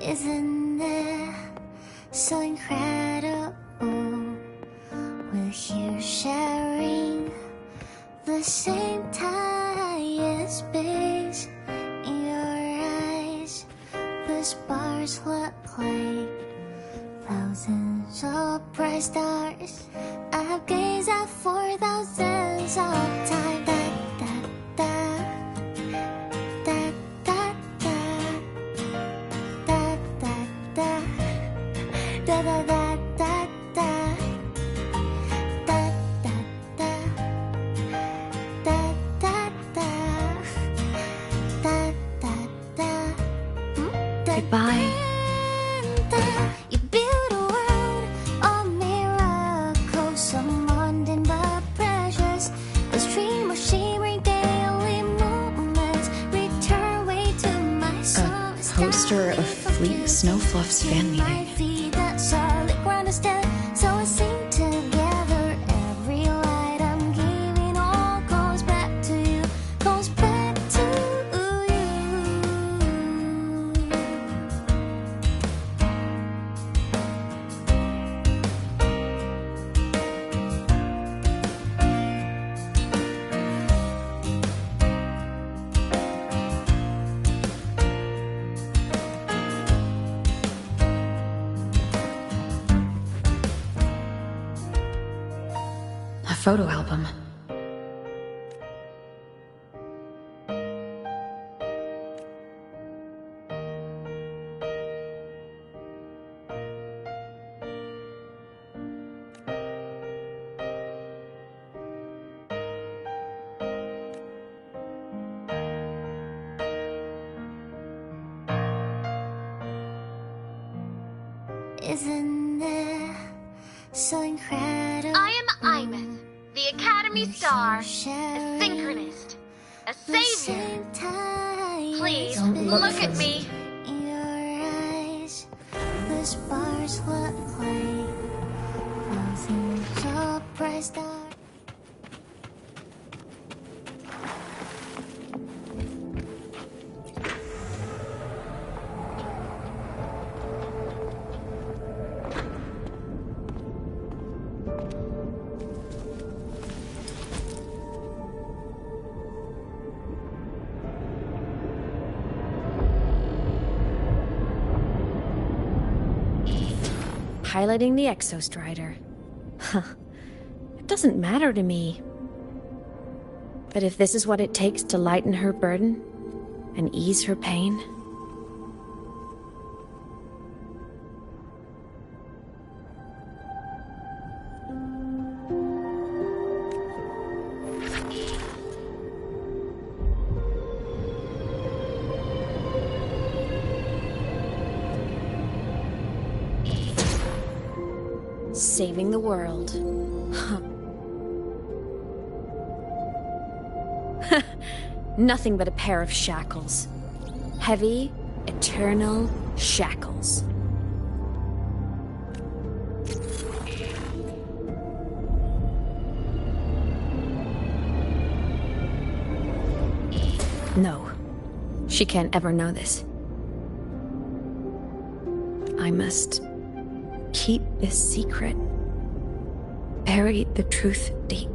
Isn't it so incredible? We're here sharing The same time space in your eyes. The stars look like thousands of bright stars. I've gazed at for thousands of times. Goodbye. You build a world of miracles, some mundane but precious. A stream of shimmering daily moments return way to my soul. A poster of Fleet Snowfluff's fan meeting. My feet that solid ground instead, so I sing together. Every light I'm giving all goes back to you, goes back to you. A photo album. Isn't it so incredible? I am Imeth, the Academy Star, a synchronist, a savior. Please, Don't look look for at me. In your eyes, the stars look like thousands of bright stars. Piloting the Exostrider. Huh. It doesn't matter to me. But if this is what it takes to lighten her burden and ease her pain... Saving the world. Nothing but a pair of shackles. Heavy, eternal shackles. No, she can't ever know this. I must keep this secret. Bury the truth deep.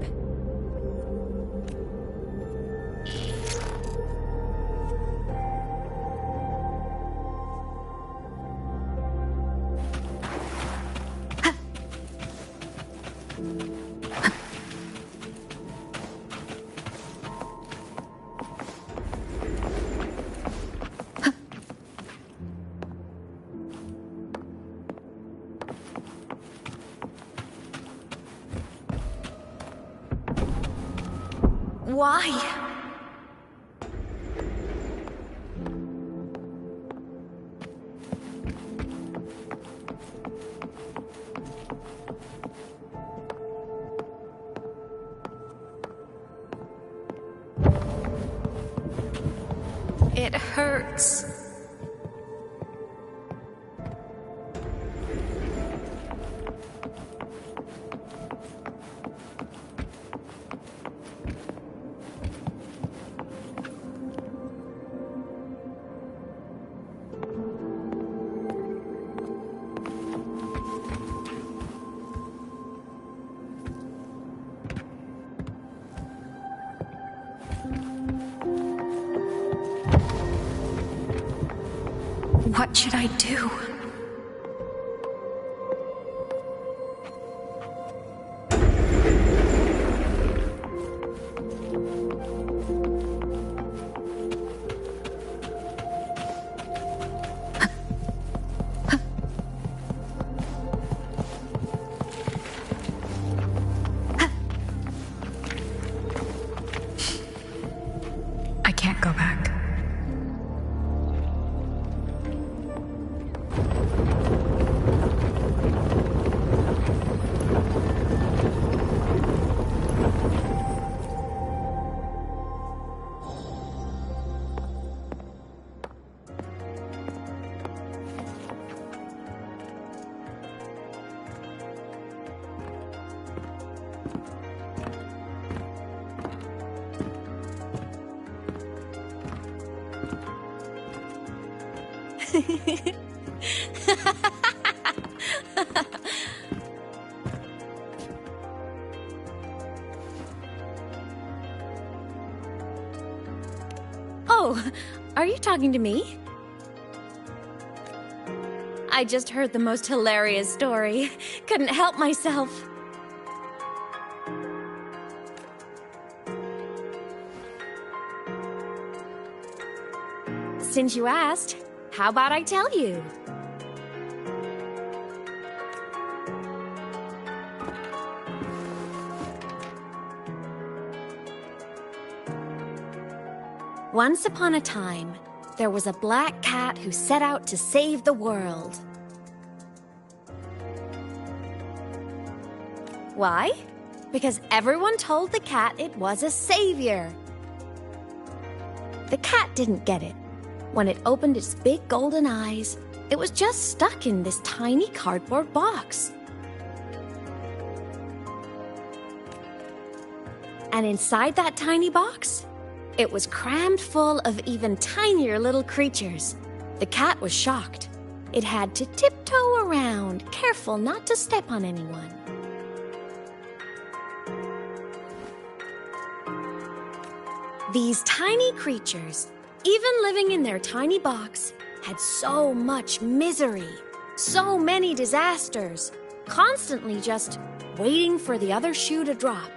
Why? It hurts. What should I do? I can't go back. Oh, are you talking to me? I just heard the most hilarious story. Couldn't help myself. Since you asked, how about I tell you? Once upon a time, there was a black cat who set out to save the world. Why? Because everyone told the cat it was a savior. The cat didn't get it. When it opened its big golden eyes, it was just stuck in this tiny cardboard box. And inside that tiny box, it was crammed full of even tinier little creatures. The cat was shocked. It had to tiptoe around, careful not to step on anyone. These tiny creatures, even living in their tiny box, had so much misery, so many disasters, constantly just waiting for the other shoe to drop.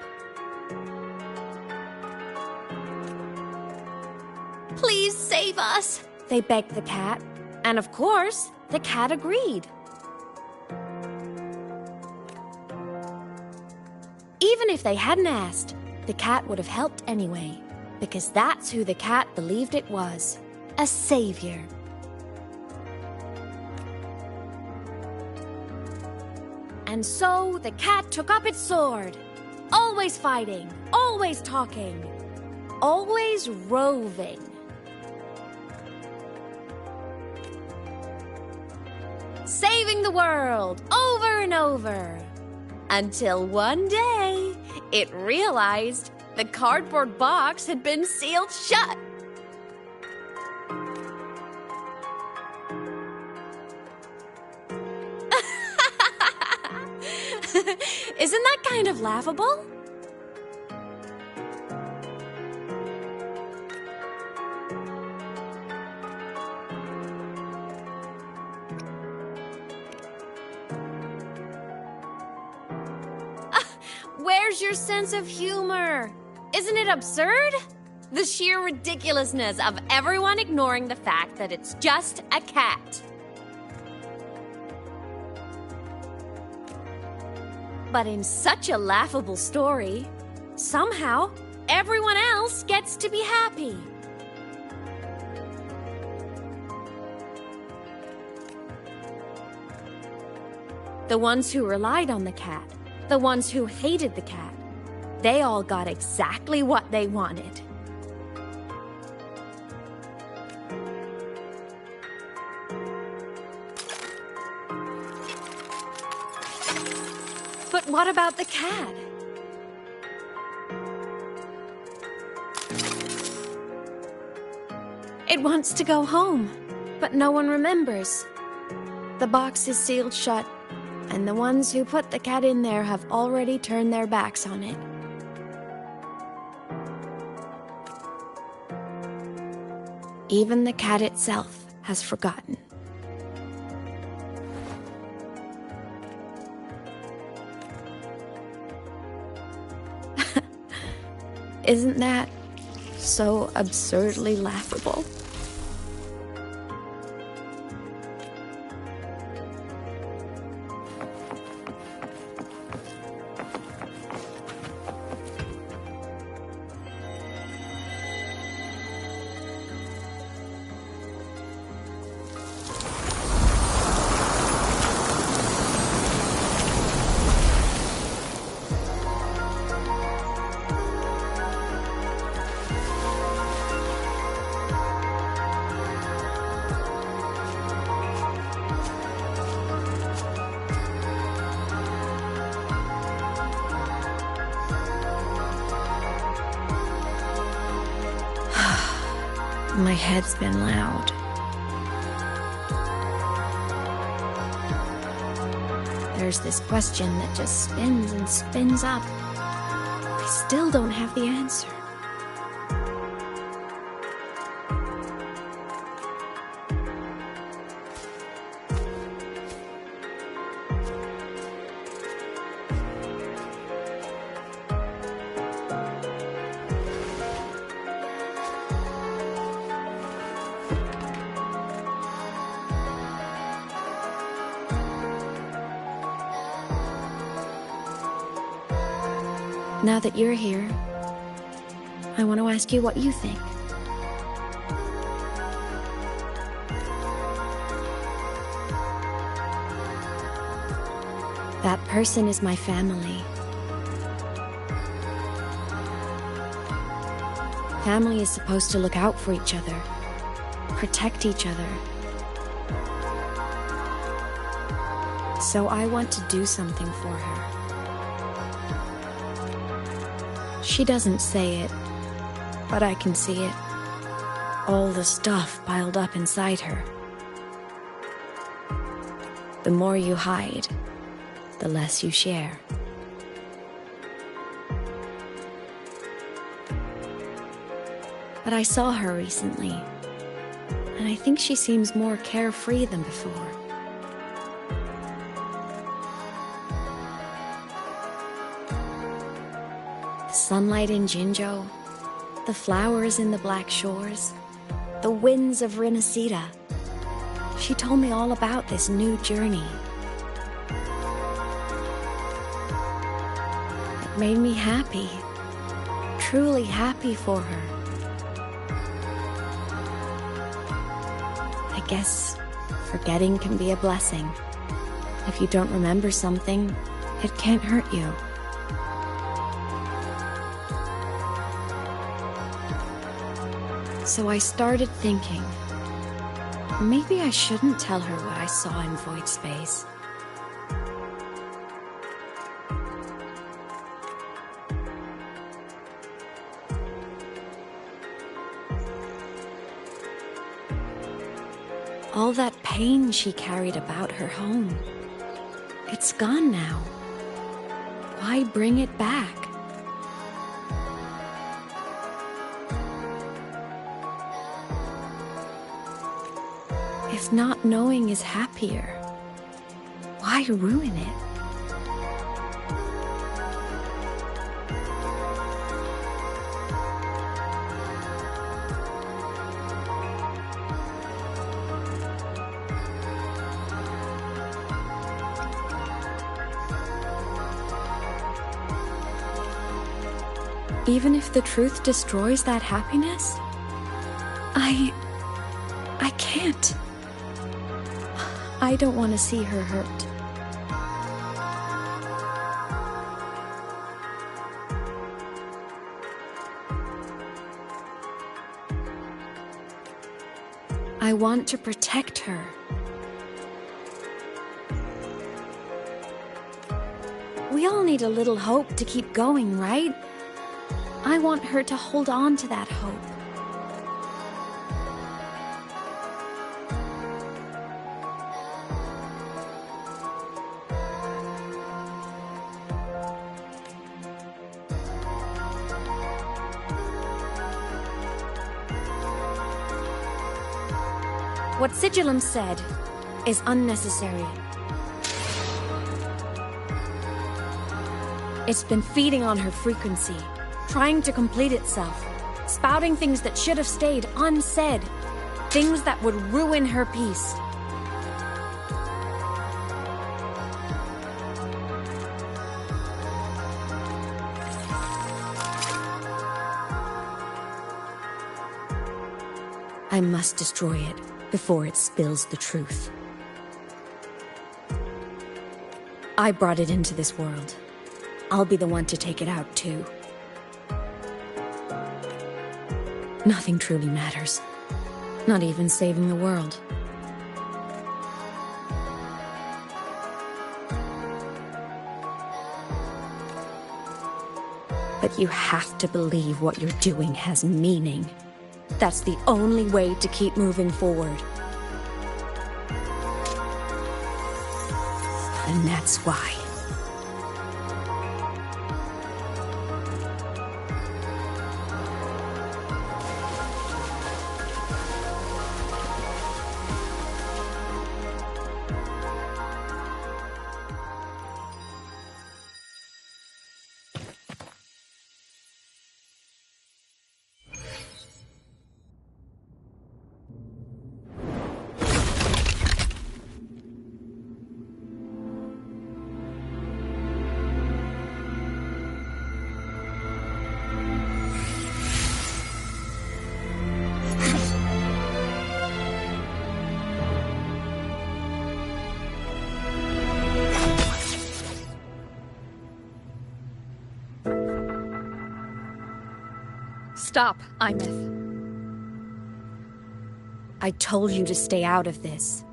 Please save us, they begged the cat. And of course, the cat agreed. Even if they hadn't asked, the cat would have helped anyway, because that's who the cat believed it was, a savior. And so the cat took up its sword, always fighting, always talking, always roving. Saving the world over and over. Until one day, it realized the cardboard box had been sealed shut. Isn't that kind of laughable? Where's your sense of humor? Isn't it absurd? The sheer ridiculousness of everyone ignoring the fact that it's just a cat. But in such a laughable story, somehow everyone else gets to be happy. The ones who relied on the cat, the ones who hated the cat, they all got exactly what they wanted. But what about the cat? It wants to go home, but no one remembers. The box is sealed shut, and the ones who put the cat in there have already turned their backs on it. Even the cat itself has forgotten. Isn't that so absurdly laughable? My head's been loud. There's this question that just spins and spins up. I still don't have the answer. Now that you're here, I want to ask you what you think. That person is my family. Family is supposed to look out for each other, protect each other. So I want to do something for her. She doesn't say it, but I can see it. All the stuff piled up inside her. The more you hide, the less you share. But I saw her recently, and I think she seems more carefree than before. Sunlight in Jinzhou, the flowers in the Black Shores, the winds of Rinasida. She told me all about this new journey. It made me happy, truly happy for her. I guess forgetting can be a blessing. If you don't remember something, it can't hurt you. So I started thinking, maybe I shouldn't tell her what I saw in void space. All that pain she carried about her home, it's gone now. Why bring it back? If not knowing is happier, why ruin it? Even if the truth destroys that happiness, I can't. I don't want to see her hurt. I want to protect her. We all need a little hope to keep going, right? I want her to hold on to that hope. What Sigillum said is unnecessary. It's been feeding on her frequency, trying to complete itself, spouting things that should have stayed unsaid, things that would ruin her peace. I must destroy it before it spills the truth. I brought it into this world. I'll be the one to take it out, too. Nothing truly matters. Not even saving the world. But you have to believe what you're doing has meaning. That's the only way to keep moving forward. And that's why. Stop, Imeth. I told you to stay out of this.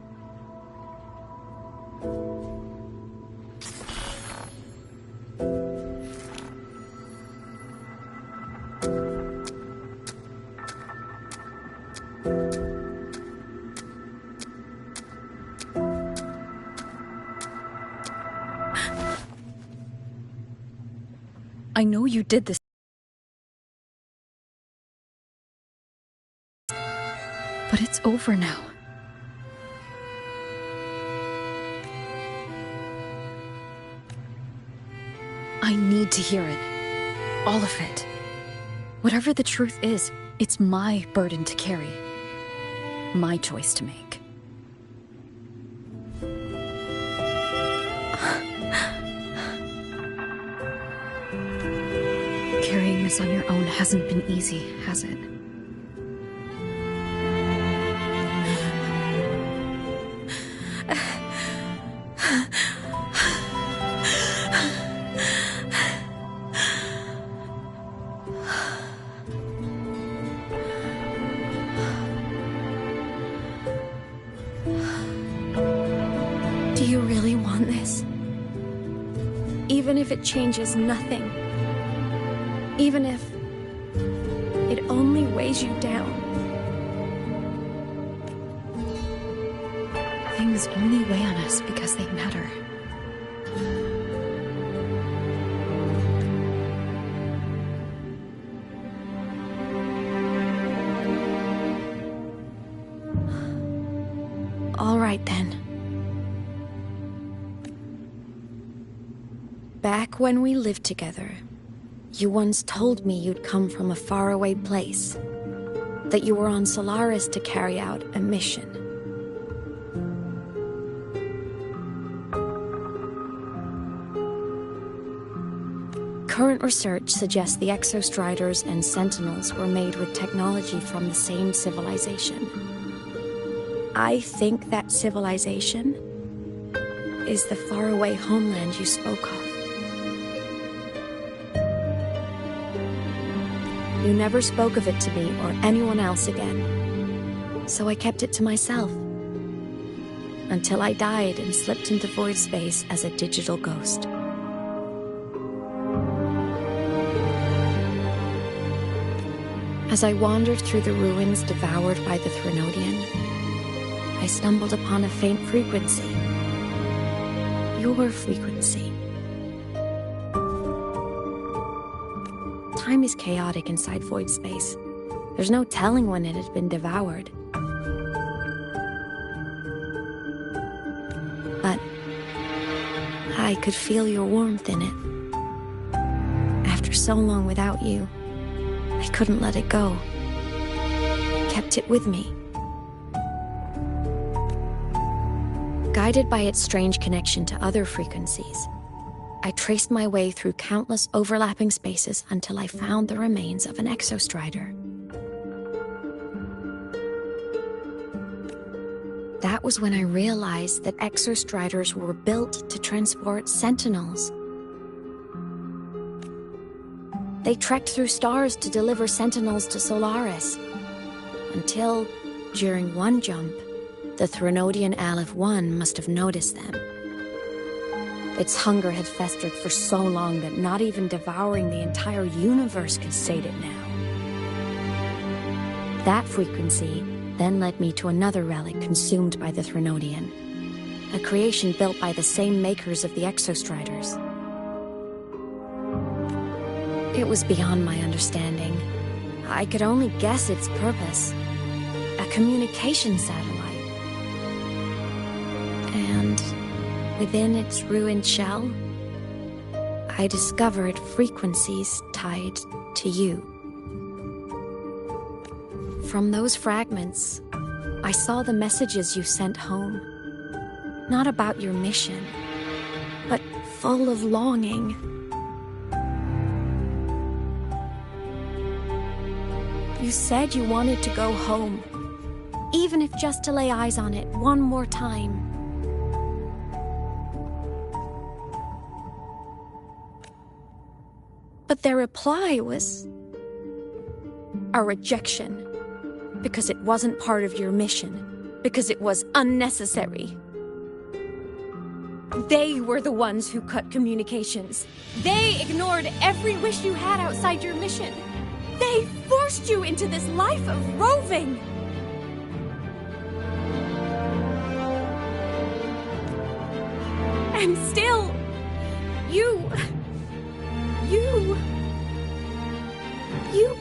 I know you did this. But it's over now. I need to hear it. All of it. Whatever the truth is, it's my burden to carry. My choice to make. Carrying this on your own hasn't been easy, has it? Do you really want this? Even if it changes nothing. Even if it only weighs you down. Things only weigh on us because they matter. All right, then. Back when we lived together, you once told me you'd come from a faraway place, that you were on Solaris to carry out a mission. Current research suggests the Exostriders and Sentinels were made with technology from the same civilization. I think that civilization is the faraway homeland you spoke of. You never spoke of it to me or anyone else again, so I kept it to myself. Until I died and slipped into void space as a digital ghost. As I wandered through the ruins devoured by the Threnodian, I stumbled upon a faint frequency. Your frequency. Time is chaotic inside void space. There's no telling when it had been devoured. But I could feel your warmth in it. After after so long without you, I couldn't let it go. Kept it with me. Guided by its strange connection to other frequencies, I traced my way through countless overlapping spaces until I found the remains of an exostrider. That was when I realized that exostriders were built to transport sentinels. They trekked through stars to deliver sentinels to Solaris, until, during one jump, the Threnodian Aleph 1 must have noticed them. Its hunger had festered for so long that not even devouring the entire universe could sate it now. That frequency then led me to another relic consumed by the Threnodian, a creation built by the same makers of the exostriders. It was beyond my understanding. I could only guess its purpose. A communication satellite. And within its ruined shell, I discovered frequencies tied to you. From those fragments, I saw the messages you sent home. Not about your mission, but full of longing. You said you wanted to go home, even if just to lay eyes on it one more time. But their reply was a rejection, because it wasn't part of your mission, because it was unnecessary. They were the ones who cut communications. They ignored every wish you had outside your mission. They forced you into this life of roving. And still, you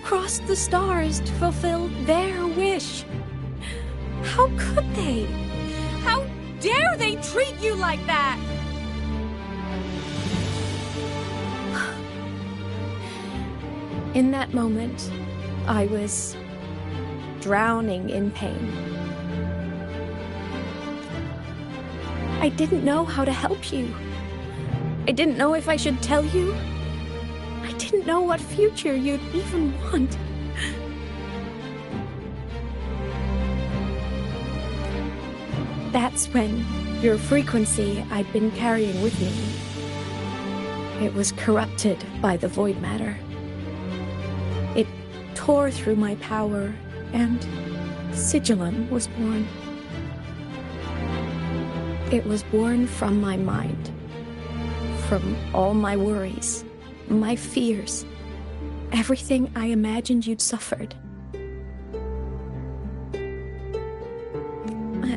crossed the stars to fulfill their wish. How could they? How dare they treat you like that? In that moment, I was drowning in pain. I didn't know how to help you. I didn't know if I should tell you. I didn't know what future you'd even want. That's when your frequency I'd been carrying with me, it was corrupted by the void matter. It tore through my power, and Sigillum was born. It was born from my mind, from all my worries, my fears, everything I imagined you'd suffered.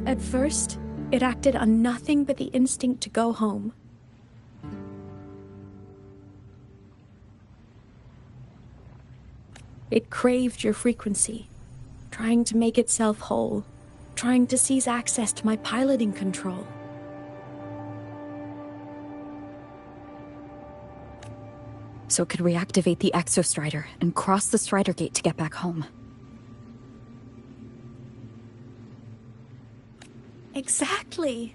At first, it acted on nothing but the instinct to go home. It craved your frequency, trying to make itself whole, trying to seize access to my piloting control. So it could reactivate the exostrider and cross the strider gate to get back home. Exactly.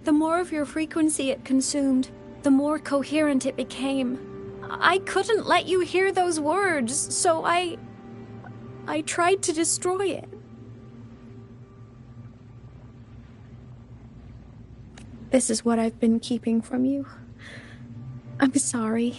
The more of your frequency it consumed, the more coherent it became. I couldn't let you hear those words, so I tried to destroy it. This is what I've been keeping from you. I'm sorry.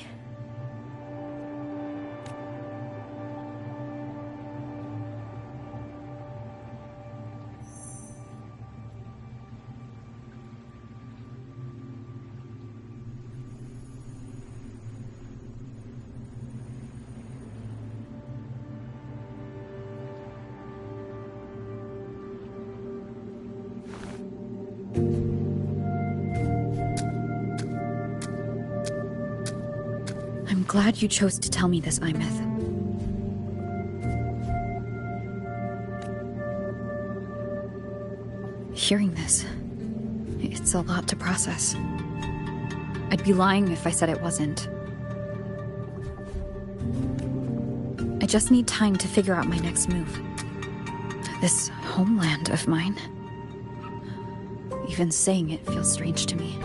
I'm glad you chose to tell me this, Imeth. Hearing this, it's a lot to process. I'd be lying if I said it wasn't. just need time to figure out my next move. This homeland of mine. Even saying it feels strange to me.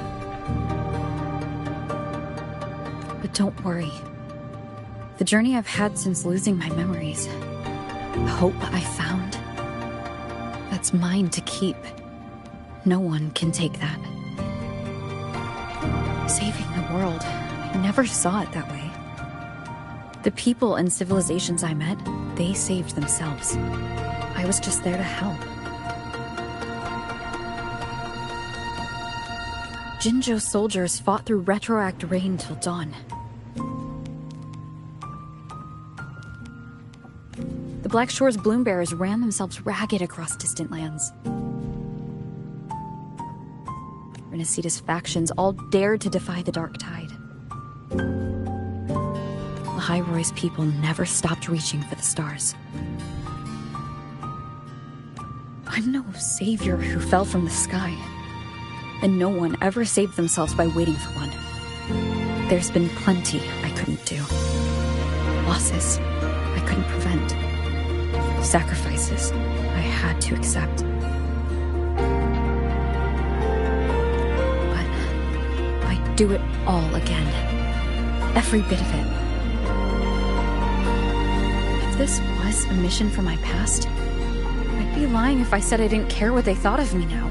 But don't worry. The journey I've had since losing my memories, the hope I found, that's mine to keep. No one can take that. Saving the world, I never saw it that way. The people and civilizations I met, they saved themselves. I was just there to help. Jinzhou soldiers fought through retroact rain till dawn. The Black Shore's bloom bearers ran themselves ragged across distant lands. Renaceda's factions all dared to defy the Dark Tide. Lahai-Roi's people never stopped reaching for the stars. I'm no savior who fell from the sky. And no one ever saved themselves by waiting for one. There's been plenty I couldn't do. Losses I couldn't prevent. Sacrifices I had to accept. But I'd do it all again. Every bit of it. If this was a mission from my past, I'd be lying if I said I didn't care what they thought of me now.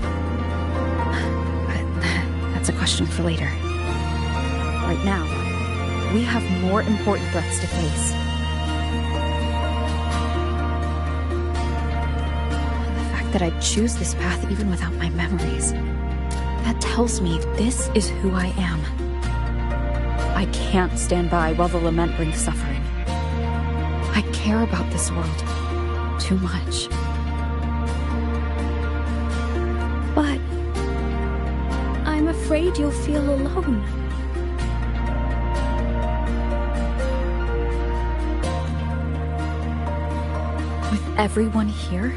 That's a question for later. Right now, we have more important threats to face. The fact that I'd choose this path even without my memories, that tells me this is who I am. I can't stand by while the lament brings suffering. I care about this world too much. But I'm afraid you'll feel alone. With everyone here?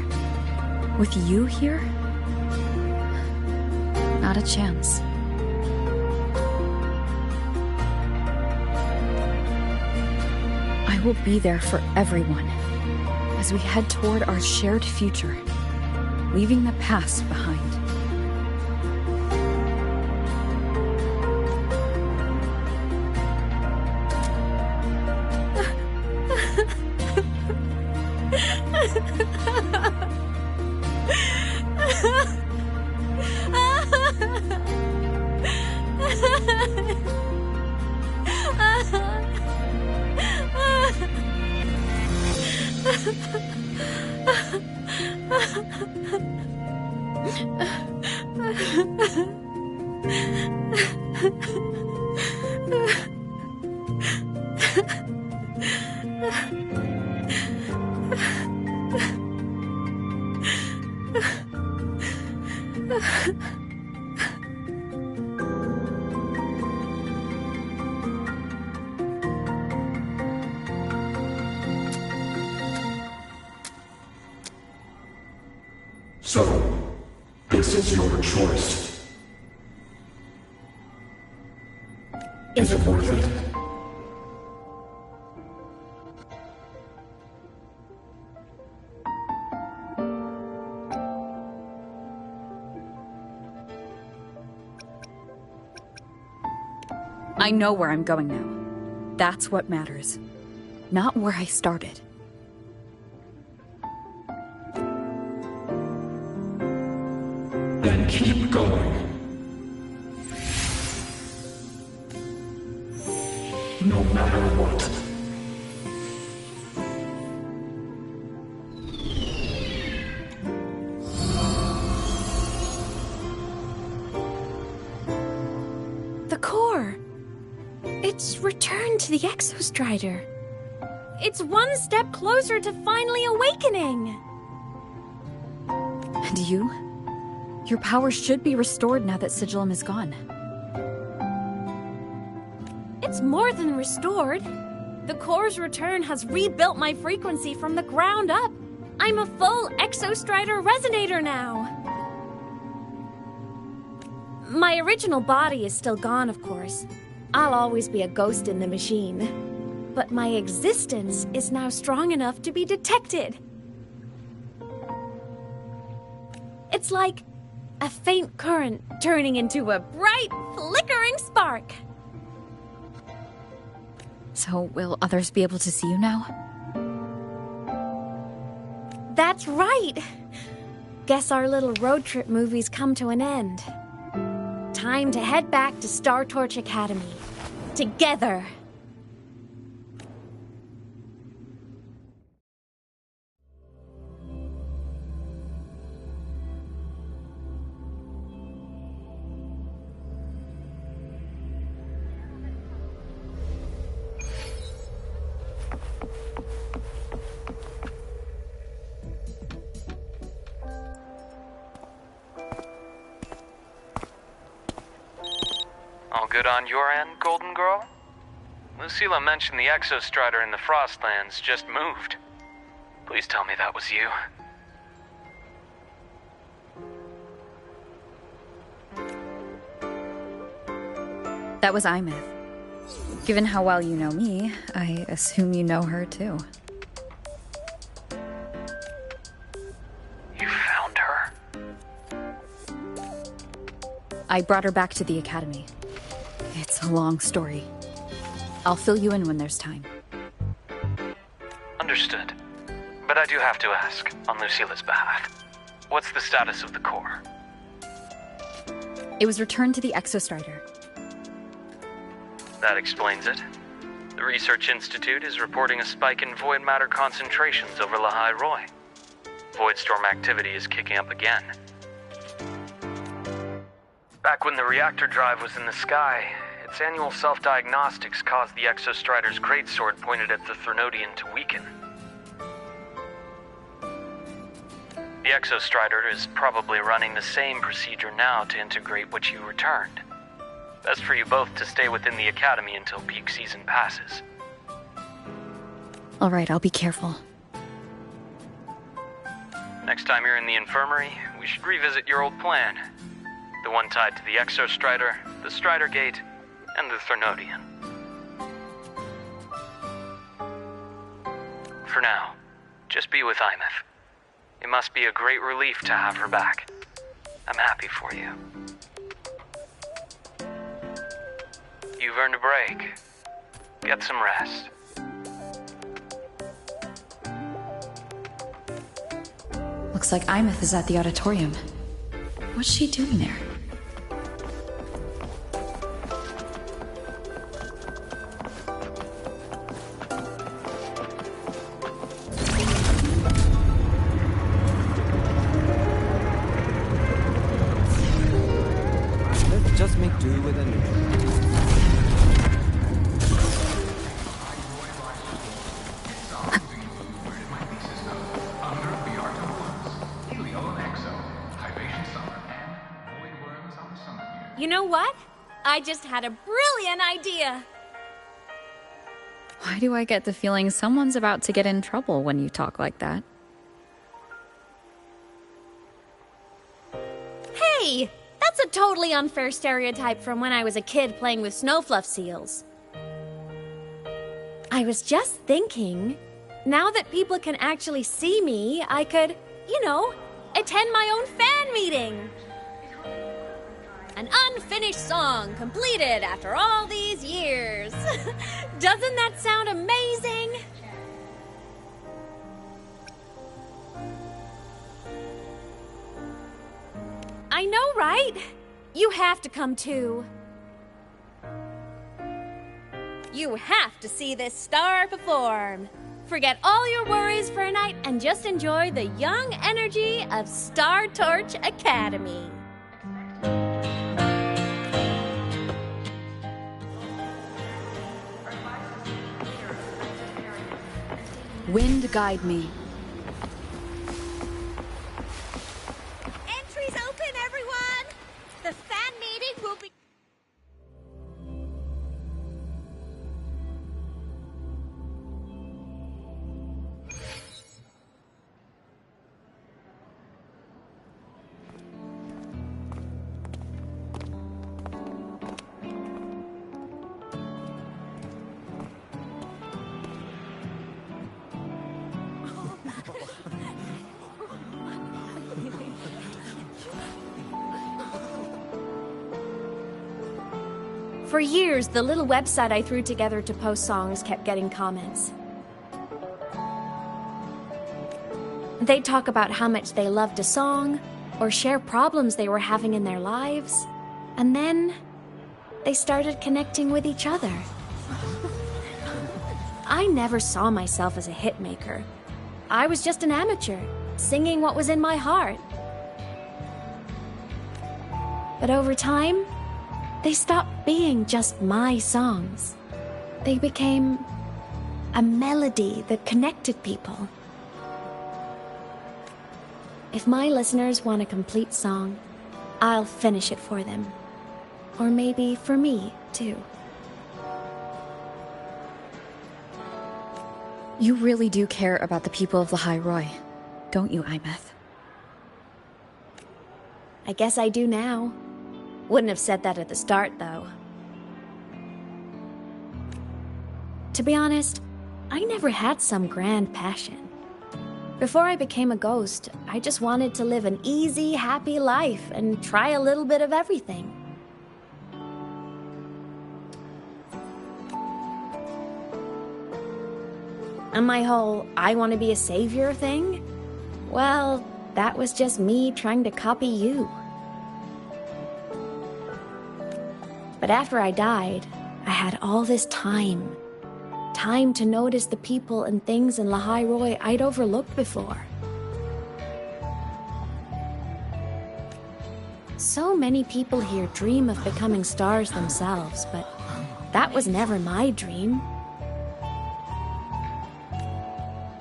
With you here? Not a chance. I will be there for everyone as we head toward our shared future, leaving the past behind. So, this is your choice. Is it worth it? I know where I'm going now. That's what matters. Not where I started. Then keep going. No matter what. The core! It's returned to the Exostrider. It's one step closer to finally awakening! And you? Your power should be restored now that Sigillum is gone. It's more than restored. The core's return has rebuilt my frequency from the ground up. I'm a full Exostrider resonator now. My original body is still gone, of course. I'll always be a ghost in the machine. but my existence is now strong enough to be detected. It's like a faint current turning into a bright, flickering spark. So, will others be able to see you now? That's right. Guess our little road trip movie's come to an end. Time to head back to Star Torch Academy. Together. All good on your end, Golden Girl? Lucilla mentioned the Exostrider in the Frostlands just moved. Please tell me that was you. That was Imeth. Given how well you know me, I assume you know her too. You found her? I brought her back to the Academy. It's a long story. I'll fill you in when there's time. Understood. But I do have to ask, on Lucilla's behalf, what's the status of the core? It was returned to the Exostrider. That explains it. The Research Institute is reporting a spike in void matter concentrations over Lahai-Roi. Voidstorm activity is kicking up again. Back when the reactor drive was in the sky, its annual self-diagnostics caused the Exostrider's greatsword pointed at the Threnodian to weaken. The Exostrider is probably running the same procedure now to integrate what you returned. Best for you both to stay within the Academy until peak season passes. All right, I'll be careful. Next time you're in the infirmary, we should revisit your old plan. The one tied to the Exostrider, the Strider Gate, and the Threnodian. For now, just be with Imeth. It must be a great relief to have her back. I'm happy for you. You've earned a break. Get some rest. Looks like Imeth is at the auditorium. What's she doing there? Let's just make do with a new. You know what? I just had a brilliant idea. Why do I get the feeling someone's about to get in trouble when you talk like that? Hey! That's a totally unfair stereotype from when I was a kid playing with snowfluff seals. I was just thinking, now that people can actually see me, I could, attend my own fan meeting. An unfinished song completed after all these years. Doesn't that sound amazing? I know, right? You have to come too. You have to see this star perform. Forget all your worries for a night and just enjoy the young energy of Star Torch Academy. Wind guide me. Entries open, everyone! The fan meeting will be... For years, the little website I threw together to post songs kept getting comments. They'd talk about how much they loved a song, or share problems they were having in their lives, and then they started connecting with each other. I never saw myself as a hitmaker. I was just an amateur, singing what was in my heart. But over time, they stopped being just my songs. They became a melody that connected people. If my listeners want a complete song, I'll finish it for them. Or maybe for me, too. You really do care about the people of Lahai-Roi, don't you, Imeth? I guess I do now. Wouldn't have said that at the start, though. To be honest, I never had some grand passion. Before I became a ghost, I just wanted to live an easy, happy life and try a little bit of everything. And my whole I want to be a savior thing? Well, that was just me trying to copy you. But after I died, I had all this time. Time to notice the people and things in Lahai-Roi I'd overlooked before. So many people here dream of becoming stars themselves, but that was never my dream.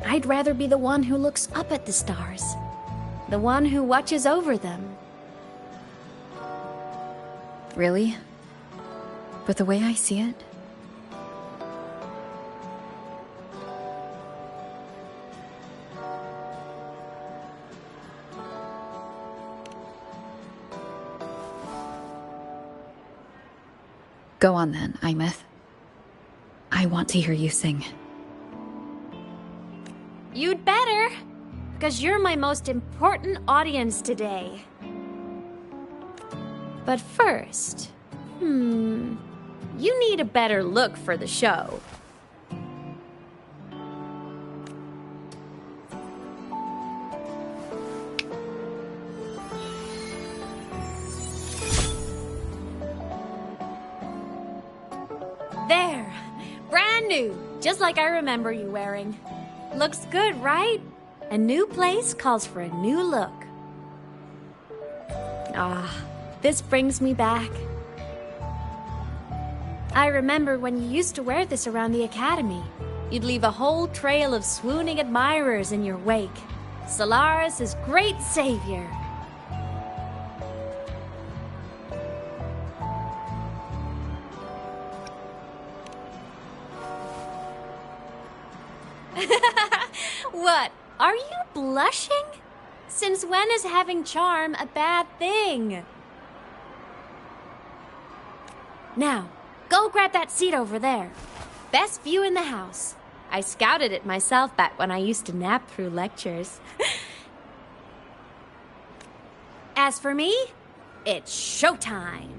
I'd rather be the one who looks up at the stars, the one who watches over them. Really? But the way I see it, go on then, Imeth. I want to hear you sing. You'd better, because you're my most important audience today. But first, you need a better look for the show. There, brand new, just like I remember you wearing. Looks good, right? A new place calls for a new look. This brings me back. I remember when you used to wear this around the academy. You'd leave a whole trail of swooning admirers in your wake. Solaris' great savior. What? Are you blushing? Since when is having charm a bad thing? Now, go grab that seat over there. Best view in the house. I scouted it myself back when I used to nap through lectures. As for me, it's showtime.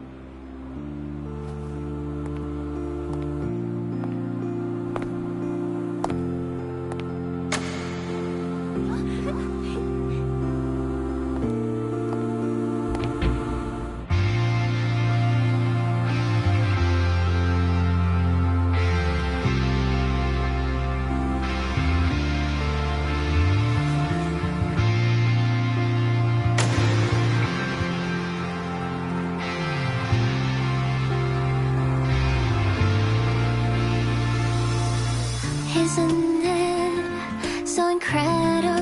Isn't it so incredible?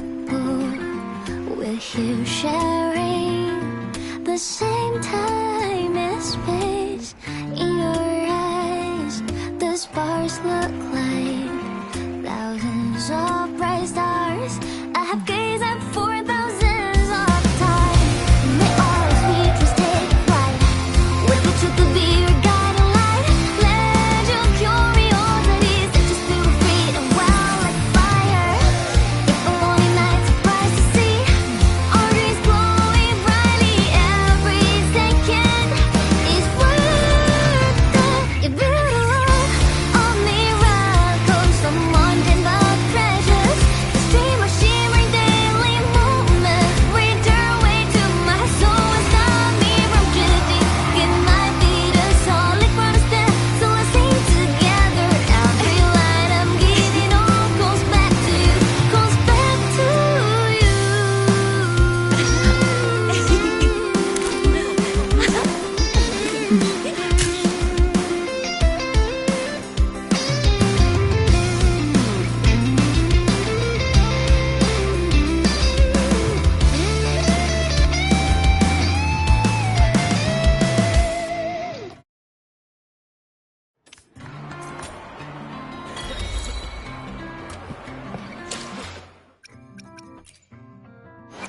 We're here sharing the same time and space. In your eyes, the sparks look like thousands of bright stars. I have gazed at for thousands of times. May all speeches take flight. With the truth to be your guiding light. Let your curiosity set your spirit free and well like fire. If a lonely night's surprised to see our dreams glowing brightly, every second is worth it.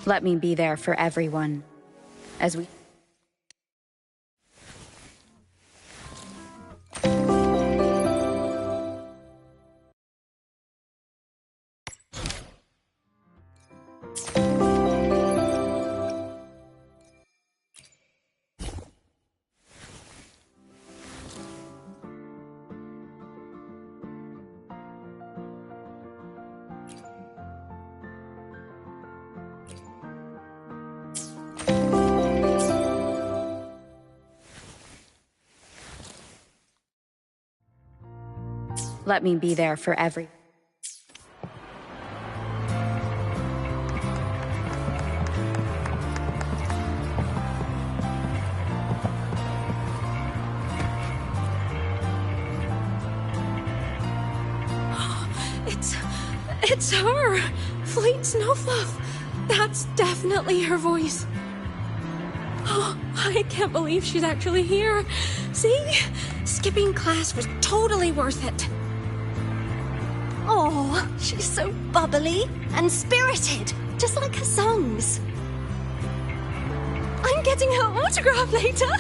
Let me be there for everyone. As we... Let me be there for every... It's her! Fleet Snowfluff! That's definitely her voice. Oh, I can't believe she's actually here. See? Skipping class was totally worth it. Oh, she's so bubbly and spirited, just like her songs. I'm getting her autograph later.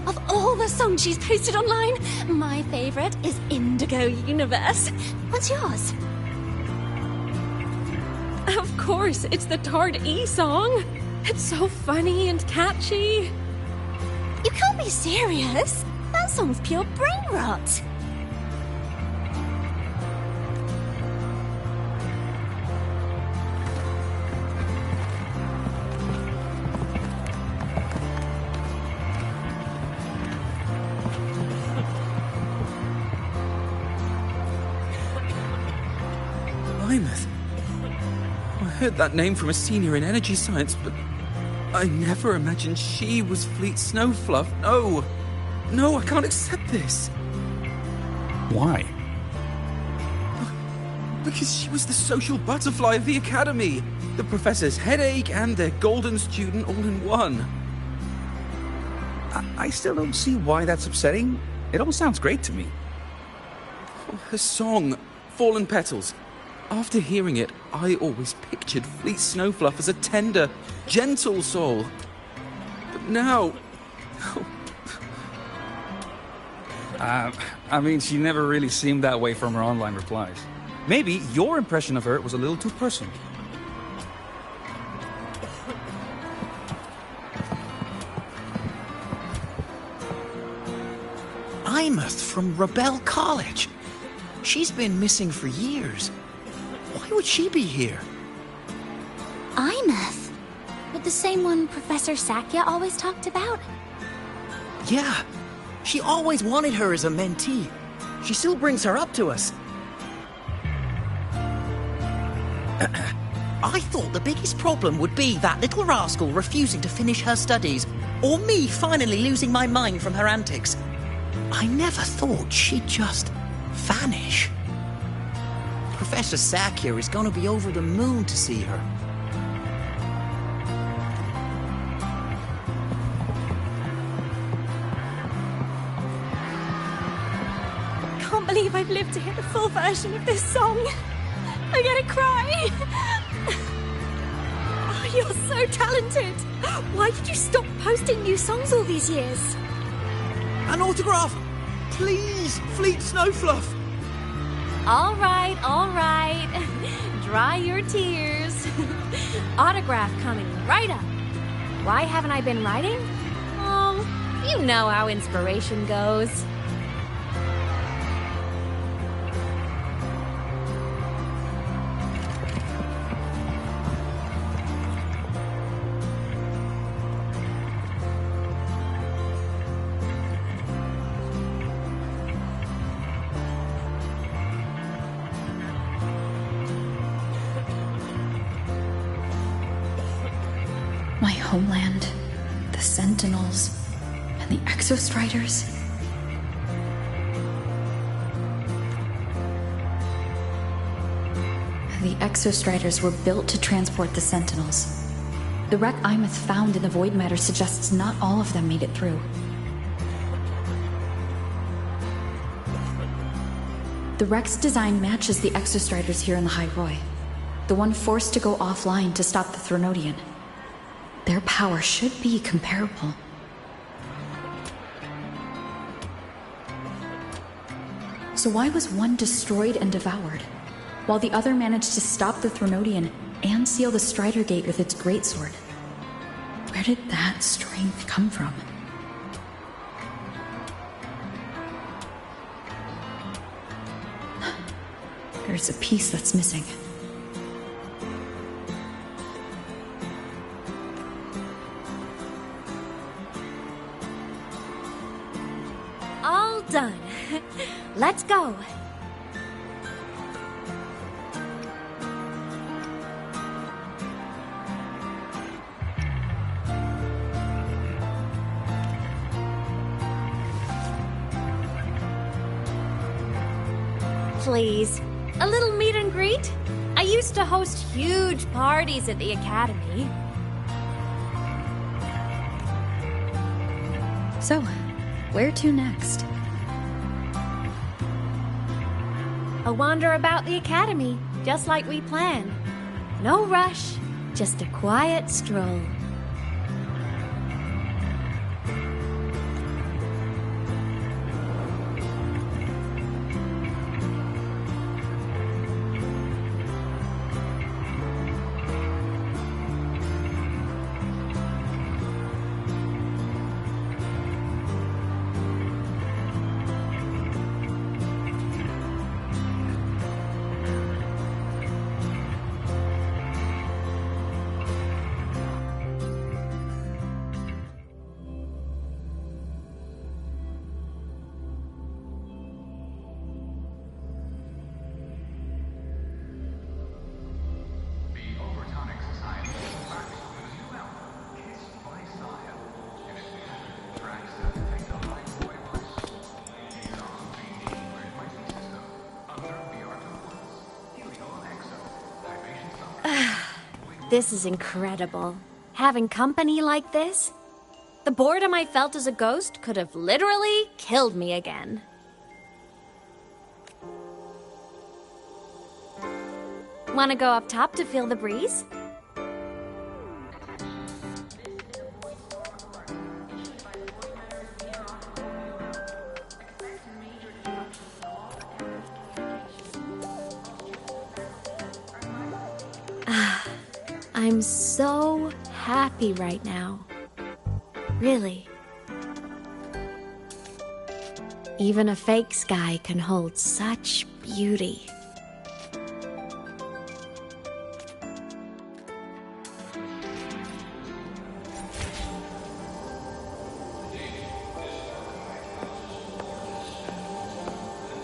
Of all the songs she's posted online, my favorite is Indigo Universe. What's yours? Of course, it's the Tard E song. It's so funny and catchy. You can't be serious. That song's pure brain rot. Plymouth. I heard that name from a senior in energy science, but I never imagined she was Fleet Snowfluff. No. No, I can't accept this. Why? Because she was the social butterfly of the academy. The professor's headache and their golden student all in one. I still don't see why that's upsetting. It all sounds great to me. Oh, her song, Fallen Petals. After hearing it, I always pictured Fleet Snowfluff as a tender, gentle soul. But now... I mean, she never really seemed that way from her online replies. Maybe your impression of her was a little too personal. Imeth from Rebel College. She's been missing for years. Why would she be here? Imeth? But the same one Professor Sakya always talked about? Yeah. She always wanted her as a mentee. She still brings her up to us. I thought the biggest problem would be that little rascal refusing to finish her studies, or me finally losing my mind from her antics. I never thought she'd just vanish. Professor Sakya is going to be over the moon to see her. Can't believe I've lived to hear the full version of this song. I'm gonna cry. Oh, you're so talented. Why did you stop posting new songs all these years? An autograph! Please, Fleet Snowfluff! All right, all right. Dry your tears. Autograph coming right up. Why haven't I been writing? Oh, you know how inspiration goes. My homeland, the Sentinels, and The Exostriders? The Exostriders were built to transport the Sentinels. The wreck Imeth found in the void matter suggests not all of them made it through. The wreck's design matches the Exostriders here in the Lahai-Roi, the one forced to go offline to stop the Thronodian. Their power should be comparable. So why was one destroyed and devoured, while the other managed to stop the Thronodian and seal the Strider Gate with its greatsword? Where did that strength come from? There's a piece that's missing. All done. Let's go. Please, a little meet and greet? I used to host huge parties at the Academy. So, where to next? A wander about the Academy, just like we planned. No rush, just a quiet stroll. This is incredible. Having company like this? The boredom I felt as a ghost could have literally killed me again. Wanna go up top to feel the breeze? I'm so happy right now. Really. Even a fake sky can hold such beauty.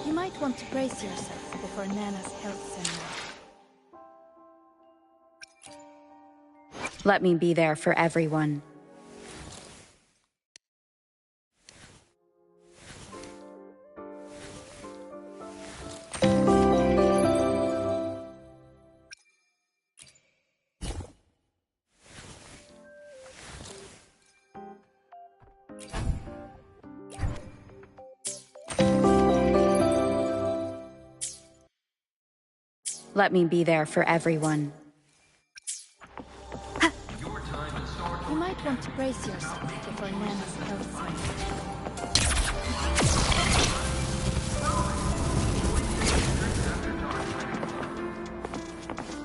You might want to brace yourself before Nana's health seminar. Let me be there for everyone. Let me be there for everyone. You might want to brace yourself before Nana's health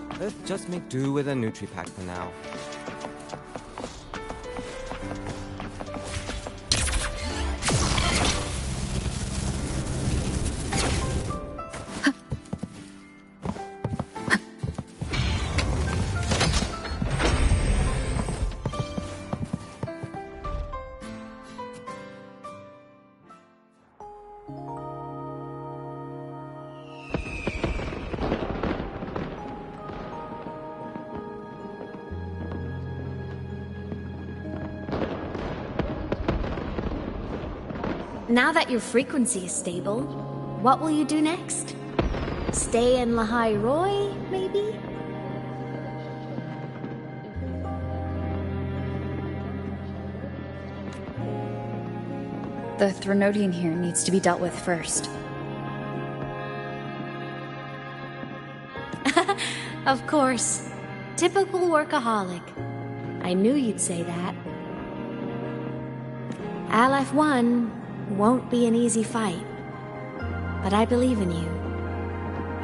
seminar. Let's just make do with a Nutri-Pack for now. Now that your frequency is stable, what will you do next? Stay in Lahai-Roi, maybe? The Threnodian here needs to be dealt with first. Of course. Typical workaholic. I knew you'd say that. Aleph-1 won't be an easy fight. But I believe in you.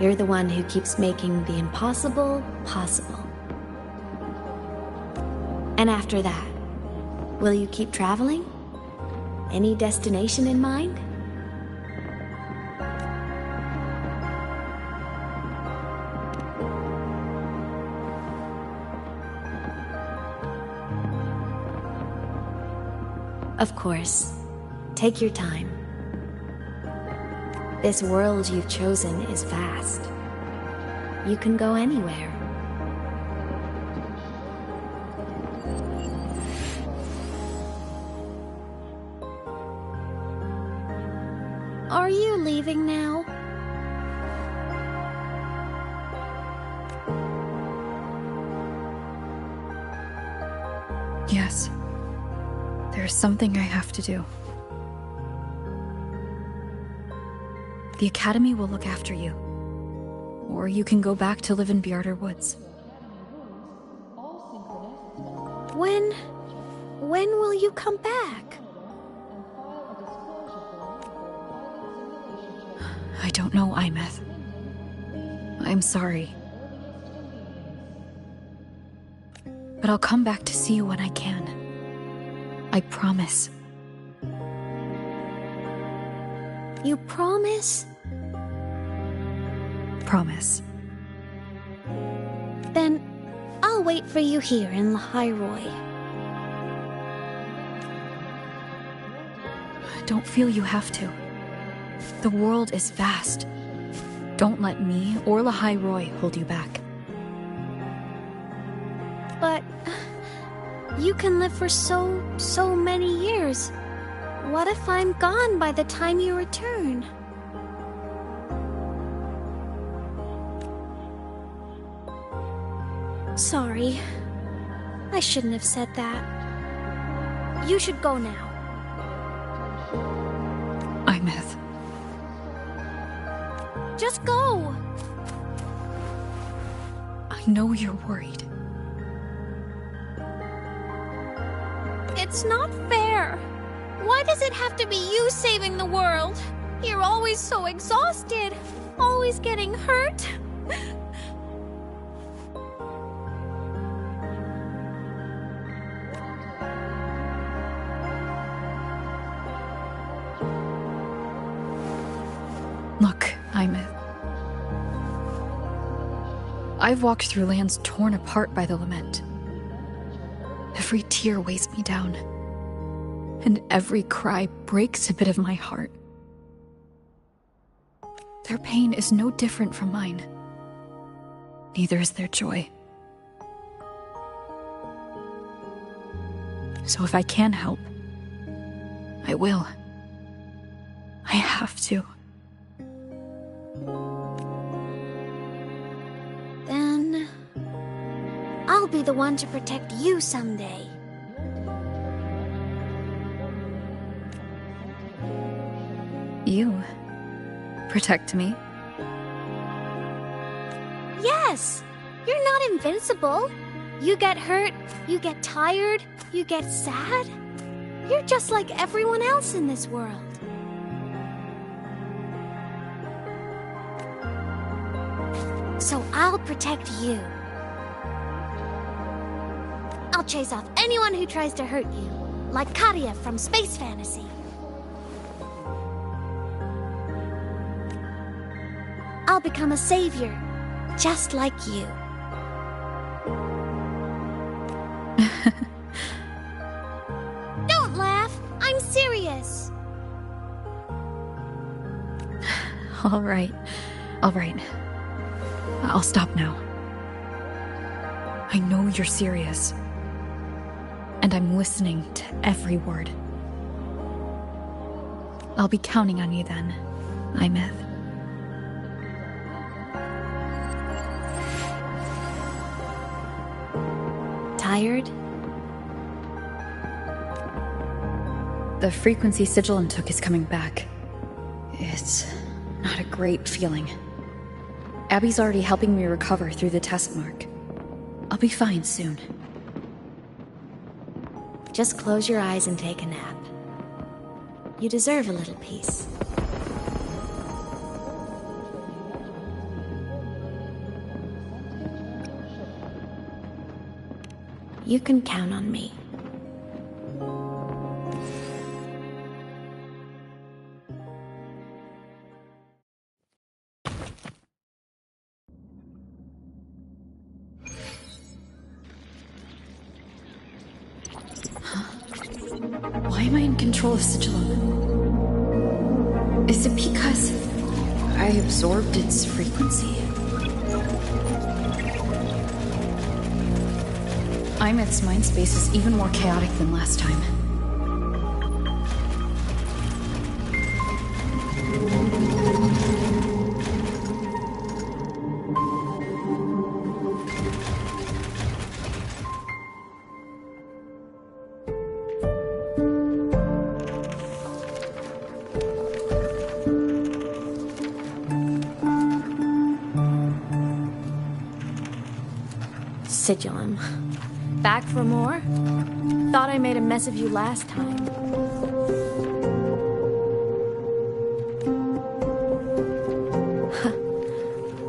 You're the one who keeps making the impossible possible. And after that, will you keep traveling? Any destination in mind? Of course. Take your time. This world you've chosen is vast. You can go anywhere. Are you leaving now? Yes. There's something I have to do. The Academy will look after you. Or you can go back to live in Bjarter Woods. When will you come back? I don't know, Imeth. I'm sorry. But I'll come back to see you when I can. I promise. You promise? Promise. Then I'll wait for you here in Lahai-Roi. Don't feel you have to. The world is vast. Don't let me or Lahai-Roi hold you back. But you can live for so many years. What if I'm gone by the time you return? Sorry. I shouldn't have said that. You should go now. Imeth. Just go! I know you're worried. It's not fair. Why does it have to be you saving the world? You're always so exhausted. Always getting hurt. Look, Imeth. I've walked through lands torn apart by the lament. Every tear weighs me down. And every cry breaks a bit of my heart. Their pain is no different from mine. Neither is their joy. So if I can help, I will. I have to. Then I'll be the one to protect you someday. You protect me? Yes! You're not invincible. You get hurt, you get tired, you get sad. You're just like everyone else in this world. So I'll protect you. I'll chase off anyone who tries to hurt you, like Katia from Space Fantasy. I'll become a savior, just like you. Don't laugh! I'm serious! All right. I'll stop now. I know you're serious. And I'm listening to every word. I'll be counting on you then, Imeth. Tired? The frequency Sigilant took is coming back. It's not a great feeling. Abby's already helping me recover through the test mark. I'll be fine soon. Just close your eyes and take a nap. You deserve a little peace. You can count on me. Why am I in control of Sigilant? Is it because I absorbed its frequency? Imeth's mind space is even more chaotic than last time. Sigilant. Back for more? Thought I made a mess of you last time.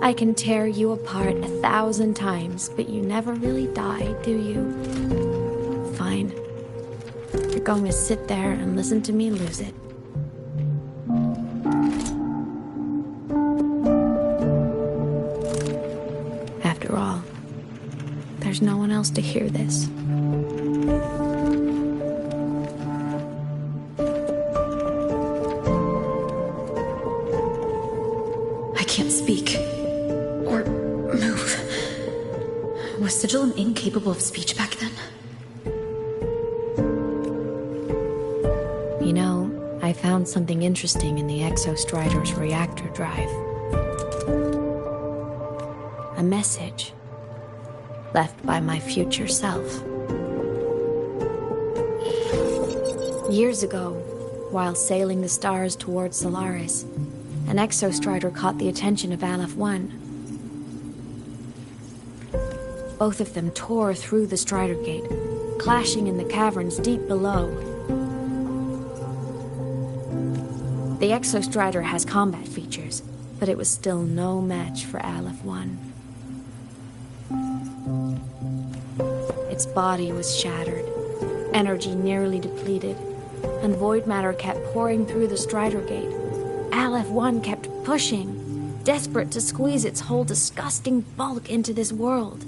I can tear you apart 1,000 times, but you never really die, do you? Fine. You're going to sit there and listen to me lose it. After all, there's no one else to hear this. I can't speak. Or move. Was Sigilant incapable of speech back then? You know, I found something interesting in the Exostrider's reactor drive. A message left by my future self. Years ago, while sailing the stars towards Solaris, an Exostrider caught the attention of Aleph-1. Both of them tore through the Strider Gate, clashing in the caverns deep below. The Exostrider has combat features, but it was still no match for Aleph-1. Its body was shattered, energy nearly depleted, and void matter kept pouring through the Strider Gate. Aleph-1 kept pushing, desperate to squeeze its whole disgusting bulk into this world.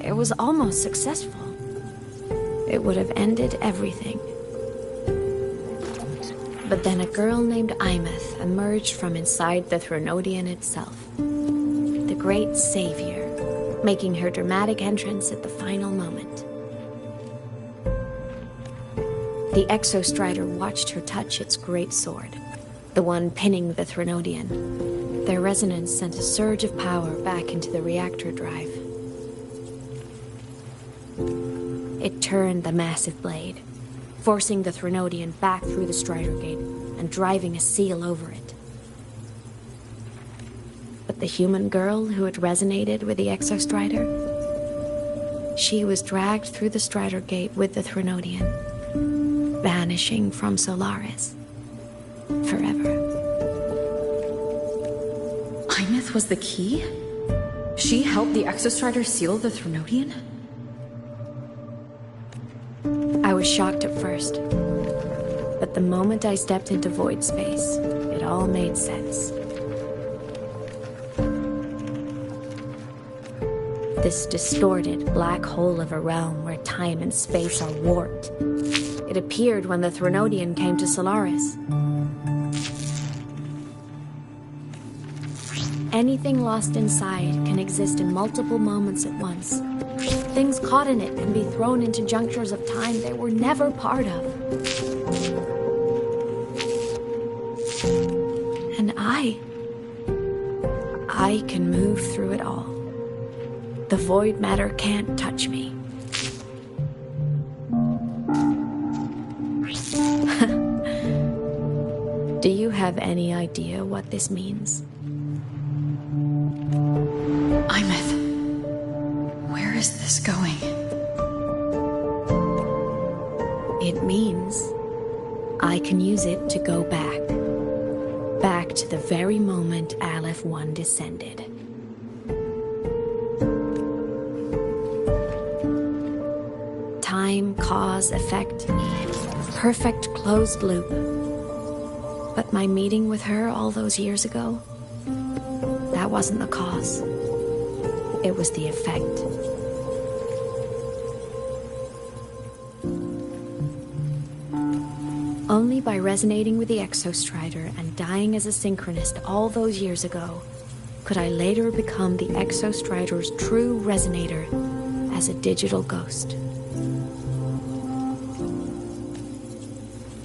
It was almost successful. It would have ended everything. But then a girl named Imeth emerged from inside the Threnodian itself. The great savior, making her dramatic entrance at the final moment. The Exostrider watched her touch its great sword, the one pinning the Threnodian. Their resonance sent a surge of power back into the reactor drive. It turned the massive blade, forcing the Threnodian back through the Strider Gate and driving a seal over it. But the human girl who had resonated with the Exostrider, she was dragged through the Strider Gate with the Threnodian, vanishing from Solaris forever. Imeth was the key? She helped the Exostrider seal the Threnodian? I was shocked at first, but the moment I stepped into void space, it all made sense. This distorted black hole of a realm where time and space are warped. It appeared when the Threnodian came to Solaris. Anything lost inside can exist in multiple moments at once. Things caught in it can be thrown into junctures of time they were never part of. I can move through it all. The void matter can't touch me. Do you have any idea what this means? Imeth, where is this going? It means I can use it to go back. Back to the very moment Aleph 1 descended. Time, cause, effect. Perfect closed loop. But my meeting with her all those years ago, that wasn't the cause. It was the effect. Only by resonating with the Exostrider and dying as a synchronist all those years ago could I later become the Exostrider's true resonator as a digital ghost.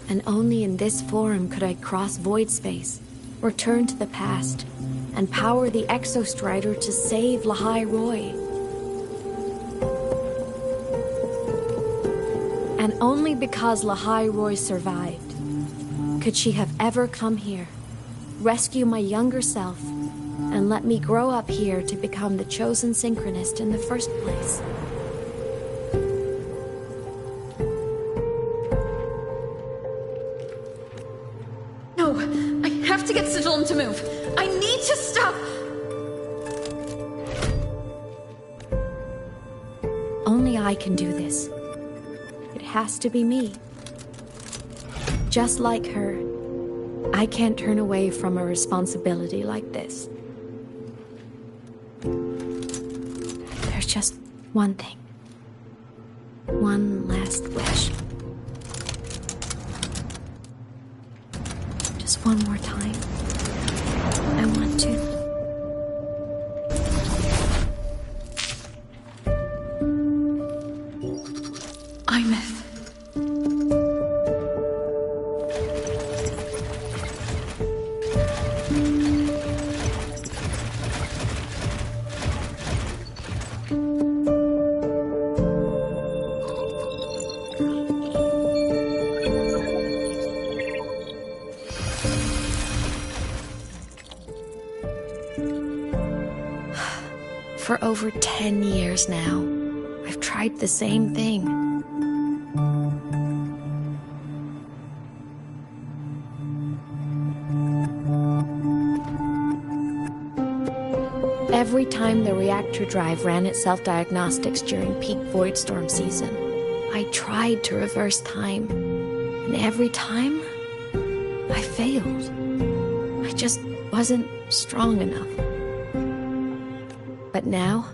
And only in this form could I cross void space, return to the past, and power the Exostrider to save Lahai-Roi. And only because Lahai-Roi survived could she have ever come here, rescue my younger self, and let me grow up here to become the chosen synchronist in the first place. No, I have to get Sigillum to move. I need to stop. Only I can do this. It has to be me. Just like her, I can't turn away from a responsibility like this. There's just one thing. One last wish. Just one more time. I want to. Imeth. For over 10 years now, I've tried the same thing. Every time the reactor drive ran its self-diagnostics during peak void storm season, I tried to reverse time. And every time, I failed. I just wasn't strong enough. But now,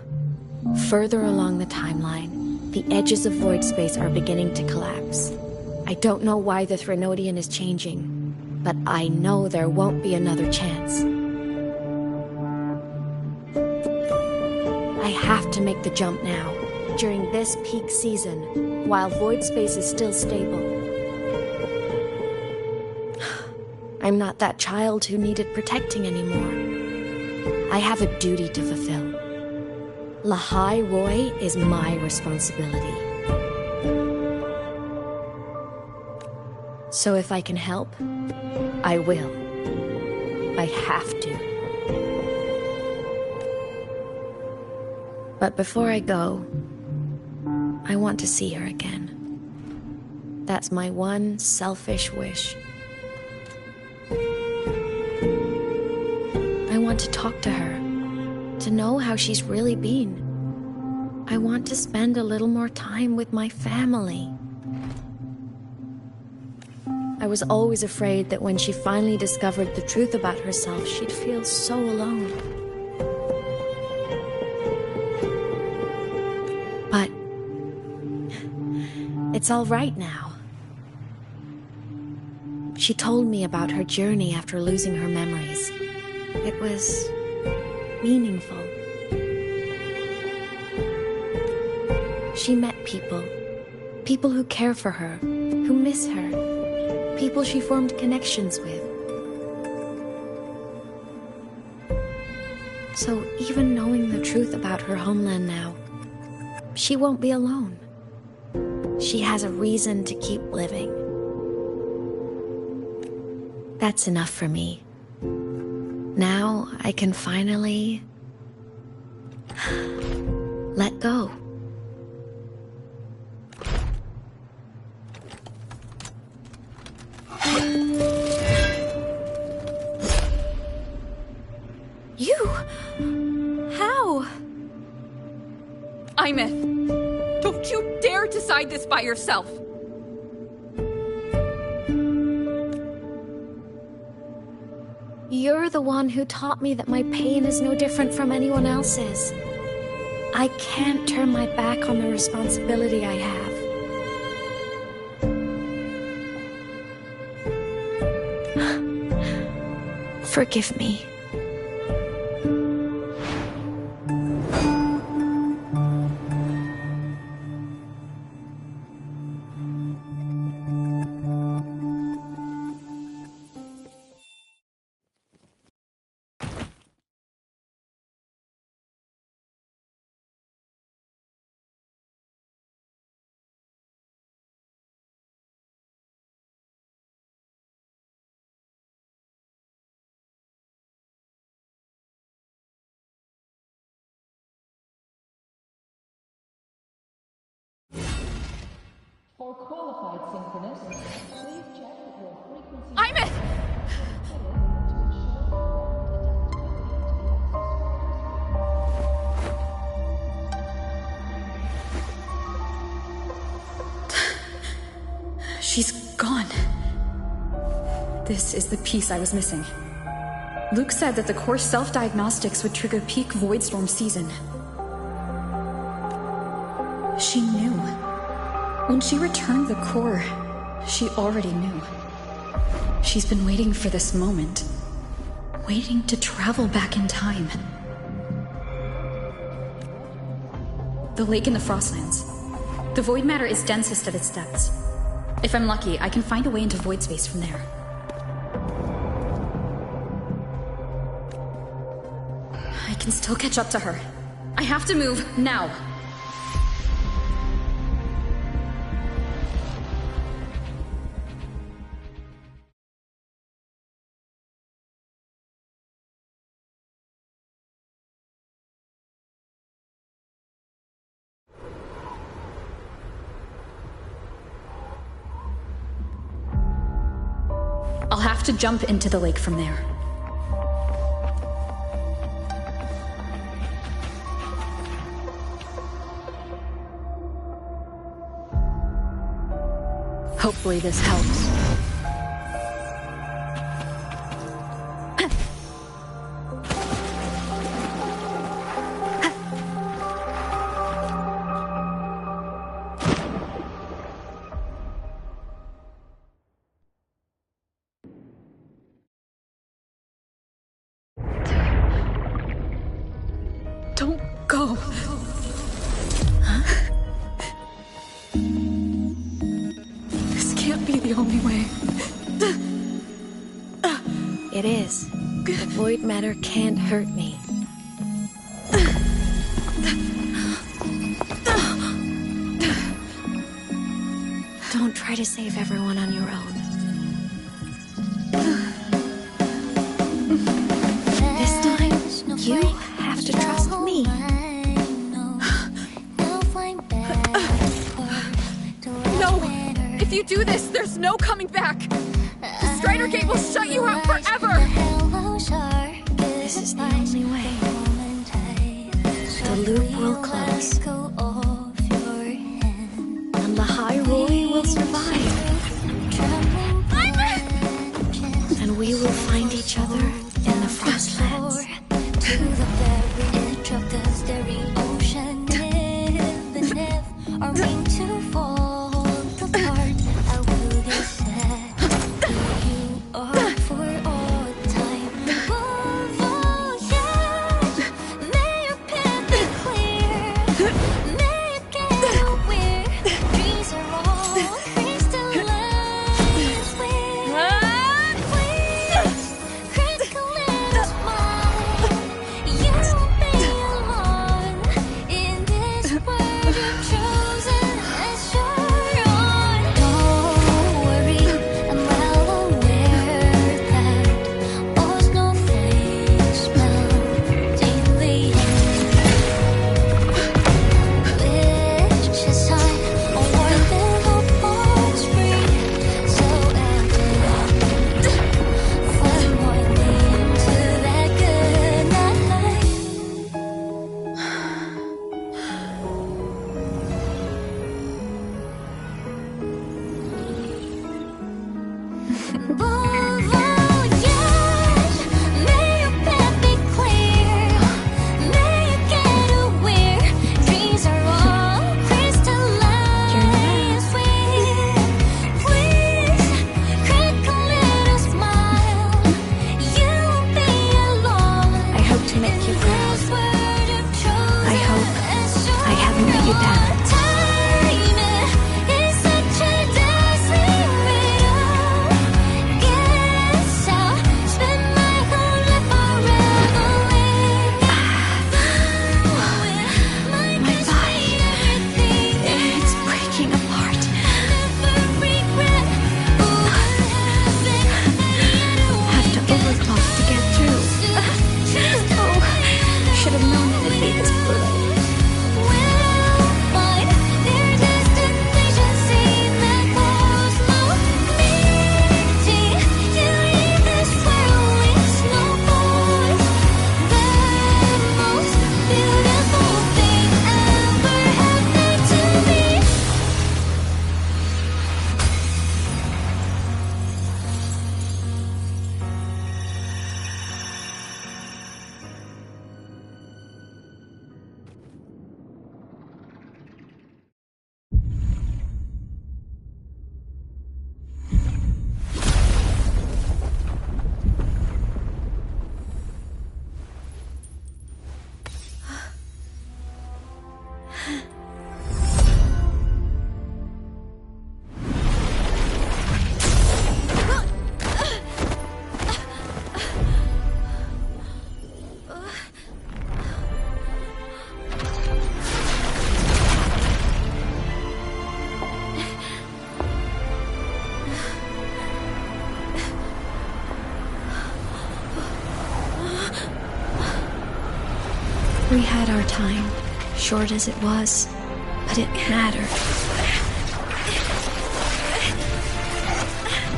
further along the timeline, the edges of void space are beginning to collapse. I don't know why the Threnodian is changing, but I know there won't be another chance. I have to make the jump now, during this peak season, while void space is still stable. I'm not that child who needed protecting anymore. I have a duty to fulfill. Lahai-Roi is my responsibility. So if I can help, I will. I have to. But before I go, I want to see her again. That's my one selfish wish. I want to talk to her, to know how she's really been. I want to spend a little more time with my family. I was always afraid that when she finally discovered the truth about herself, she'd feel so alone. But it's all right now. She told me about her journey after losing her memories. It was meaningful. She met people who care for her, who miss her, people she formed connections with. So even knowing the truth about her homeland now, she won't be alone. She has a reason to keep living. That's enough for me. Now I can finally let go. You? How? Imeth, don't you dare decide this by yourself! You're the one who taught me that my pain is no different from anyone else's. I can't turn my back on the responsibility I have. Forgive me. For qualified synchronists, please check that your frequency... Imeth! She's gone. This is the piece I was missing. Luke said that the core self-diagnostics would trigger peak Voidstorm season. She knew. When she returned the core, she already knew. She's been waiting for this moment. Waiting to travel back in time. The lake in the Frostlands. The void matter is densest at its depths. If I'm lucky, I can find a way into void space from there. I can still catch up to her. I have to move, now. I'll have to jump into the lake from there. Hopefully this helps. Don't go. This can't be the only way. It is. The void matter can't hurt me. Don't try to save everyone on your own. This time, you have to trust me. No! If you do this, there's no coming back! The Strider Gate will shut you out forever! This is the only way. The loop will close. And Lahai-Roi will survive. And we will find each other in the Frostlands. To the very edge of the staring ocean, even if our wing to fall apart, I will be sad. You are for all time. Oh, yeah. May your path be clear. May it get where dreams are all crystallized. Please, critical We had our time, short as it was, but it mattered.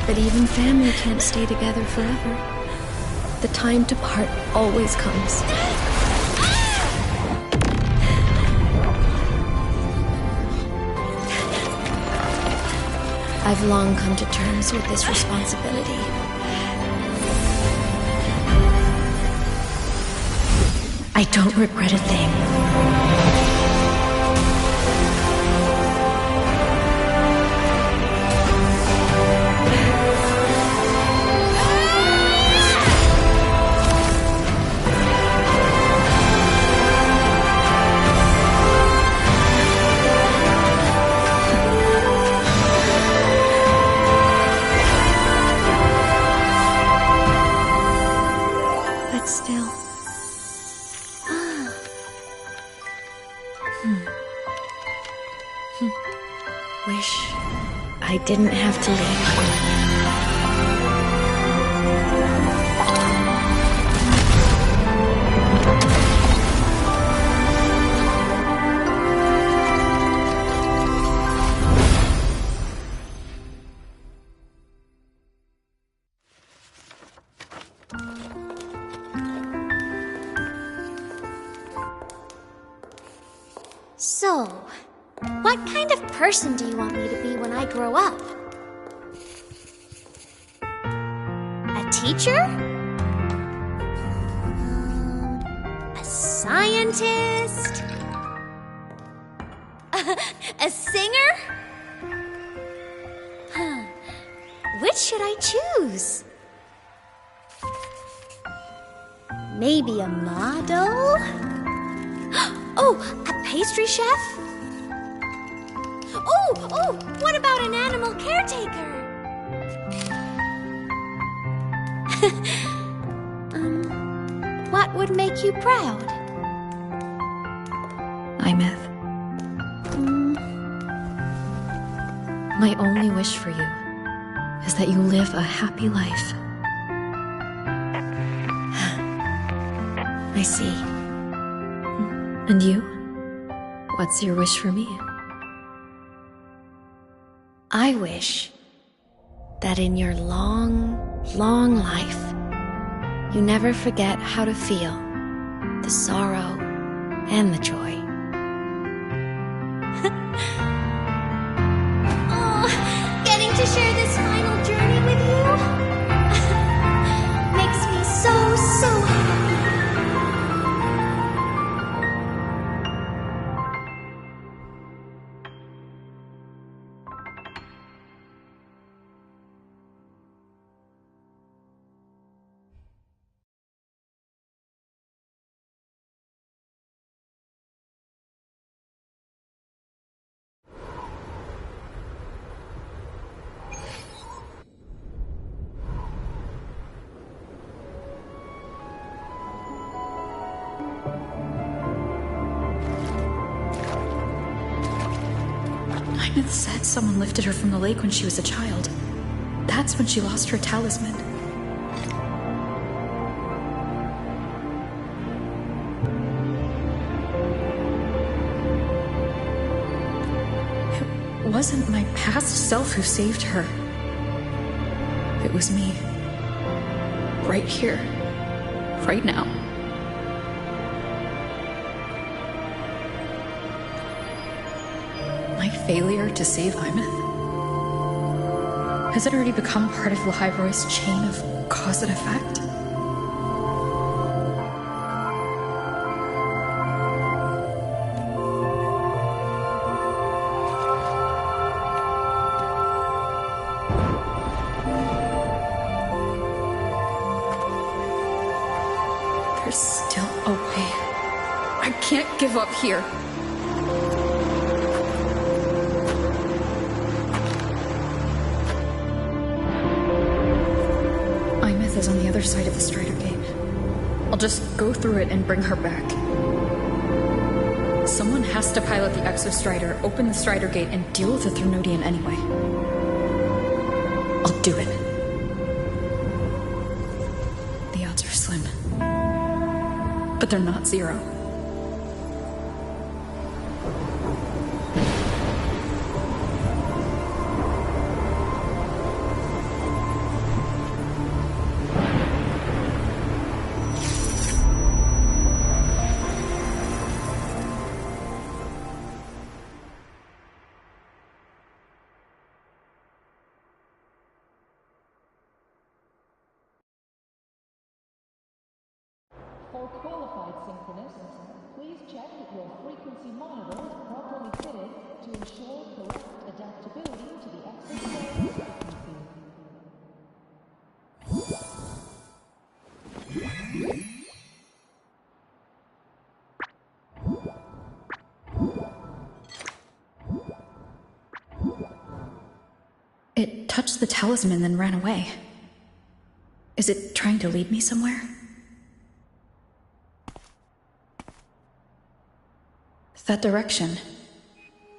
But even family can't stay together forever. The time to part always comes. I've long come to terms with this responsibility. I don't regret a thing. Wish I didn't have to leave. So, what kind of person do you want me to be when I grow up? A teacher? A scientist? A singer? Which should I choose? Maybe a model? Oh, a pastry chef? Oh, what about an animal caretaker? What would make you proud? Imeth. My only wish for you is that you live a happy life. I see. And you? What's your wish for me? I wish that in your long, long life, you never forget how to feel the sorrow and the joy. Oh, getting to share this final journey with you makes me so happy. Imeth said someone lifted her from the lake when she was a child. That's when she lost her talisman. It wasn't my past self who saved her. It was me. Right here. Right now. My failure to save Imeth? Has it already become part of Lahai-Roi's chain of cause and effect? There's still a way. I can't give up here. Imeth is on the other side of the Strider Gate. I'll just go through it and bring her back. Someone has to pilot the Exo-Strider, open the Strider Gate, and deal with the Threnodian anyway. I'll do it. The odds are slim. But they're not zero. For qualified synchronists, please check that your frequency monitor is properly fitted to ensure correct adaptability to the exoskeleton's frequency. It touched the talisman and then ran away. Is it trying to lead me somewhere? That direction.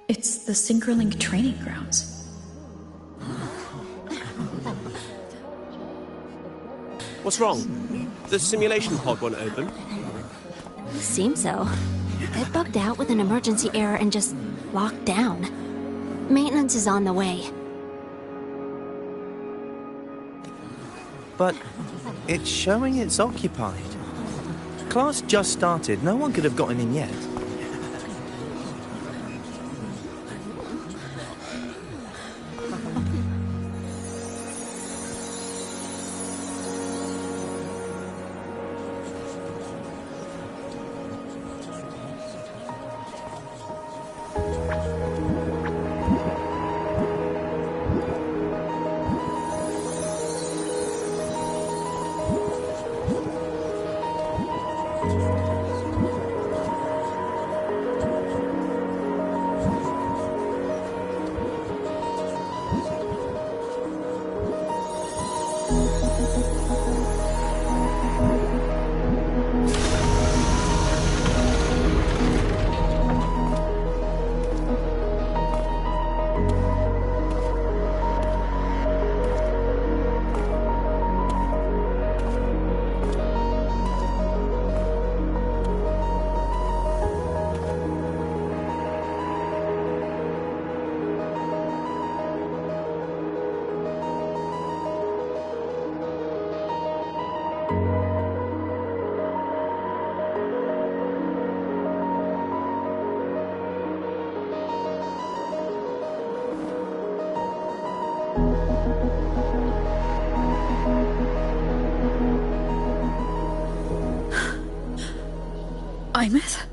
It's the Synchrolink training grounds. What's wrong? The simulation pod won't open? Seems so. It bugged out with an emergency error and just locked down. Maintenance is on the way. But it's showing it's occupied. Class just started. No one could have gotten in yet. Imeth?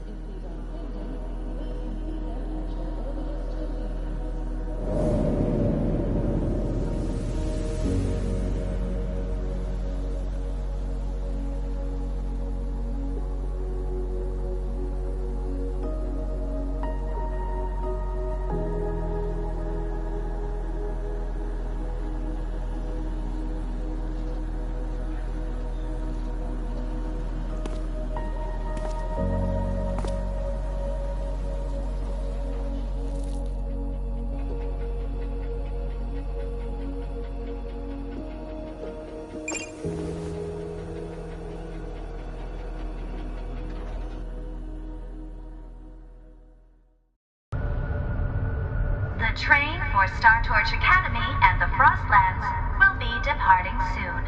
The train for Star Torch Academy and the Frostlands will be departing soon.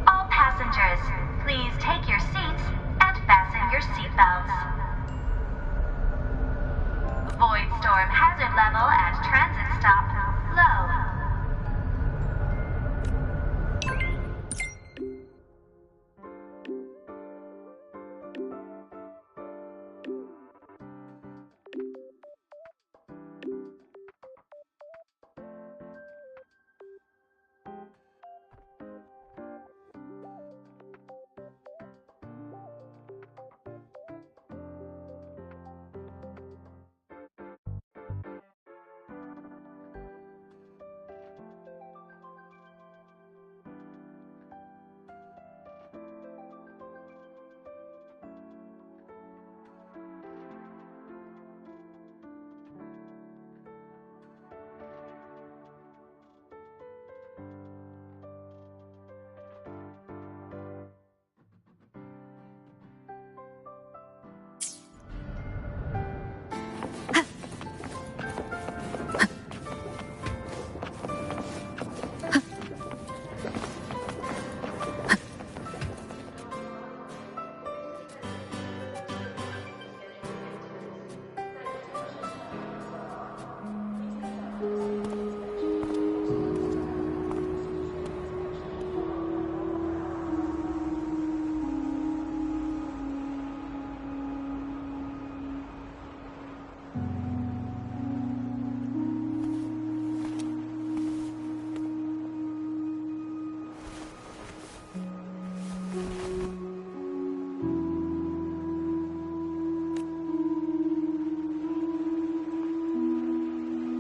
All passengers, please take your seats and fasten your seatbelts. Void storm hazard level at transit stop low.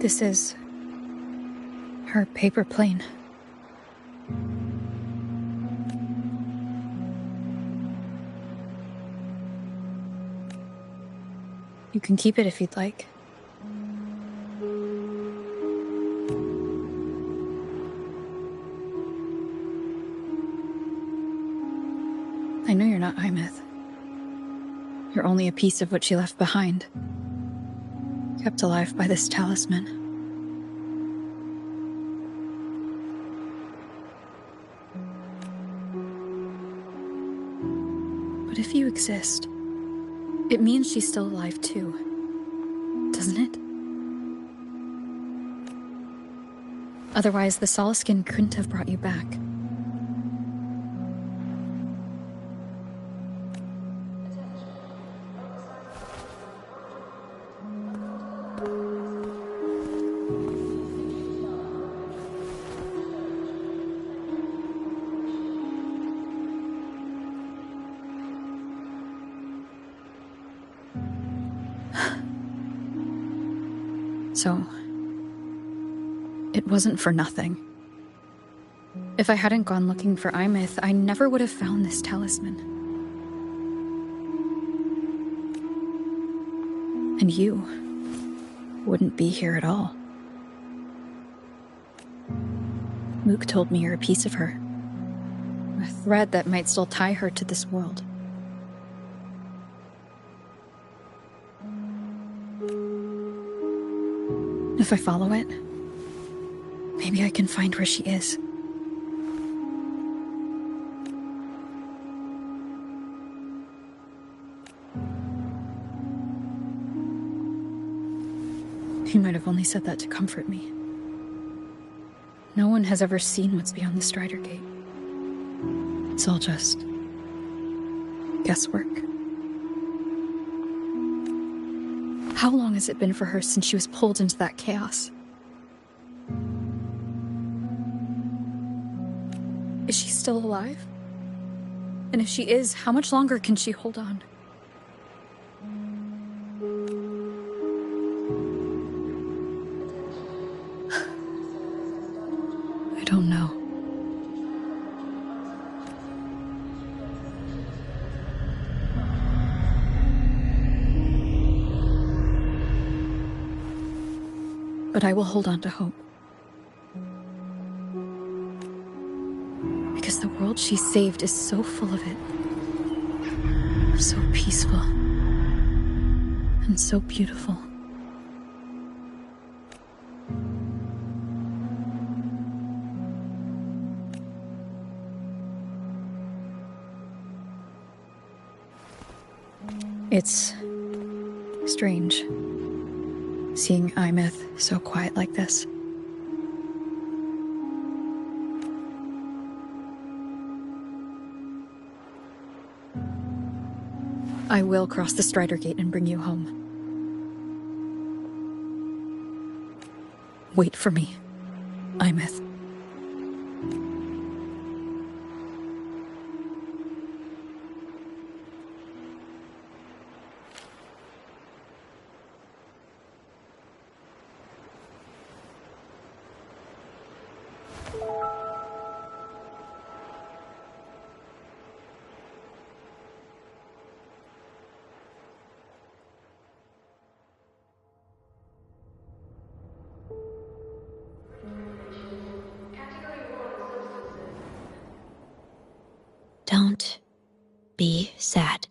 This is her paper plane. You can keep it if you'd like. I know you're not Imeth. You're only a piece of what she left behind, kept alive by this talisman. But if you exist, it means she's still alive too, doesn't it? Otherwise, the Solaskin couldn't have brought you back. So, it wasn't for nothing. If I hadn't gone looking for Imeth, I never would have found this talisman. And you wouldn't be here at all. Mook told me you're a piece of her. A thread that might still tie her to this world. If I follow it, maybe I can find where she is. You might have only said that to comfort me. No one has ever seen what's beyond the Strider Gate. It's all just guesswork. How long has it been for her since she was pulled into that chaos? Is she still alive? And if she is, how much longer can she hold on? I don't know. But I will hold on to hope. Because the world she saved is so full of it. So peaceful. And so beautiful. It's strange. Seeing Imeth so quiet like this. I will cross the Strider Gate and bring you home. Wait for me, Imeth. Don't be sad.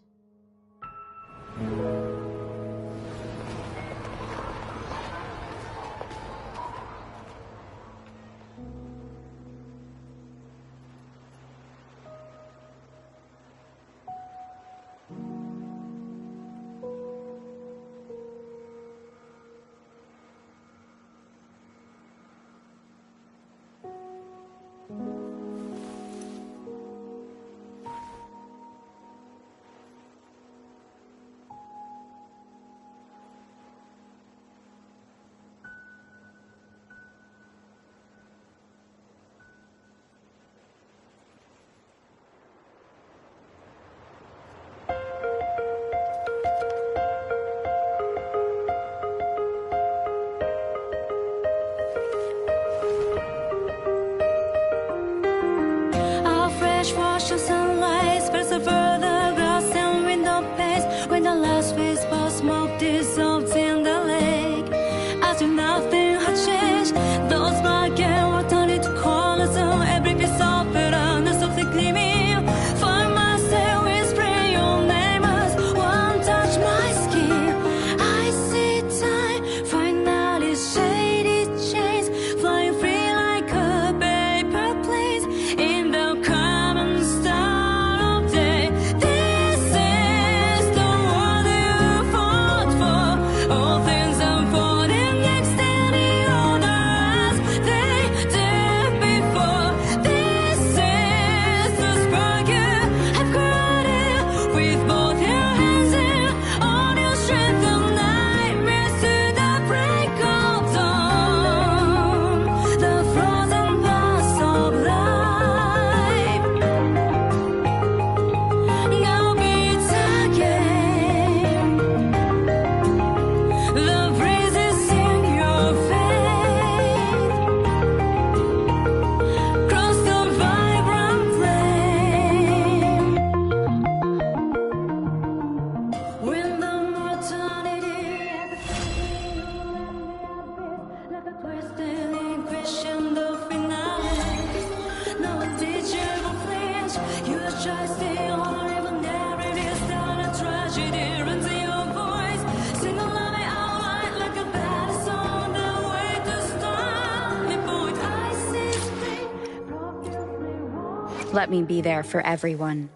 Let me be there for everyone.